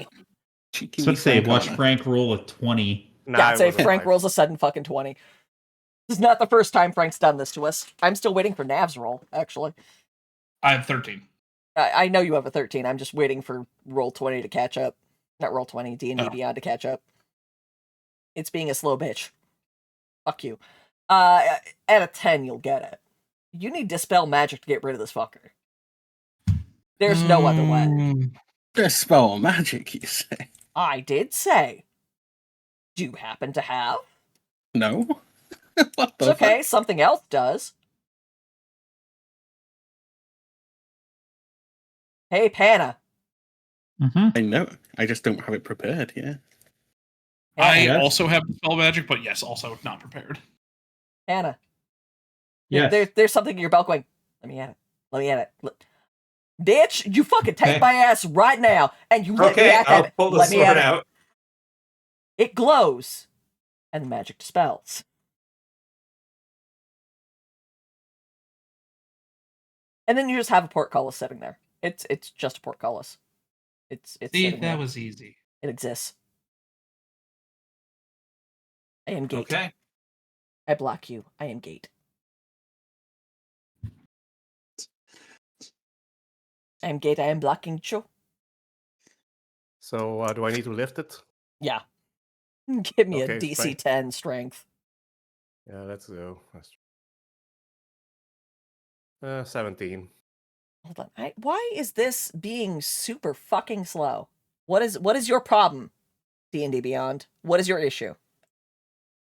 Cheeky So wee say, watch Francana. Frank roll a 20. Nah, Yeah, I'd it say was a Frank five. rolls a sudden fucking 20. This is not the first time Frank's done this to us. I'm still waiting for Nav's roll, actually. I have 13. I know you have a 13. I'm just waiting for roll 20 to catch up. Not roll 20, D&D Oh. Beyond to catch up. It's being a slow bitch. Fuck you. At a 10, you'll get it. You need Dispel Magic to get rid of this fucker. There's no other way. Mm, Dispel magic, you say? I did say. Do you happen to have? No? What It's the okay, something else does. Hey, Panna. Mm-hmm. I know. I just don't have it prepared. Yeah. I Yes. also have spell magic, but yes, also not prepared. Panna. Yes. There's something in your belt going, let me at it. Let me at it. Bitch, you fucking take Okay. my ass right now, and you let me Okay, at I'll that. pull the Let me at sword it. out. It glows, and the magic dispels. And then you just have a portcullis sitting there. It's just a portcullis. It's See, sitting that there. was easy. It exists. I am Gate. Okay. I block you. I am Gate. I am Gate. I am blocking you. So do I need to lift it? Yeah. Give me a Okay, DC strength. 10 strength. Yeah, let's go. 17. Hold on. Why is this being super fucking slow? What is your problem, D&D Beyond? What is your issue?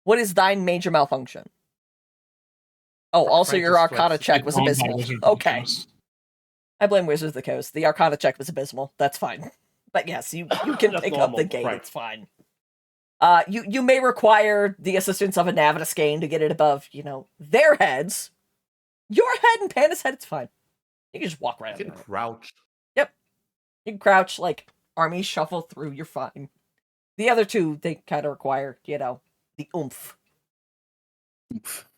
What is thine major malfunction? Oh, also Frank your just Arcana flexed. check was Owned by abysmal. Wizards of the Okay. Coast. I blame Wizards of the Coast. The Arcana check was abysmal. That's fine. But yes, you can That's pick up the normal, gate. right. It's fine. You may require the assistance of a Navitascane to get it above, their heads. Your head and Panda's head, it's fine. You can just walk right I under can it. crouch. Yep. You can crouch, like, army shuffle through, you're fine. The other two, they kind of require, the oomph. Oomph.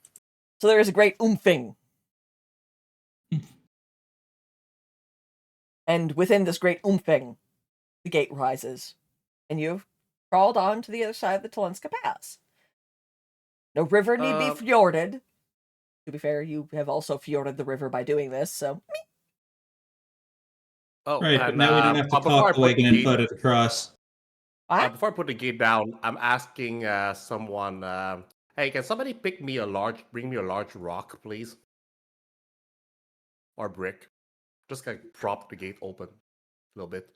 So there is a great oomphin'. And within this great oomphin', the gate rises. And you've crawled on to the other side of the Talenska Pass. No river need be fjorded. To be fair, you have also fjorded the river by doing this, so... Oh, Right, but and now we don't have to before I cock the put the wagon and gate, put it across. What? before I put the gate down, I'm asking someone, hey, can somebody bring me a large rock, please? Or brick. Just like prop the gate open a little bit.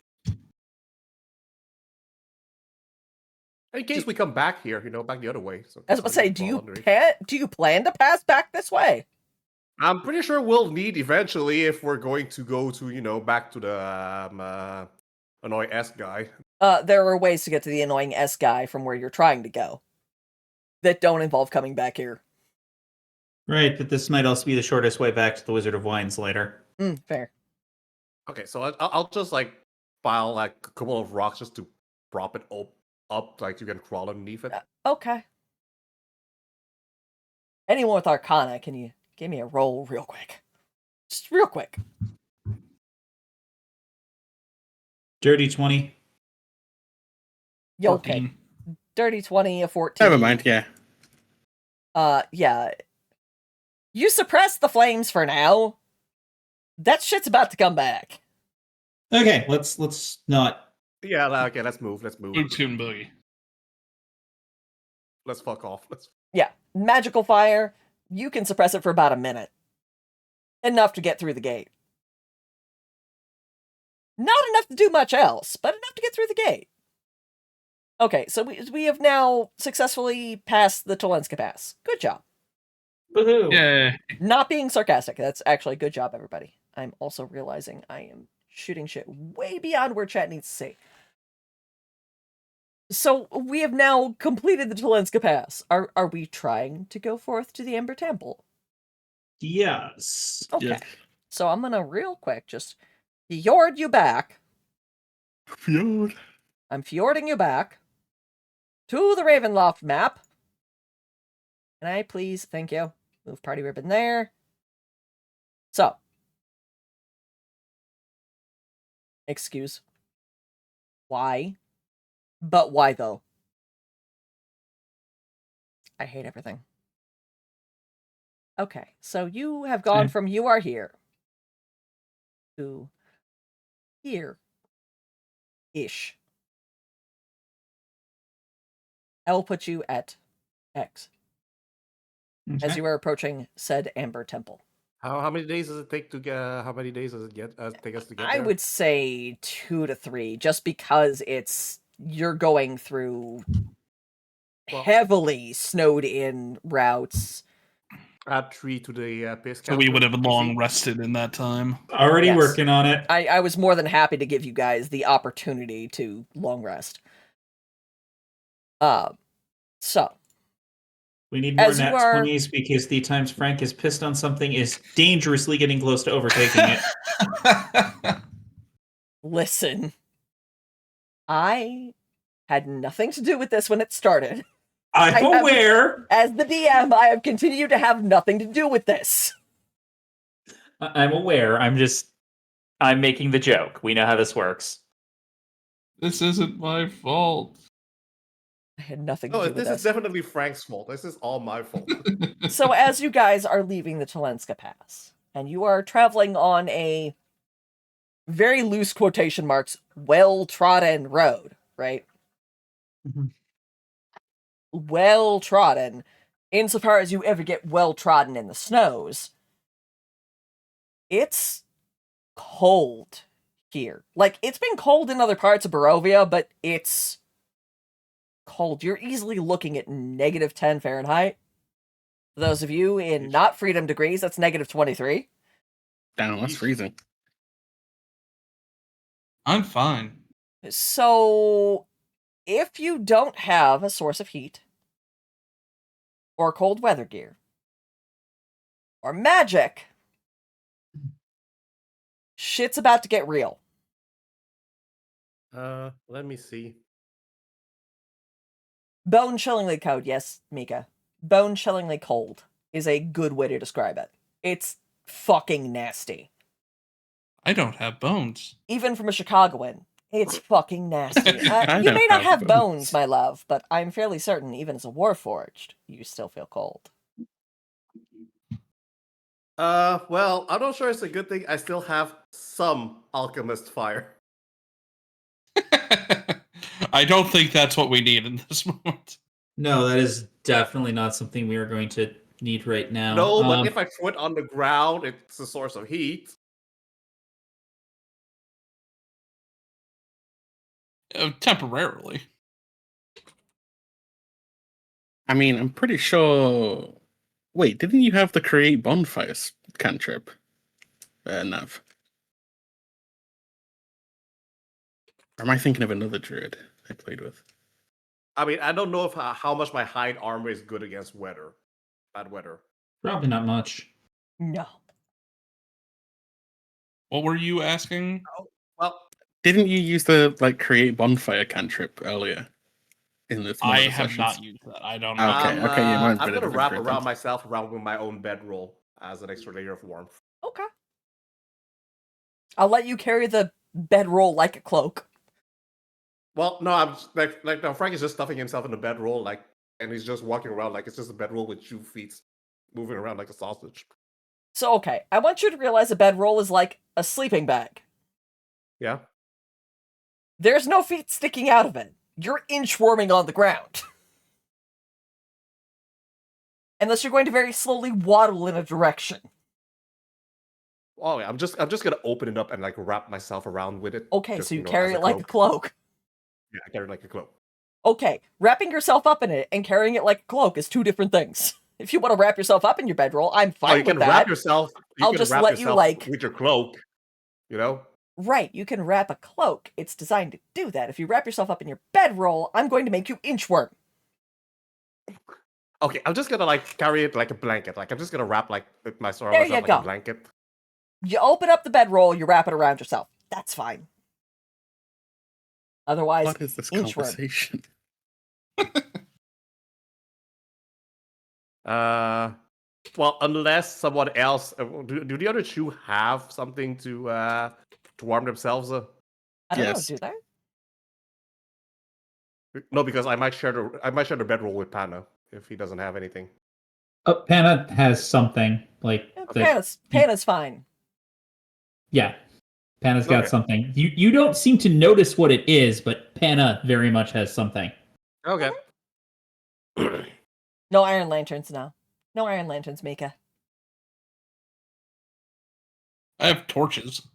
In case we come back here, back the other way. So I was about to say, somebody can fall under it. do you plan to pass back this way? I'm pretty sure we'll need eventually if we're going to go to, back to the annoy S guy. There are ways to get to the annoying S guy from where you're trying to go that don't involve coming back here. Right, but this might also be the shortest way back to the Wizard of Wines later. Fair. Okay, so I'll just like pile like a couple of rocks just to prop it up like you can crawl underneath it. Okay. Anyone with Arcana, can you give me a roll real quick? Just real quick. Dirty 20. Yo, okay. 14. Dirty 20, a 14. Never mind. Yeah. Yeah. You suppress the flames for now. That shit's about to come back. Okay, let's not. Yeah, okay, let's move. Boot Scoot Boogie. Let's fuck off. Yeah. Magical fire, you can suppress it for about a minute. Enough to get through the gate. Not enough to do much else, but enough to get through the gate. Okay, so we have now successfully passed the Talenska Pass. Good job. Woohoo! Yeah. Not being sarcastic. That's actually good job, everybody. I'm also realizing I am shooting shit way beyond where chat needs to see. So we have now completed the Talenska Pass. Are we trying to go forth to the Ember Temple? Yes. Okay. Yes. So I'm gonna real quick just fjord you back. Fjord. I'm fjording you back to the Ravenloft map. Can I please, thank you, move party ribbon there. So, excuse. Why? But why though? I hate everything. Okay, so you have gone Same. from you are here to here-ish. I will put you at X as Okay. you are approaching said Amber Temple. How many days does it take to get? How many days does it take us to get I there? would say 2 to 3, just because you're going through Well- heavily snowed in routes. Add 3 to the pace So we counter, would have AC. long rested in that time. Already Yes. working on it. I was more than happy to give you guys the opportunity to long rest. So We need more As you nat are- 20s because the times Frank is pissed on something is dangerously getting close to overtaking it. listen, I had nothing to do with this when it started. I'm I have- aware. As the DM, I have continued to have nothing to do with this. I'm aware. I'm making the joke. We know how this works. This isn't my fault. I had nothing to Oh, do with this this. is definitely Frank's fault. This is all my fault. So as you guys are leaving the Talenska Pass, and you are traveling on a very loose quotation marks, well-trodden road, right? Mhm. Well-trodden, insofar as you ever get well-trodden in the snows, it's cold here. Like, it's been cold in other parts of Barovia, but it's cold. You're easily looking at -10 Fahrenheit. For those of you in not freedom degrees, that's -23. Damn, that's freezing. I'm fine. So, if you don't have a source of heat, or cold weather gear, or magic, shit's about to get real. Let me see. Bone chillingly cold, yes, Mika. Bone chillingly cold is a good way to describe it. It's fucking nasty. I don't have bones. Even from a Chicagoan, it's fucking nasty. I You don't may not have have bones. bones, my love, but I'm fairly certain, even as a warforged, you still feel cold. Well, I'm not sure it's a good thing. I still have some alchemist fire. I don't think that's what we need in this moment. No, that is definitely not something we are going to need right now. No, but if I throw it on the ground, it's a source of heat. Temporarily. I mean, I'm pretty sure. Wait, didn't you have the create bonfires cantrip, Nav? Or am I thinking of another druid I played with? I mean, I don't know if how much my hide armor is good against bad weather. Probably not much. No. What were you asking? Well, Didn't you use the create bonfire cantrip earlier in this? I have not used that. I don't know. Okay, yeah, mine's I'm a bit gonna of a wrap different around thing. myself around with my own bedroll as an extra layer of warmth. Okay. I'll let you carry the bedroll like a cloak. Well, no, I'm just, no, Frank is just stuffing himself in the bedroll, and he's just walking around like it's just a bedroll with 2 feet moving around like a sausage. So, okay, I want you to realize a bedroll is like a sleeping bag. Yeah. There's no feet sticking out of it. You're inchworming on the ground. Unless you're going to very slowly waddle in a direction. Oh, yeah, I'm just gonna open it up and wrap myself around with it. Okay, just, so you know, carry as it like a cloak. Yeah, I carry it like a cloak. Okay, wrapping yourself up in it and carrying it like a cloak is two different things. If you want to wrap yourself up in your bedroll, I'm fine Oh, you with can that. wrap yourself. I'll just let you, with your cloak. You know. Right, you can wrap a cloak. It's designed to do that. If you wrap yourself up in your bedroll, I'm going to make you inchworm. Okay, I'm just gonna carry it like a blanket. I'm just gonna wrap my sword There myself you like go. a blanket. You open up the bedroll, you wrap it around yourself. That's fine. Otherwise, What is this inchworm. conversation? Well, unless someone else, do the other two have something to warm themselves? I don't Yes. know, do they? No, because I might share the bedroll with Pana if he doesn't have anything. Panna has something like Yeah, that. Panna's fine. Yeah, Panna's got Okay. something. You don't seem to notice what it is, but Panna very much has something. Okay. No iron lanterns, no. No iron lanterns, Mika. I have torches.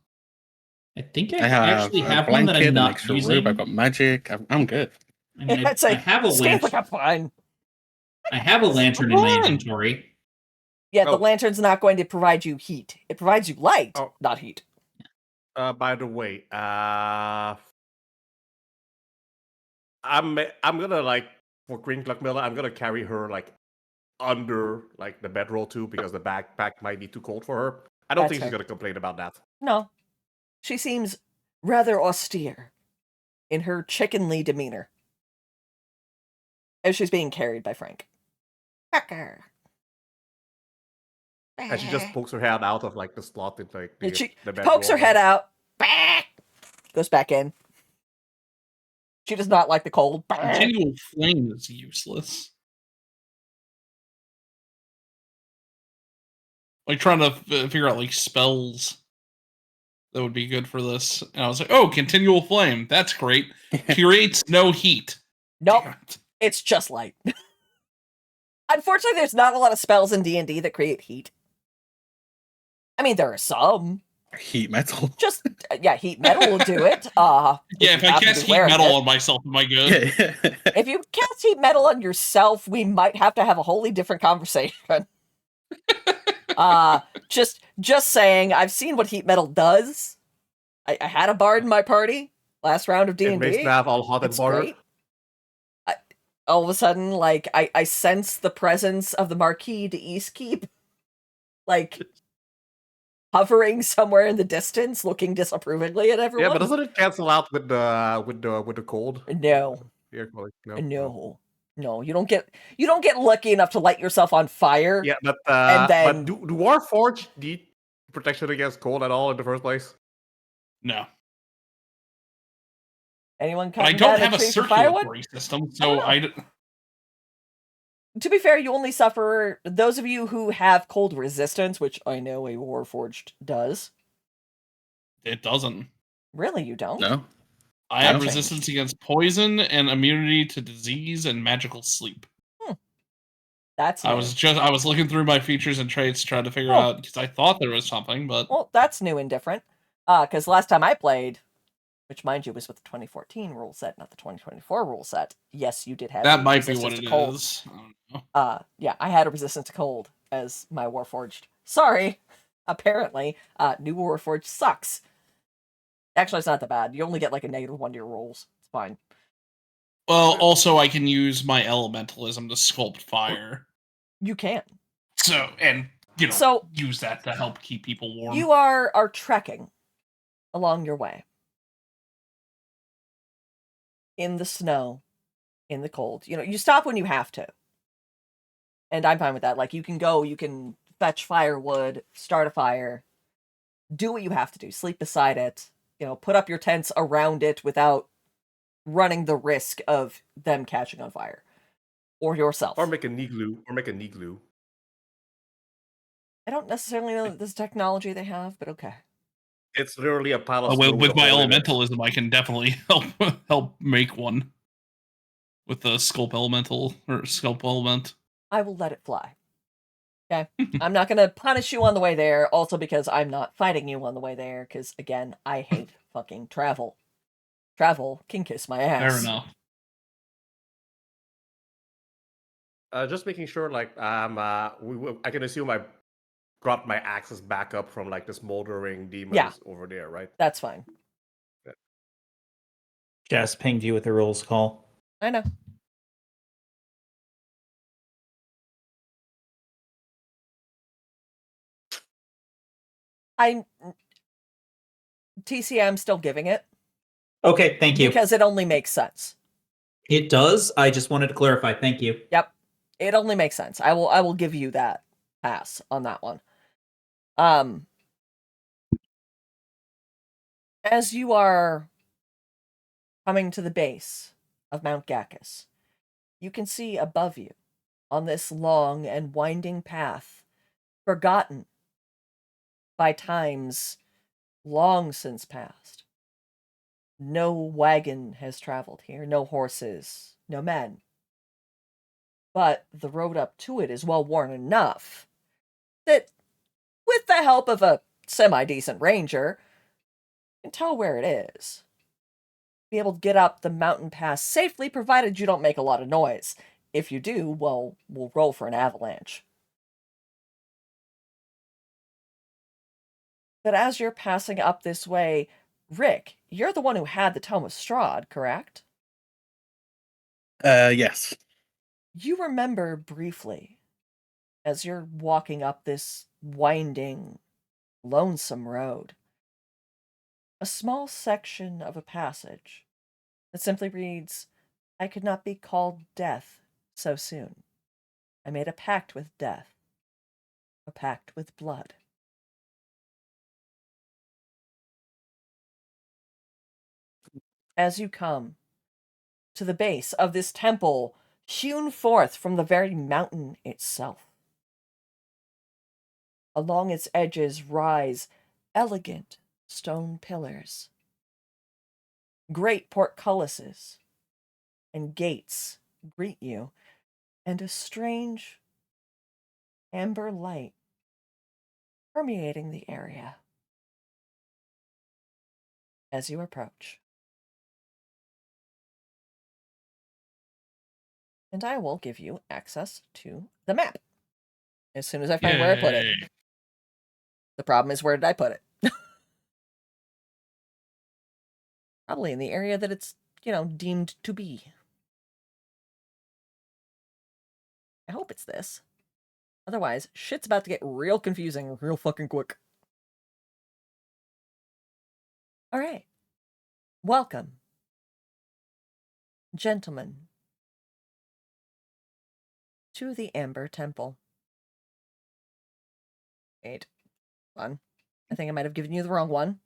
I think I I have actually a have one that blanket, I'm an not extra using. robe. I've got magic. I'm good. I mean, I'd say, I have a Scan's lantern. like, I'm fine. I have a lantern in my Come on. inventory. Yeah, the Oh. lantern's not going to provide you heat. It provides you light, Oh. not heat. By the way, I'm gonna like for Green Clock Miller, I'm gonna carry her like under like the bedroll too because the backpack might be too cold for her. I don't That's think she's fair. gonna complain about that. No. She seems rather austere in her chickenly demeanor as she's being carried by Frank. Cracker. And she just pokes her head out of like the slot in like And she the pokes her bedroll. head out. Goes back in. She does not like the cold. Continual flame is useless. Like trying to figure out like spells that would be good for this, and I was like, "Oh, continual flame, that's great. Creates no heat." Nope, Damn it. it's just light. Unfortunately, there's not a lot of spells in D&D that create heat. I mean, there are some. Heat metal. Just yeah, heat metal will do it. Yeah, if I cast heat metal on myself, am I good? If you cast heat metal on yourself, we might have to have a wholly different conversation. Just saying, I've seen what heat metal does. I had a bard in my party last round of D&D. It makes Nav all hot and It's bothered. great. All of a sudden, like, I sense the presence of the Marquis de Eastkeep, like, hovering somewhere in the distance, looking disapprovingly at everyone. Yeah, but doesn't it cancel out with the cold? No. No. No, you don't get lucky enough to light yourself on fire. Yeah, but and then do Warforged need protection against cold at all in the first place? No. anyone But I cutting don't down have a tree for firewood? circulatory system, so To be fair, you only suffer those of you who have cold resistance, which I know a Warforged does. it doesn't. Really, you don't? No. I have Changed. resistance against poison and immunity to disease and magical sleep. That's new. I was looking through my features and traits trying to figure out because I thought there was something, but Well, that's new and different. Because last time I played, which mind you was with the 2014 rule set, not the 2024 rule set. Yes, you did have that a might be resistance what to it cold. is. I don't know. Yeah, I had a resistance to cold as my Warforged. Sorry, apparently, new Warforged sucks. Actually, it's not that bad. You only get like a -1 to your rolls. It's fine. Well, also I can use my elementalism to sculpt fire. You can. So use that to help keep people warm. You are trekking along your way. In the snow, in the cold. You stop when you have to. And I'm fine with that. Like, you can go, you can fetch firewood, start a fire, do what you have to do, sleep beside it, put up your tents around it without running the risk of them catching on fire. Or yourself. Or make a igloo. I don't necessarily know that this technology they have, but okay. It's literally a pile of snow with a my hole in it. elementalism, I can definitely help make one with the sculpt element. I will let it fly. Okay? I'm not going to punish you on the way there, also because I'm not fighting you on the way there, because, again, I hate fucking travel. Travel can kiss my ass. Fair enough. Just making sure, like, I can assume I brought my axes back up from like the smoldering demons over there, right? That's fine. Yeah. Jess pinged you with the rules call. I know. TCM still giving it. Okay, thank you. Because it only makes sense. It does. I just wanted to clarify. Thank you. Yep. It only makes sense. I will give you that pass on that one. As you are coming to the base of Mount Gacchus, you can see above you, on this long and winding path, forgotten by times long since past. No wagon has traveled here, no horses, no men. But the road up to it is well worn enough that, with the help of a semi-decent ranger, you can tell where it is. Be able to get up the mountain pass safely, provided you don't make a lot of noise. If you do, well, we'll roll for an avalanche. But as you're passing up this way, Rick, you're the one who had the Tome of Strahd, correct? Yes. You remember briefly, as you're walking up this winding, lonesome road, a small section of a passage that simply reads, "I could not be called death so soon. I made a pact with death, a pact with blood." As you come to the base of this temple, hewn forth from the very mountain itself, along its edges rise elegant stone pillars, great portcullises, and gates greet you, and a strange amber light permeating the area as you approach. And I will give you access to the map as soon as I find where I put it. Yay. The problem is, where did I put it? Probably in the area that it's, deemed to be. I hope it's this. Otherwise, shit's about to get real confusing real fucking quick. All right. Welcome, gentlemen, to the Amber Temple. Wait, one. I think I might have given you the wrong one.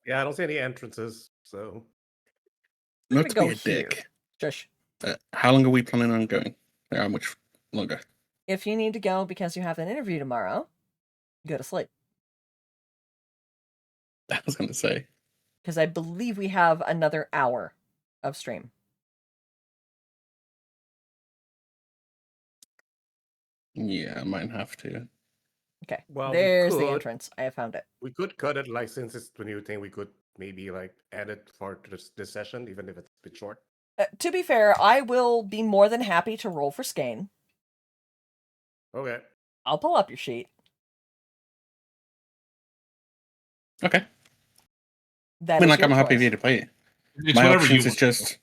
Yeah, I don't see any entrances, so We're Not gonna to go be a here. dick. Shush. How long are we planning on going? How much longer? If you need to go because you have an interview tomorrow, go to sleep. I was going to say. Because I believe we have another hour of stream. Yeah, I might have to. Okay. Well, There's the could. entrance. I have found it. we could cut it like since it's the new thing. We could maybe like edit for this session, even if it's a bit short. To be fair, I will be more than happy to roll for Skane. Okay. I'll pull up your sheet. Okay. That I mean, is like, your I'm happy for choice. you to play it. It's My whatever you options is want to do. just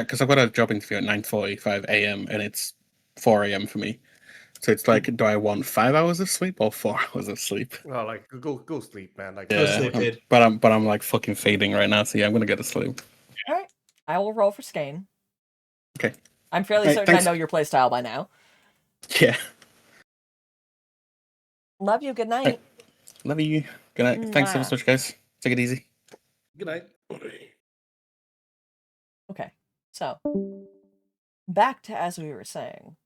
because I've got a job interview at 9:45 a.m. and it's 4 a.m. for me. So it's like, do I want 5 hours of sleep or 4 hours of sleep? Well, like go sleep, man. Like Go Yeah, sleep, dude. but I'm like fucking fading right now. So yeah, I'm gonna go to sleep. All right. I will roll for Skane. Okay. I'm fairly Right, certain thanks. I know your playstyle by now. Yeah. Love you. Good night. Right. Love you. Good night. Thanks so Mwah. much, guys. Take it easy. good night. Okay. So, back to as we were saying.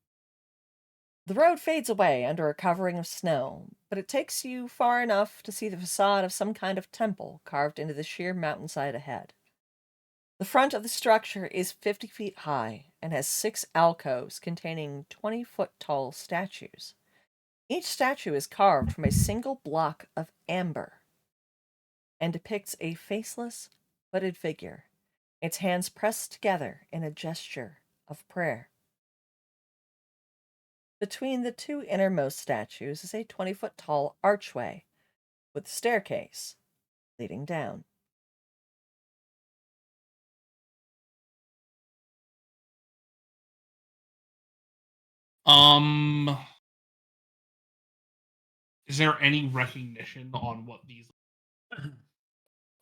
The road fades away under a covering of snow, but it takes you far enough to see the facade of some kind of temple carved into the sheer mountainside ahead. The front of the structure is 50 feet high and has 6 alcoves containing 20-foot tall statues. Each statue is carved from a single block of amber and depicts a faceless, hooded figure, its hands pressed together in a gesture of prayer. Between the 2 innermost statues is a 20-foot tall archway with a staircase leading down. Is there any recognition on what these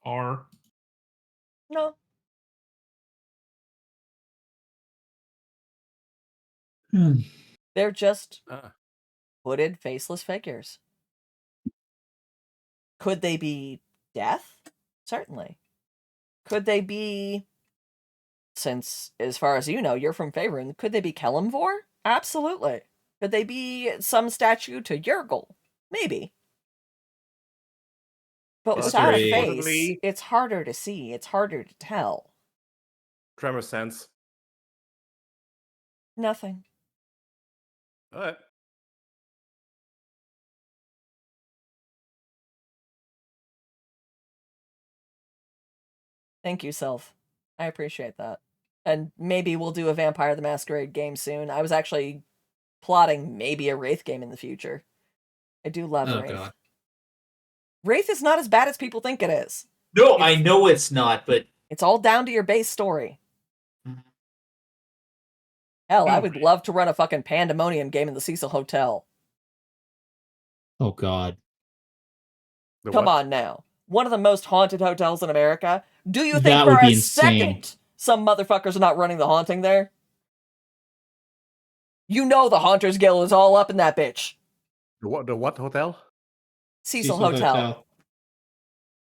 are? No, they're just hooded, faceless figures. Could they be death? Certainly. Could they be, since, as far as you know, you're from Faerun, could they be Kelimvor? Absolutely. Could they be some statue to Yergel? Maybe. But Is without a History. face, Totally. it's harder to see. It's harder to tell. Tremor sense. Nothing. All right. Thank you, Sylph. I appreciate that. And maybe we'll do a Vampire the Masquerade game soon. I was actually plotting maybe a Wraith game in the future. I do love Oh, Wraith. God. Wraith is not as bad as people think it is. No, I know it's not, but It's all down to your base story. Hell, I would love to run a fucking Pandemonium game in the Cecil Hotel. Oh God. The Come what? on now. One of the most haunted hotels in America. Do you think That for would a be insane. second some motherfuckers are not running the haunting there? You know the Haunters Guild is all up in that bitch. The what hotel? Cecil Hotel.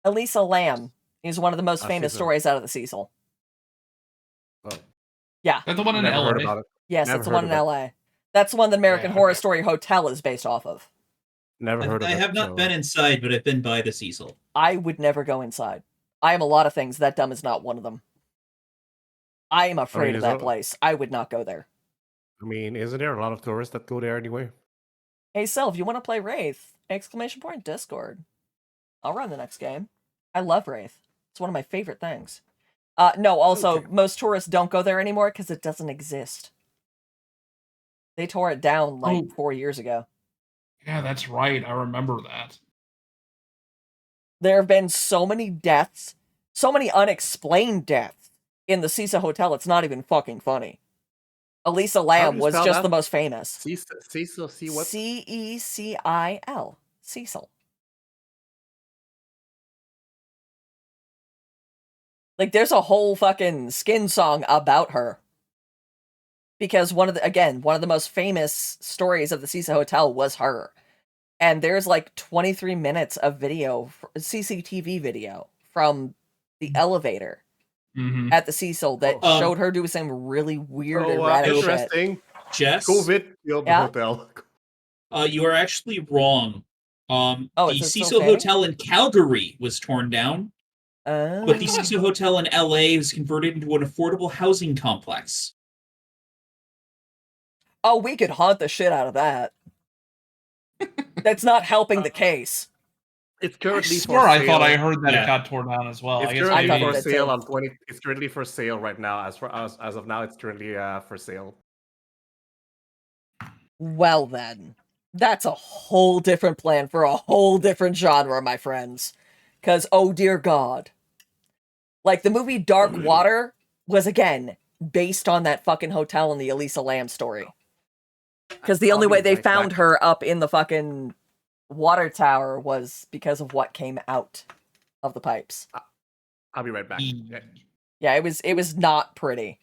Elisa Lamb is one of the most famous Cecil. stories out of the Cecil. Oh, Yeah. That the one in never LA. heard about it. Yes, Never it's the heard one of in it. LA. That's the one that American Yeah, Horror okay. Story Hotel is based off of. Never heard of I it. have not so- been inside, but I've been by the Cecil. I would never go inside. I am a lot of things. That dumb is not one of them. I am afraid of is that it- place. I would not go there. I mean, isn't there a lot of tourists that go there anyway? Hey, Sylv, you want to play Wraith? Exclamation point Discord. I'll run the next game. I love Wraith. It's one of my favorite things. No, also, Okay. most tourists don't go there anymore because it doesn't exist. They tore it down like Oh. 4 years ago. Yeah, that's right. I remember that. There have been so many deaths, so many unexplained deaths in the Cecil Hotel, it's not even fucking funny. Elisa How do Lamb you was spell just that? the most famous. Cecil, see what? Cecil. Cecil. Like, there's a whole fucking Skin song about her. Because one of the most famous stories of the Cecil Hotel was her. And there's like 23 minutes of video, CCTV video, from the elevator Mm-hmm. at the Cecil that Oh. showed her doing some really weird, So, erratic shit. interesting. Jess, COVID killed the Yeah? hotel. you are actually wrong. Oh, The is it still Cecil standing? Hotel in Calgary was torn down, but the Oh. Cecil Hotel in LA was converted into an affordable housing complex. Oh, we could haunt the shit out of that. That's not helping the case. It's I currently for swear I thought I sale. heard that Yeah. it got torn down as well. It's I guess currently I thought for it did sale too. on 20. It's currently for sale right now. As of now, it's currently for sale. Well then, that's a whole different plan for a whole different genre, my friends. Because, oh dear God. Like, the movie Dark Water was, again, based on that fucking hotel in the Elisa Lamb story. Because the only I'll way be they right found back. her up in the fucking water tower was because of what came out of the pipes. I'll be right back. Yeah, it was not pretty.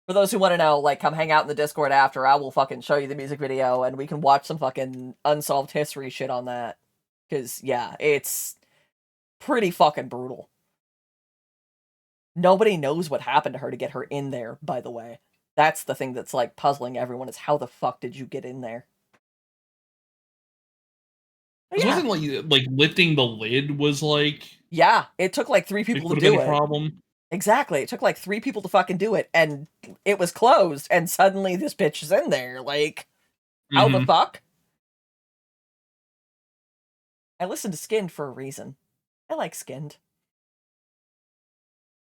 For those who want to know, like, come hang out in the Discord after. I will fucking show you the music video, and we can watch some fucking unsolved history shit on that. Because, yeah, it's pretty fucking brutal. Nobody knows what happened to her to get her in there, by the way. That's the thing that's, like, puzzling everyone, is how the fuck did you get in there? But It yeah, wasn't like lifting the lid was like yeah, it took, like, 3 it people to would have do been a it. problem. Exactly, it took, like, 3 people to fucking do it, and it was closed, and suddenly this bitch is in there, like, how the Mhm. fuck? I listen to Skinned for a reason. I like Skinned.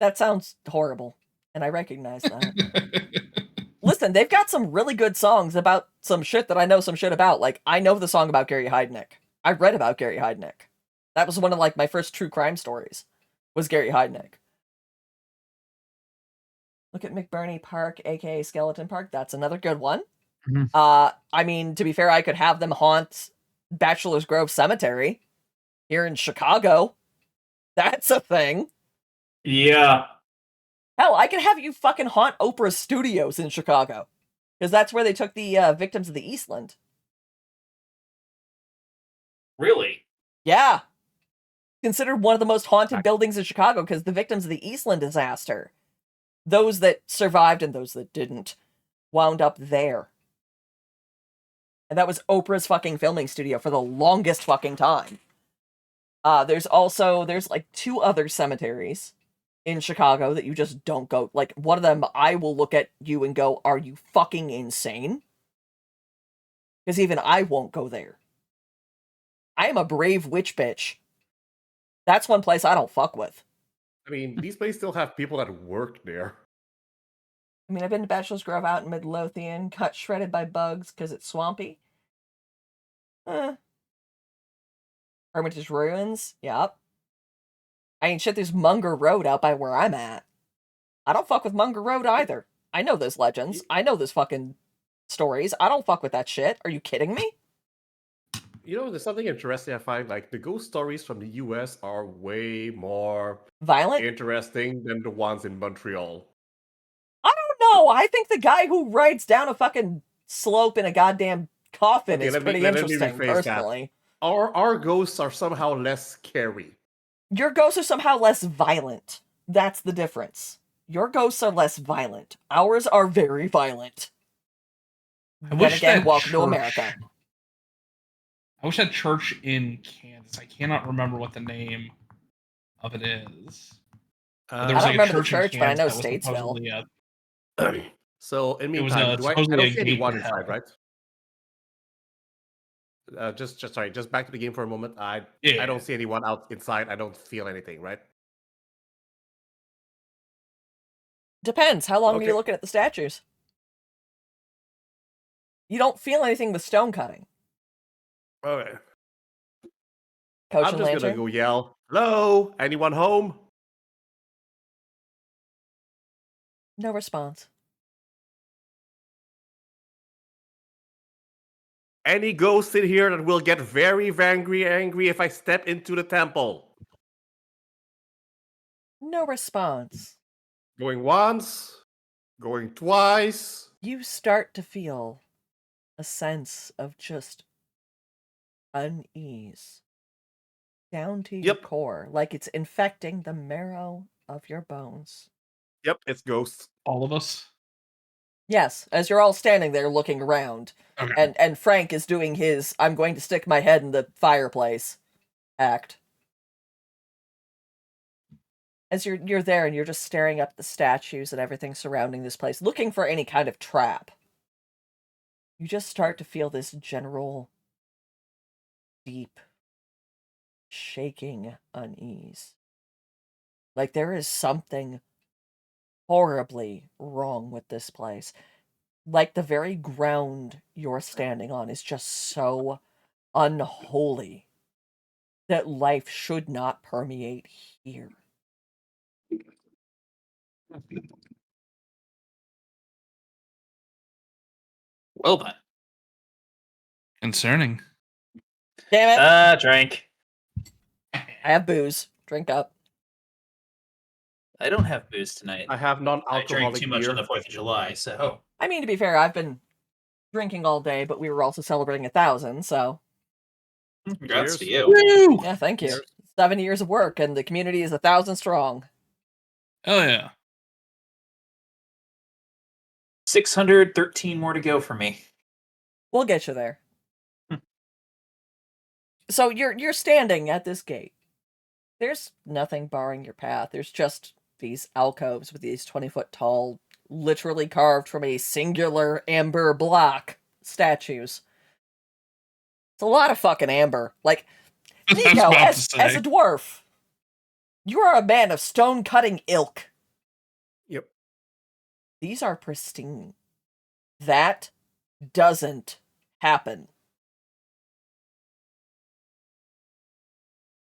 That sounds horrible, and I recognize that. Listen, they've got some really good songs about some shit that I know some shit about. Like, I know the song about Gary Heidnick. I read about Gary Heidnick. That was one of, like, my first true crime stories, was Gary Heidnick. Look at McBurney Park, aka Skeleton Park. That's another good one. Mhm. I mean, to be fair, I could have them haunt Bachelor's Grove Cemetery here in Chicago. That's a thing. yeah. Hell, I could have you fucking haunt Oprah Studios in Chicago. Because that's where they took the victims of the Eastland. Really? Yeah. Considered one of the most haunted buildings in Chicago because the victims of the Eastland disaster, those that survived and those that didn't, wound up there. And that was Oprah's fucking filming studio for the longest fucking time. There's like 2 other cemeteries in Chicago that you just don't go. Like, one of them, I will look at you and go, are you fucking insane? Because even I won't go there. I am a brave witch bitch. That's one place I don't fuck with. I mean, these places still have people that work there. I mean, I've been to Bachelor's Grove out in Midlothian, got shredded by bugs because it's swampy. Hermitage Ruins? Yep. I mean, shit, there's Munger Road out by where I'm at. I don't fuck with Munger Road either. I know those legends. I know those fucking stories. I don't fuck with that shit. Are you kidding me? You know, there's something interesting I find. Like the ghost stories from the U.S. are way more Violent? interesting than the ones in Montreal. I don't know. I think the guy who rides down a fucking slope in a goddamn coffin Okay, is let me pretty let me interesting, rephrase that. personally. Our ghosts are somehow less scary. Your ghosts are somehow less violent. That's the difference. Your ghosts are less violent. Ours are very violent. I Then wish again, that welcome to church- America. I wish that church in Kansas. I cannot remember what the name of it is. But there I was don't like a remember the church in church, but I Kansas know that was Statesville. supposedly So in It was, meantime, I supposedly don't a see gate anyone to inside, hell. right? Just back to the game for a moment. I Yeah. don't see anyone out inside. I don't feel anything, right? Depends. How long are Okay. you looking at the statues? You don't feel anything with stone cutting. Okay. Coach I'm and just Lantern? gonna go yell, "Hello, anyone home?" No response. Any ghosts in here that will get very angry if I step into the temple? No response. Going once, going twice. You start to feel a sense of just unease down to your Yep. core, like it's infecting the marrow of your bones. Yep, it's ghosts. all of us. Yes, as you're all standing there looking around, Okay. and Frank is doing his "I'm going to stick my head in the fireplace" act. As you're there and you're just staring up at the statues and everything surrounding this place, looking for any kind of trap. You just start to feel this general, deep, shaking unease. Like there is something horribly wrong with this place. Like the very ground you're standing on is just so unholy that life should not permeate here. Well then. Concerning. Damn it! Drink. I have booze. Drink up. I don't have booze tonight. I have I drank non-alcoholic too much beer. on the 4th of July, so. I mean, to be fair, I've been drinking all day, but we were also celebrating 1,000, so Congrats to Cheers. you. Woo! yeah, thank you. Cheers. 7 years of work, and the community is 1,000 strong. Oh yeah. 613 more to go for me. We'll get you there. So you're standing at this gate. There's nothing barring your path. There's just these alcoves with these 20-foot tall, literally carved from a singular amber block statues. It's a lot of fucking amber. Like, I was Nico, about as to say. a dwarf, you are a man of stone cutting ilk. Yep. These are pristine. That doesn't happen.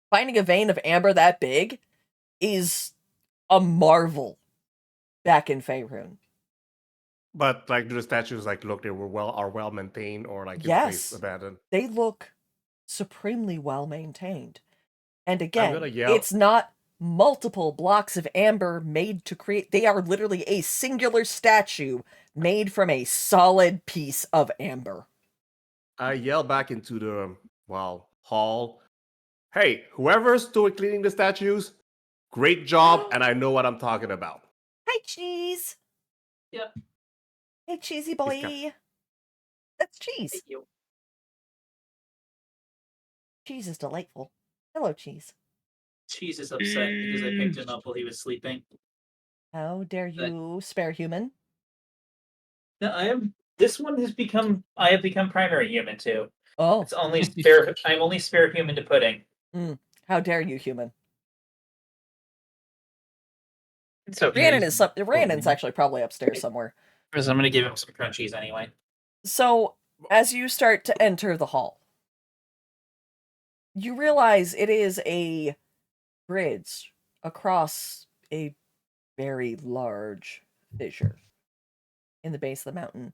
Finding a vein of amber that big is a marvel back in Faerun. But like, do the statues look are well maintained or like in Yes. place abandoned? They look supremely well maintained. And gonna again, yell- it's not multiple blocks of amber made to create. They are literally a singular statue made from a solid piece of amber. I yell back into the hall. Hey, whoever's doing cleaning the statues, great job, and I know what I'm talking about. Hi, Cheese. Yep. Hey, Cheesy boy. That's Cheese. Thank you. Cheese is delightful. Hello, Cheese. Cheese is upset because I picked him up while he was sleeping. How dare you spare human? No, this one has become. I have become primary human too. Oh, It's only spare. I'm only spare human to pudding. how dare you, human? It's okay. Rhiannon's actually probably upstairs somewhere. Because I'm going to give him some crunchies anyway. So, as you start to enter the hall, You realize it is a bridge across a very large fissure in the base of the mountain.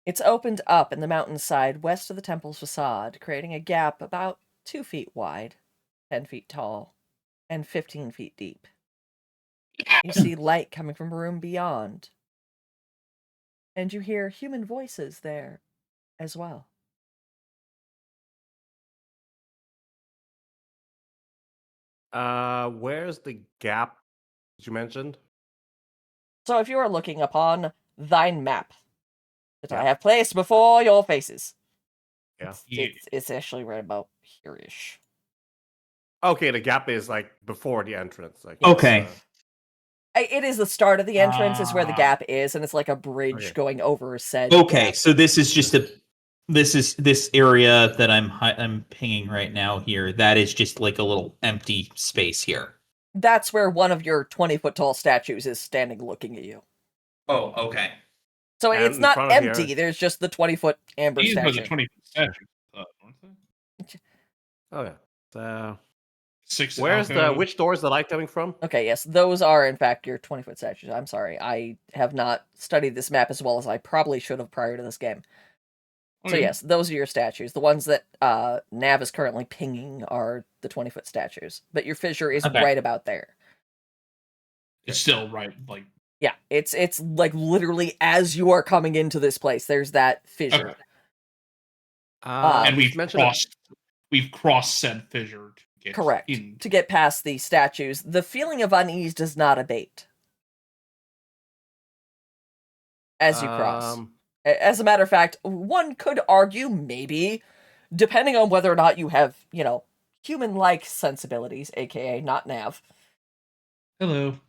It's opened up in the mountainside west of the temple's facade, creating a gap about 2 feet wide, 10 feet tall, and 15 feet deep. You see light coming from a room beyond, and you hear human voices there as well. Where's the gap that you mentioned? So if you are looking upon thine map that I Yeah. have placed before your faces, Yeah. it's actually right about here-ish. Okay, the gap is like before the entrance. Like Okay. It is the start of the entrance, is where the Ah. gap is, and it's like a bridge Okay. going over said Okay, gap. so this is just this area that I'm pinging right now here. That is just like a little empty space here. That's where one of your 20-foot tall statues is standing looking at you. Oh, okay. So And it's in not front of here- empty, there's just the 20-foot amber These were the statue. 20-foot statues, weren't they? Oh yeah. So, 6 where's alcove. which door is the light coming from? Okay, yes, those are in fact your 20-foot statues. I'm sorry, I have not studied this map as well as I probably should have prior to this game. So Okay. yes, those are your statues. The ones that Nav is currently pinging are the 20-foot statues. But your fissure is Okay. right about there. It's still right, like Yeah, it's like literally as you are coming into this place, there's that fissure. okay. And And you mentioned we've crossed said fissure to get correct. in. To get past the statues, the feeling of unease does not abate as you cross. As a matter of fact, one could argue maybe, depending on whether or not you have, human-like sensibilities, aka not Nav, Hello.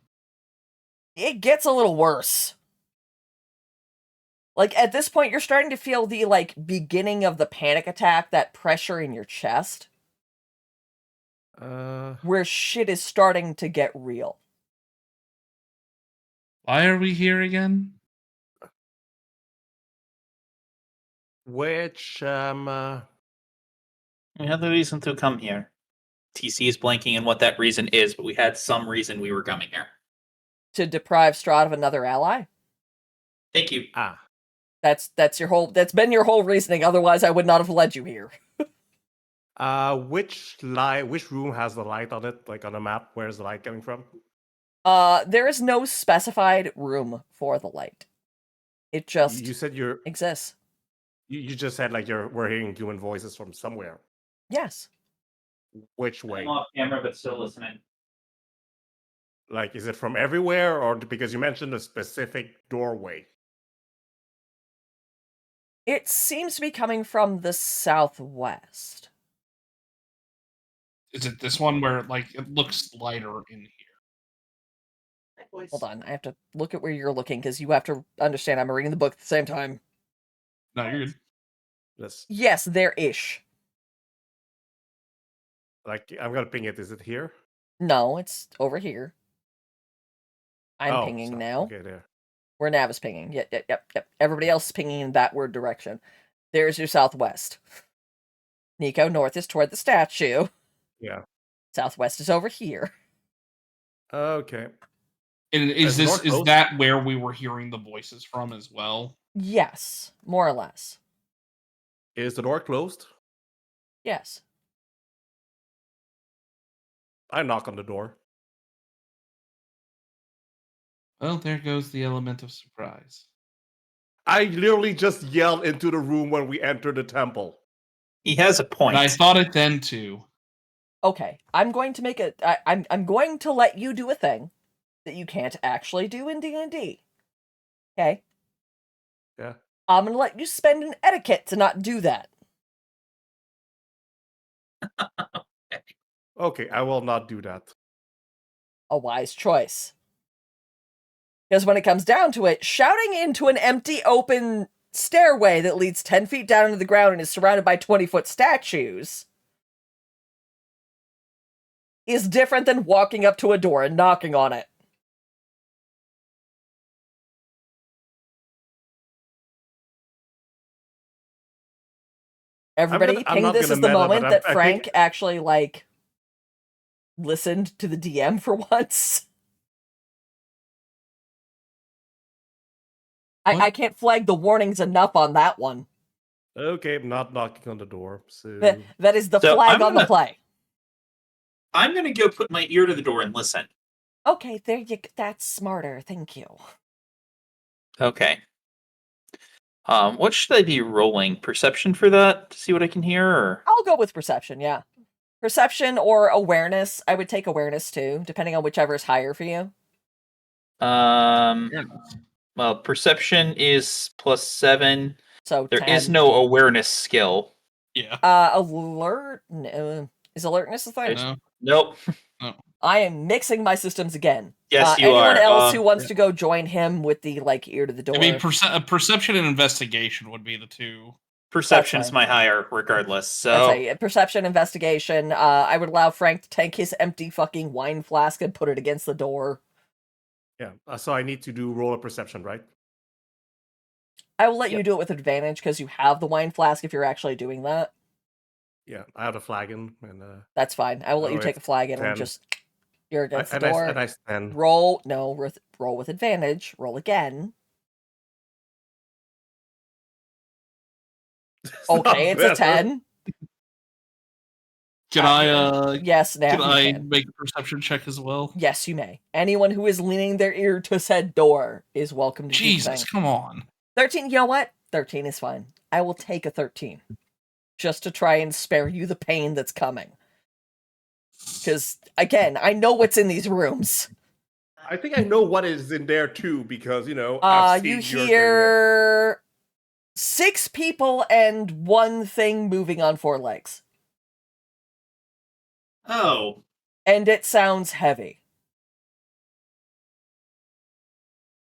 it gets a little worse. Like, at this point, you're starting to feel the, beginning of the panic attack, that pressure in your chest, where shit is starting to get real. Why are we here again? which We had the reason to come here. TC is blanking on what that reason is, but we had some reason we were coming here. To deprive Strahd of another ally? Thank you. That's been your whole reasoning, otherwise I would not have led you here. which room has the light on it? Like on the map, where's the light coming from? There is no specified room for the light. It just You said exists. you just said like we're hearing human voices from somewhere. Yes. Which way? I'm off camera, but still listening. Like, is it from everywhere, or because you mentioned a specific doorway? It seems to be coming from the southwest. Is it this one where like it looks lighter in here? Hold on, I have to look at where you're looking, because you have to understand I'm reading the book at the same time. No, you're good. Yes, there-ish. Like, I'm gonna ping it. Is it here? No, it's over here. I'm pinging sorry. now. Okay, there. Where Nav is pinging. Yep. Everybody else is pinging in that word direction. There's your southwest. Nico, north is toward the statue. Yeah. Southwest is over here. Okay. And Is North is Coast- that where we were hearing the voices from as well? Yes, more or less. Is the door closed? Yes. I knock on the door. Well, there goes the element of surprise. I literally just yelled into the room when we entered the temple. He has a point. And I thought it then too. Okay, I'm going to make I'm going to let you do a thing that you can't actually do in D&D. Okay? Yeah. I'm going to let you spend an etiquette to not do that. Okay, I will not do that. A wise choice. Because when it comes down to it, shouting into an empty, open stairway that leads 10 feet down into the ground and is surrounded by 20-foot statues is different than walking up to a door and knocking on it. Everybody, I'm not this gonna is the meta, but moment I that think Frank actually, like, listened to the DM for once. What? I can't flag the warnings enough on that one. okay, I'm not knocking on the door. So That is the So flag on the play. I'm gonna go put my ear to the door and listen. Okay, there you. That's smarter. Thank you. Okay. What should I be rolling? Perception for that to see what I can hear, or I'll go with perception. Yeah, perception or awareness. I would take awareness too, depending on whichever is higher for you. Yeah. well, perception is +7. So There 10. is no awareness skill. Yeah. Alert. Is alertness a thing? No. Nope. I am mixing my systems again. Yes, you anyone are. else who wants Yeah. to go join him with the like ear to the door? I mean, perception and investigation would be the two. Perception's fine. my higher, regardless. That's So a perception investigation. I would allow Frank to take his empty fucking wine flask and put it against the door. yeah, so I need to do roll a perception, right? I will let you Yep. do it with advantage because you have the wine flask if you're actually doing that. Yeah, I have a flagon, and That's fine. I will let you take a flagon and 10. just you're against the and door. I stand. Roll roll with advantage. Roll again. Okay, it's a 10. Can I Yes, now can you I can. make a perception check as well? Yes, you may. Anyone who is leaning their ear to said door is welcome to do the Jesus, thing. come on. 13, you know what? 13 is fine. I will take a 13. Just to try and spare you the pain that's coming. Because, again, I know what's in these rooms. I think I know what is in there too, because I've You seen your hear 6 people and 1 thing moving on 4 legs. Oh. And it sounds heavy.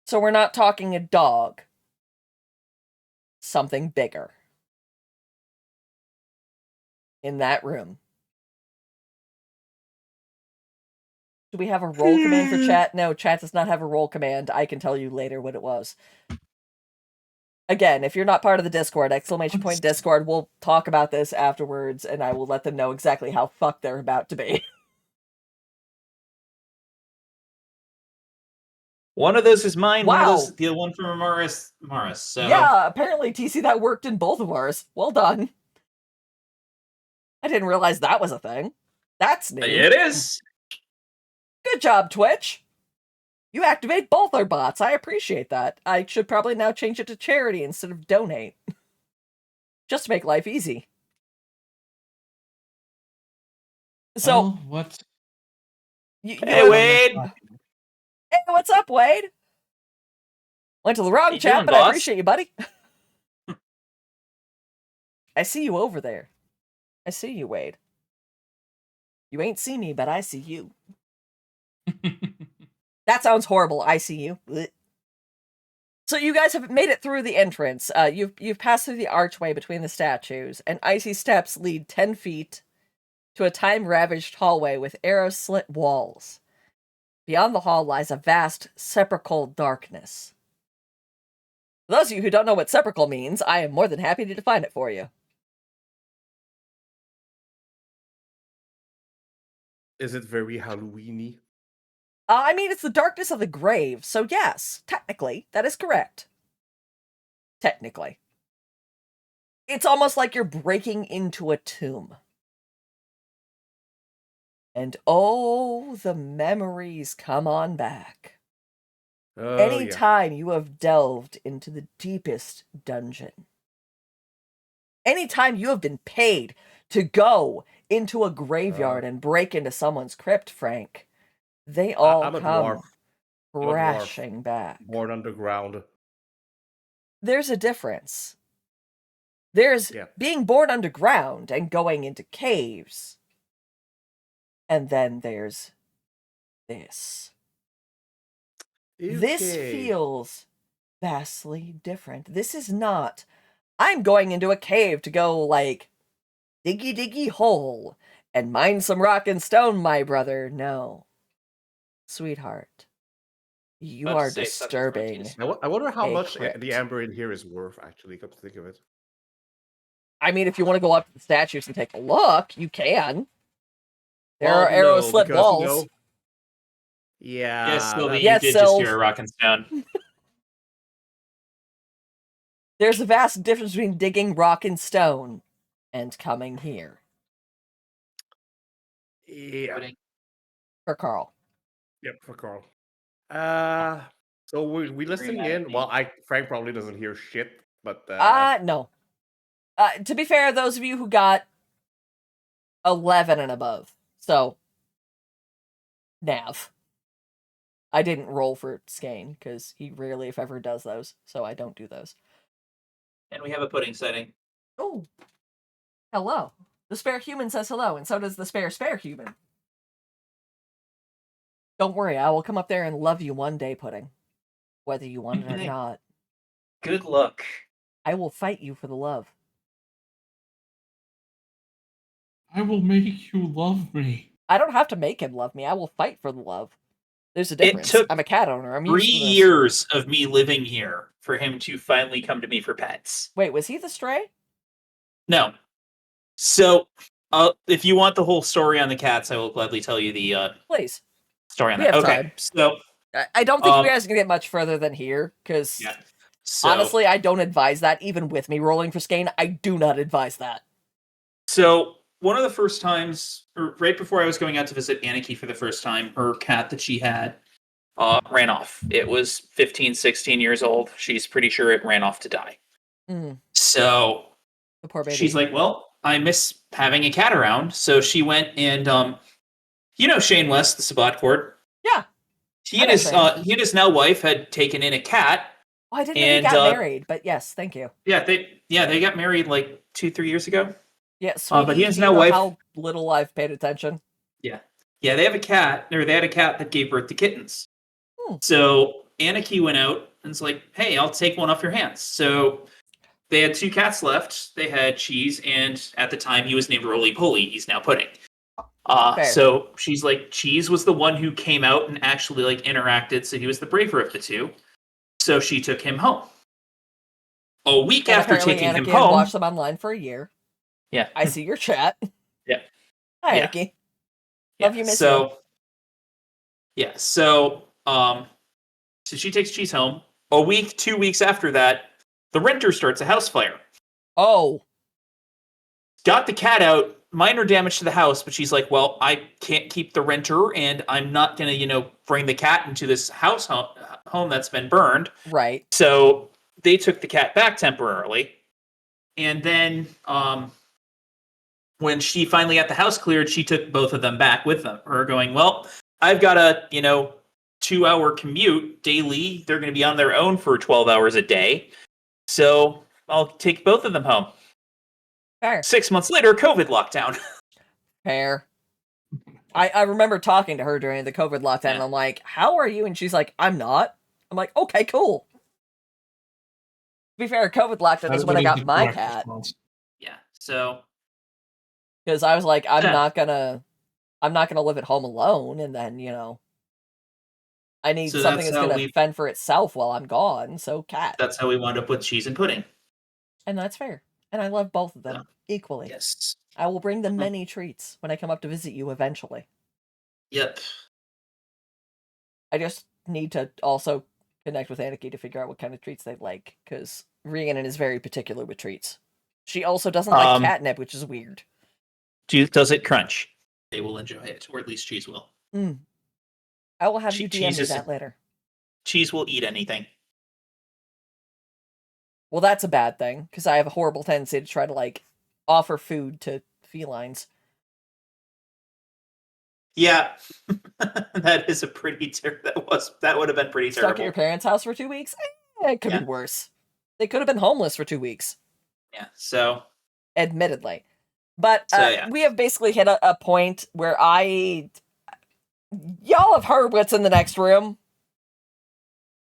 So we're not talking a dog. Something bigger. In that room. Do we have a roll command for chat? No, chat does not have a roll command. I can tell you later what it was. Again, if you're not part of the Discord, ! Discord, we'll talk about this afterwards, and I will let them know exactly how fucked they're about to be. One of those is mine, one of Wow. those the one from Morris. So Yeah, apparently, TC, that worked in both of ours. Well done. I didn't realize that was a thing. That's new. it is. Good job, Twitch. You activate both our bots. I appreciate that. I should probably now change it to charity instead of donate. Just to make life easy. So, Well, what? Hey, Wade. Hey, what's up, Wade? Went to the wrong you chat, doing, but I boss? appreciate you, buddy. I see you over there. I see you, Wade. You ain't see me, but I see you. That sounds horrible. I see you. Blech. So you guys have made it through the entrance. You've passed through the archway between the statues, and icy steps lead 10 feet to a time-ravaged hallway with arrow-slit walls. Beyond the hall lies a vast sepulchral darkness. For those of you who don't know what sepulchral means, I am more than happy to define it for you. Is it very Halloweeny? I mean, it's the darkness of the grave, so yes, technically, that is correct. Technically. It's almost like you're breaking into a tomb. And oh, the memories come on back. Oh, Any time you have delved into the deepest dungeon. Anytime you have been paid to go into a graveyard and break into someone's crypt, Frank, they all I'm a come dwarf. I'm a dwarf. crashing back. Born underground. There's a difference. There's being born underground and going into caves. And then there's this. This feels vastly different. This is not, I'm going into a cave to go, like, diggy diggy hole and mine some rock and stone, my brother. No. Sweetheart. You are disturbing. I wonder how much crypt. the amber in here is worth, actually, come to think of it. I mean, if you want to go up to the statues and take a look, you can. There Well, are arrow no, slit because, walls. Yeah. Yes, Sylvie, Yes, you did just Sylv. hear a rock and stone. There's a vast difference between digging rock and stone and coming here. Yeah. For Carl. Yep, for Carl. So we listening in. Well, Frank probably doesn't hear shit, but No. To be fair, those of you who got 11 and above. So, Nav. I didn't roll for Skane, because he rarely, if ever, does those. So I don't do those. And we have a pudding setting. Oh. Hello. The spare human says hello, and so does the spare human. Don't worry, I will come up there and love you one day, Pudding. Whether you want it or not. Good luck. I will fight you for the love. I will make you love me. I don't have to make him love me. I will fight for the love. There's a difference. took I'm a cat owner. I'm 3 used to this. years of me living here for him to finally come to me for pets. Wait, was he the stray? No. So, if you want the whole story on the cats, I will gladly tell you the Please. story on We that. have Okay. time. So, I don't think you guys can get much further than here, because yeah. So, honestly, I don't advise that. Even with me rolling for Skane, I do not advise that. So one of the first times, or right before I was going out to visit Aniki for the first time, her cat that she had ran off. It was 15, 16 years old. She's pretty sure it ran off to die. So The poor baby. she's like, well, I miss having a cat around. So she went and, you know Shane West, the Sabat court? Yeah. He and his now wife had taken in a cat. Oh, I didn't know he got married, but yes, thank you. Yeah, they got married like 2-3 years ago. Yeah, sweetie, but he has do now you know wife. how little I've paid attention? Yeah, they have a cat, or they had a cat that gave birth to kittens. So Aniki went out and was like, "Hey, I'll take one off your hands." So they had 2 cats left. They had Cheese, and at the time he was named Roly Poly. He's now Pudding. So she's like, Cheese was the one who came out and actually like interacted, so he was the braver of the 2. So she took him home. A week And after taking Anarchy him home, watched them online for a year. Yeah, I see your chat. Yeah. Hi, Yeah. Anarchy. Love you, miss you. So she takes Cheese home. A week, 2 weeks after that, the renter starts a house fire. Oh. Got the cat out, minor damage to the house, but she's like, well, I can't keep the renter, and I'm not going to, bring the cat into this home that's been burned. Right. So they took the cat back temporarily. And then when she finally got the house cleared, she took both of them back with them. Her going, well, I've got a, 2-hour commute daily. They're going to be on their own for 12 hours a day. So I'll take both of them home. Fair. 6 months later, COVID lockdown. Fair. I remember talking to her during the COVID lockdown, and I'm like, how are you? And she's like, I'm not. I'm like, okay, cool. To be fair, COVID lockdown is when I got my cat. Yeah, so... Because I was like, I'm not gonna live at home alone, and then, I need something that's gonna fend for itself while I'm gone, so cat. That's how we wound up with Cheese and Pudding. And that's fair. And I love both of them equally. Yes. I will bring them many treats when I come up to visit you eventually. Yep. I just need to also connect with Anarchy to figure out what kind of treats they like, because Rhiannon is very particular with treats. She also doesn't like catnip, which is weird. Does it crunch? They will enjoy it, or at least Cheese will. I will have you DM me that later. Cheese will eat anything. Well, that's a bad thing, because I have a horrible tendency to try to, offer food to felines. Yeah. That is a pretty that would have been pretty terrible. Stuck at your parents' house for 2 weeks? It could be worse. They could have been homeless for 2 weeks. Yeah, so... Admittedly. But yeah. We have basically hit a point where y'all have heard what's in the next room.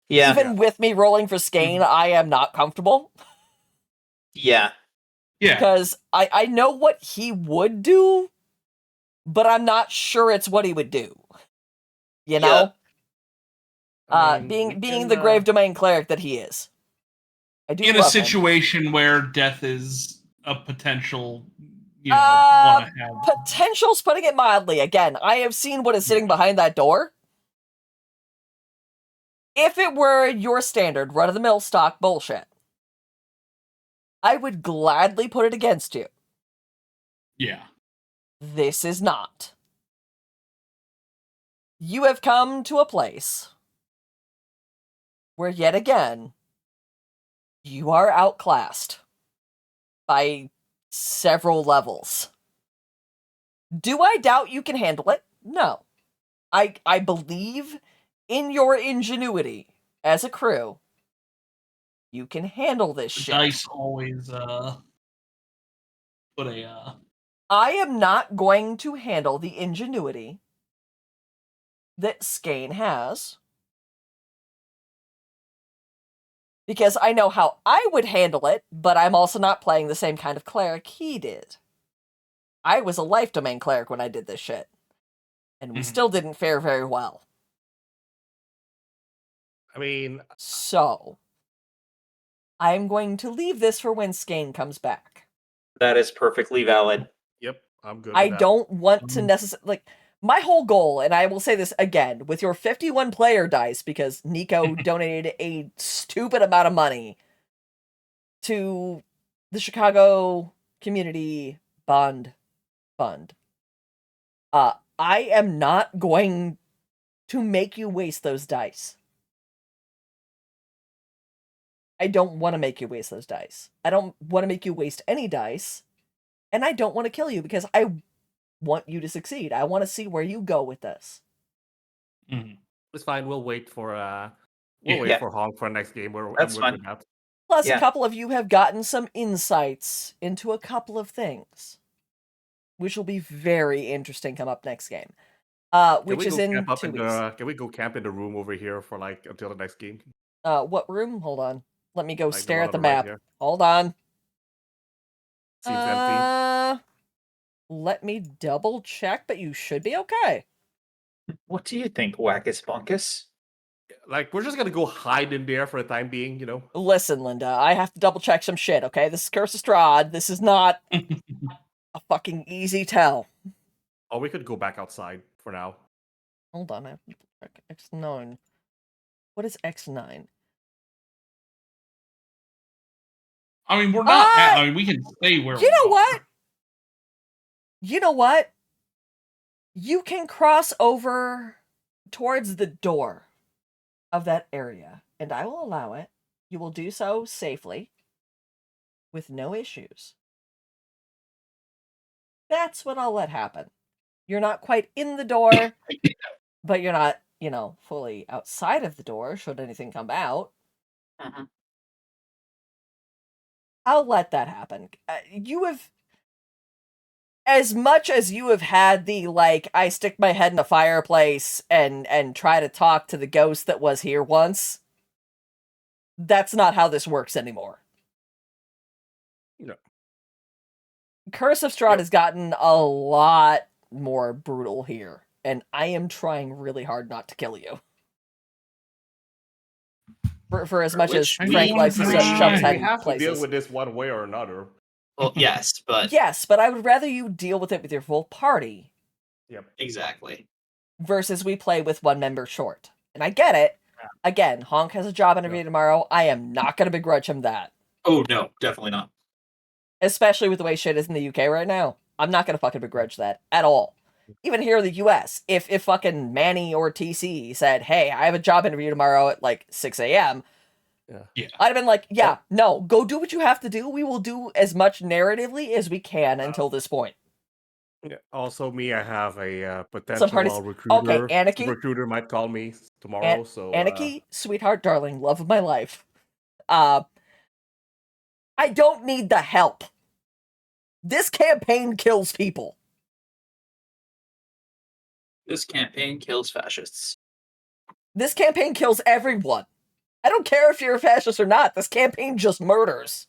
Yeah. Even with me rolling for Skane, I am not comfortable. Yeah. Yeah. Because I know what he would do, but I'm not sure it's what he would do. You know? I mean, being the Grave Domain cleric that he is. I do In a love him. situation where death is a potential, want to have. Potential's putting it mildly. Again, I have seen what is sitting behind that door. If it were your standard run-of-the-mill stock bullshit, I would gladly put it against you. Yeah. This is not. You have come to a place where, yet again, you are outclassed by several levels. Do I doubt you can handle it? No. I believe in your ingenuity as a crew. You can handle this The shit. dice always put a. I am not going to handle the ingenuity that Skane has. Because I know how I would handle it, but I'm also not playing the same kind of cleric he did. I was a life domain cleric when I did this shit. And we still didn't fare very well. I mean, So, I'm going to leave this for when Skane comes back. That is perfectly valid. yep, I'm good. I with that. don't want to necessarily... Like, my whole goal, and I will say this again, with your 51 player dice, because Nico donated a stupid amount of money to the Chicago Community Bond Fund. I am not going to make you waste those dice. I don't want to make you waste those dice. I don't want to make you waste any dice. And I don't want to kill you because I want you to succeed. I want to see where you go with this. It's fine. We'll wait for Yeah. for Honk for next game. We're That's good fine. with that. Plus, Yeah. a couple of you have gotten some insights into a couple of things, which will be very interesting come up next game. Which is in 2 weeks. Can we go camp in the room over here for like until the next game? What room? Hold on. Let me go Like the stare one at the on the right map. here. Hold on. Seems empty. Let me double check, but you should be okay. What do you think, Wackus Bunkus? Like we're just gonna go hide in there for the time being, you know. Listen, Linda, I have to double check some shit, okay? This is Curse of Strahd. This is not a fucking easy tell. Or we could go back outside for now. Hold on, I have to check X9. What is X9? I mean, we're not. I mean, we can stay where. You know we what? are. You know what? You can cross over towards the door of that area, and I will allow it. You will do so safely, with no issues. That's what I'll let happen. You're not quite in the door, but you're not, fully outside of the door, should anything come out. Mhm. I'll let that happen. As much as you have had the, I stick my head in a fireplace and try to talk to the ghost that was here once, that's not how this works anymore. No. Curse of Strahd has gotten a lot more brutal here, and I am trying really hard not to kill you. For as much as Which Frank we likes to have shove his head We in have to deal places. with this one way or another. Well, yes, but Yes, but I would rather you deal with it with your full party Yep. exactly. versus we play with one member short. And I get it. Again, Honk has a job interview tomorrow. I am not going to begrudge him that. Oh no, definitely not. Especially with the way shit is in the UK right now. I'm not going to fucking begrudge that at all. Even here in the US, if fucking Manny or TC said, hey, I have a job interview tomorrow at 6 a.m., Yeah. I'd have been like, yeah, no, go do what you have to do. We will do as much narratively as we can until this point. Yeah. Also, I have a Some parties- potential recruiter. Okay, Anarchy? Recruiter might call me tomorrow. So Anarchy, sweetheart, darling, love of my life. I don't need the help. This campaign kills people. This campaign kills fascists. This campaign kills everyone. I don't care if you're a fascist or not. This campaign just murders.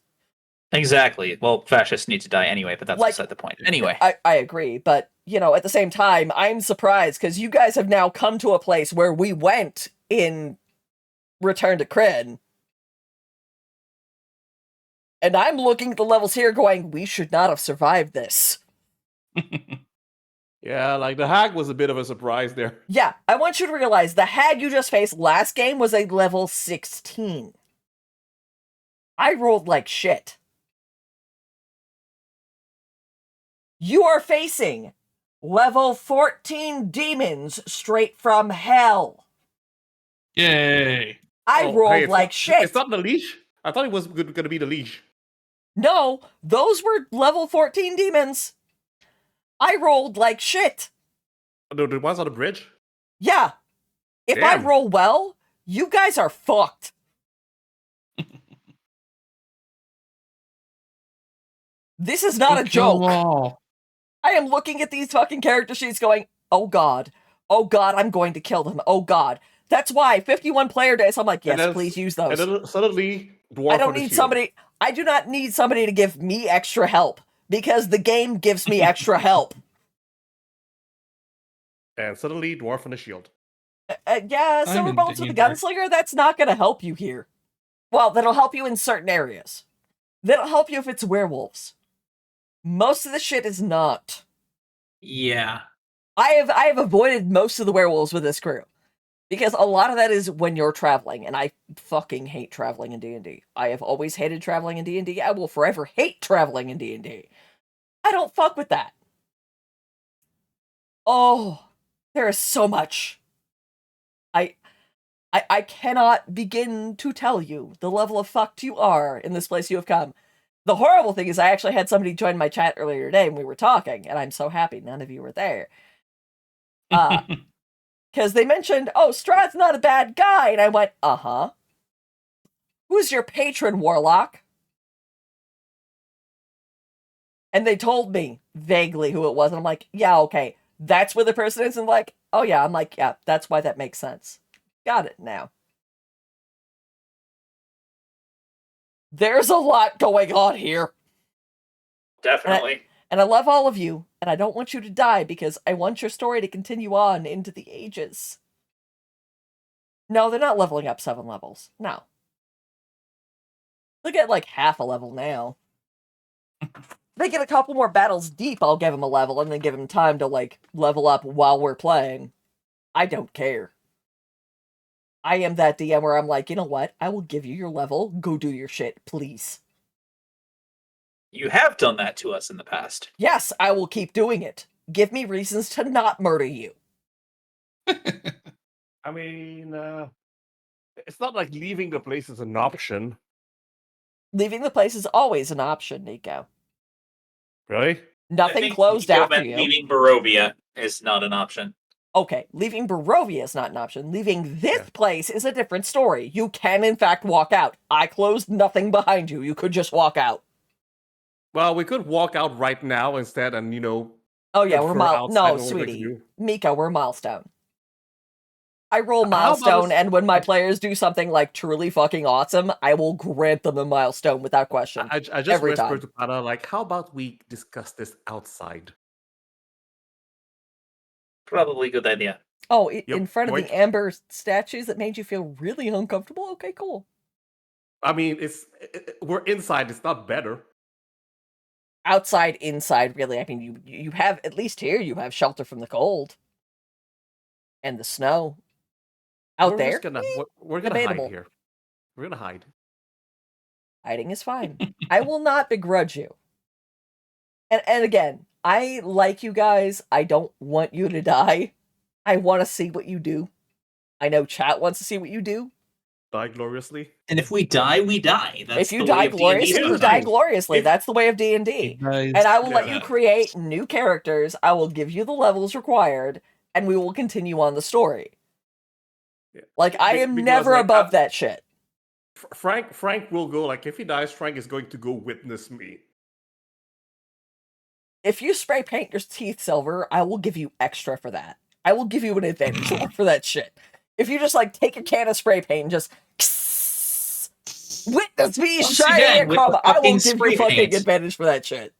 Exactly. Well, fascists need to die anyway, but that's beside the point. Anyway. I agree, but, at the same time, I'm surprised, because you guys have now come to a place where we went in Return to Kryn. And I'm looking at the levels here going, we should not have survived this. Yeah, like the hag was a bit of a surprise there. Yeah, I want you to realize the hag you just faced last game was a level 16. I rolled like shit. You are facing level 14 demons straight from hell. Yay. I rolled like shit. It's not the leash? I thought it was going to be the leash. No, those were level 14 demons. I rolled like shit. The ones on the bridge? Yeah. If Damn. I roll well, you guys are fucked. This is not a Kill 'em joke. all. I am looking at these fucking character sheets going, oh god. Oh god, I'm going to kill them. Oh god. That's why 51 player days, I'm like, yes, please use those. And then suddenly, dwarf I don't on the need shield. somebody. I do not need somebody to give me extra help because the game gives me extra help. And suddenly, dwarf on the shield. Yeah, I'm silver in bolts with the danger. gunslinger, that's not going to help you here. Well, that'll help you in certain areas. That'll help you if it's werewolves. Most of the shit is not. Yeah. I have avoided most of the werewolves with this crew. Because a lot of that is when you're traveling, and I fucking hate traveling in D&D. I have always hated traveling in D&D. I will forever hate traveling in D&D. I don't fuck with that. Oh, there is so much. I cannot begin to tell you the level of fucked you are in this place you have come. The horrible thing is I actually had somebody join my chat earlier today and we were talking, and I'm so happy none of you were there. Because they mentioned, oh, Strahd's not a bad guy, and I went, uh-huh. Who's your patron, Warlock? And they told me vaguely who it was, and I'm like, yeah, okay, that's where the person is, and like, oh yeah, I'm like, yeah, that's why that makes sense. Got it now. There's a lot going on here. Definitely. And I love all of you, and I don't want you to die because I want your story to continue on into the ages. No, they're not leveling up 7 levels. No. They'll get like half a level now. They get a couple more battles deep, I'll give them a level, and then give them time to like level up while we're playing. I don't care. I am that DM where I'm like, you know what? I will give you your level. Go do your shit, please. You have done that to us in the past. Yes, I will keep doing it. Give me reasons to not murder you. I mean, it's not like leaving the place is an option. Leaving the place is always an option, Nico. Really? Nothing closed after you. Leaving Barovia is not an option. Okay, leaving Barovia is not an option. Leaving this place is a different story. You can, in fact, walk out. I closed nothing behind you. You could just walk out. Well, we could walk out right now instead and, you know... Oh yeah, we're outside No, what we're going to sweetie. do. Mika, we're milestone. I roll How about milestone, us- and when my players do something like truly fucking awesome, I will grant them a milestone without question. I just every whispered time. to Pana, like, how about we discuss this outside? Probably a good idea. Oh, in front of Yoink. the amber statues that made you feel really uncomfortable? Okay, cool. I mean, we're inside. It's not better. Outside, inside, really. I mean, you have, at least here, you have shelter from the cold. And the snow. Out we're there? Just gonna, we're gonna hide debatable. here. We're gonna hide. Hiding is fine. I will not begrudge you. And again, I like you guys. I don't want you to die. I want to see what you do. I know chat wants to see what you do. Die gloriously. And if we die, we die. That's If you the die way of D&D gloriously, you die sometimes. gloriously. If- That's the way of D&D. And I will let you create new characters. I will give you the levels required, and we will continue on the story. Yeah. Like, I am Because, never like, above that shit. Frank will go, like, if he dies, Frank is going to go witness me. If you spray paint your teeth silver, I will give you extra for that. I will give you an advantage for that shit. If you just, like, take a can of spray paint and just... witness me Once shining again, a with crumb, the I will fucking give spray you fucking paint. advantage for that shit.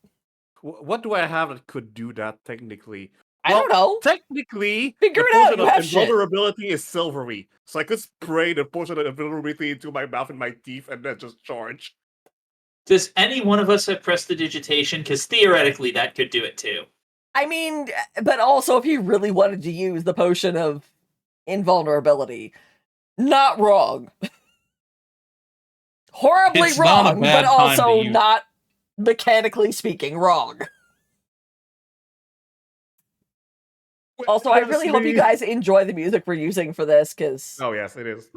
What do I have that could do that technically? I don't know. Technically, Figure the it out, potion you of have shit. invulnerability is silvery. So I could spray the potion of invulnerability into my mouth and my teeth and then just charge. Does any one of us have prestidigitation? Because theoretically, that could do it too. I mean, but also if you really wanted to use the potion of invulnerability, not wrong. Horribly It's not a wrong, bad but time to also use it. not mechanically speaking wrong. Also, I really hope you guys enjoy the music we're using for this, because Oh yes, it is.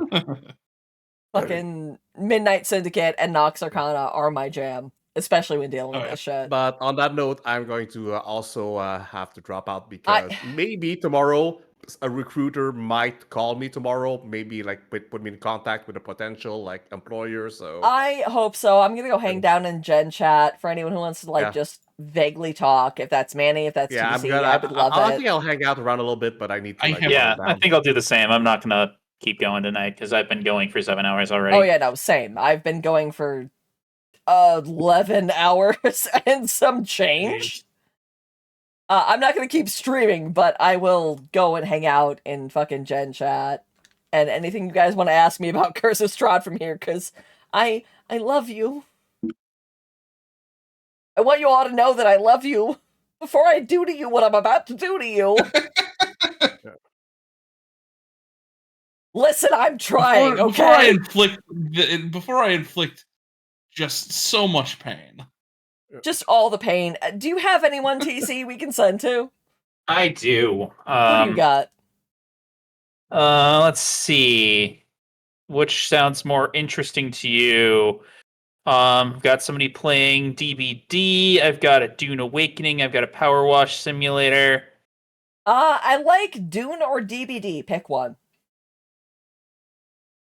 fucking Midnight Syndicate and Nox Arcana are my jam, especially when dealing with Oh, yeah. this shit. But on that note, I'm going to also have to drop out because maybe tomorrow a recruiter might call me tomorrow. Maybe like put me in contact with a potential like employer. So I hope so. I'm gonna go hang down in Gen Chat for anyone who wants to Yeah. just vaguely talk. If that's Manny, if that's yeah, I'm TC, gonna. I would love I it. think I'll hang out around a little bit, but I need to. I Like, have- Yeah, settle I down. think I'll do the same. I'm not gonna keep going tonight because I've been going for 7 hours already. Oh yeah, no, same. I've been going for 11 hours and some change. I'm not gonna keep streaming, but I will go and hang out in fucking Gen Chat. And anything you guys want to ask me about Curse of Strahd from here, because I love you. I want you all to know that I love you before I do to you what I'm about to do to you. Listen, I'm trying, okay? Before I inflict just so much pain. Just all the pain. Do you have anyone, TC, we can send to? I do. Who do you got? Let's see. Which sounds more interesting to you? I've got somebody playing DBD. I've got a Dune Awakening. I've got a Power Wash Simulator. I like Dune or DBD. Pick one.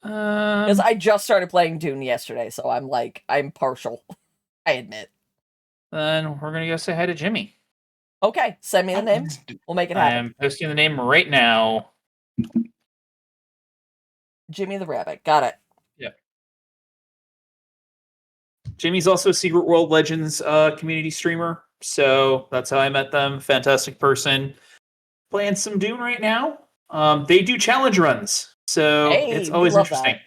Because I just started playing Dune yesterday, so I'm partial. I admit. Then we're gonna go say hi to Jimmy. Okay, send me the name. We'll make it I happen. am posting the name right now. Jimmy the Rabbit. Got it. Jimmy's also a Secret World Legends community streamer, so that's how I met them. Fantastic person. Playing some Dune right now. They do challenge runs, so Hey, it's we always love interesting. that.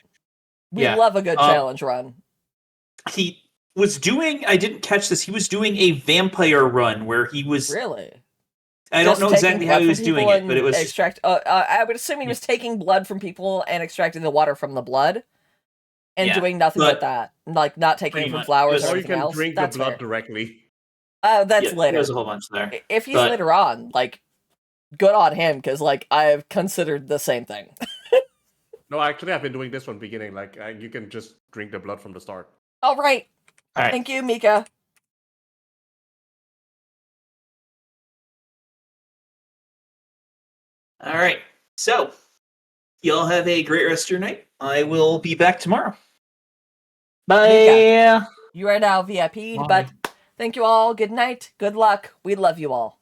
We Yeah. love a good challenge run. He was doing. I didn't catch this. He was doing a vampire run where he was. Really? I don't Just know taking exactly how blood he from was doing people it, but it and was. extract. I would assume he was taking blood from people and extracting the water from the blood, and Yeah, doing nothing but- but that, like not taking Pretty it from much. flowers It was- or Or you anything can else. drink the That's blood fair. directly. That's yeah, later. There's a whole bunch there. If he's but- later on, like, good on him, because like I've considered the same thing. No, actually, I've been doing this from the beginning. Like, you can just drink the blood from the start. All right. All right. Thank you, Mika. All right. So, y'all have a great rest of your night. I will be back tomorrow. Bye. You are now VIP'd, but thank you all. Good night. Good luck. We love you all.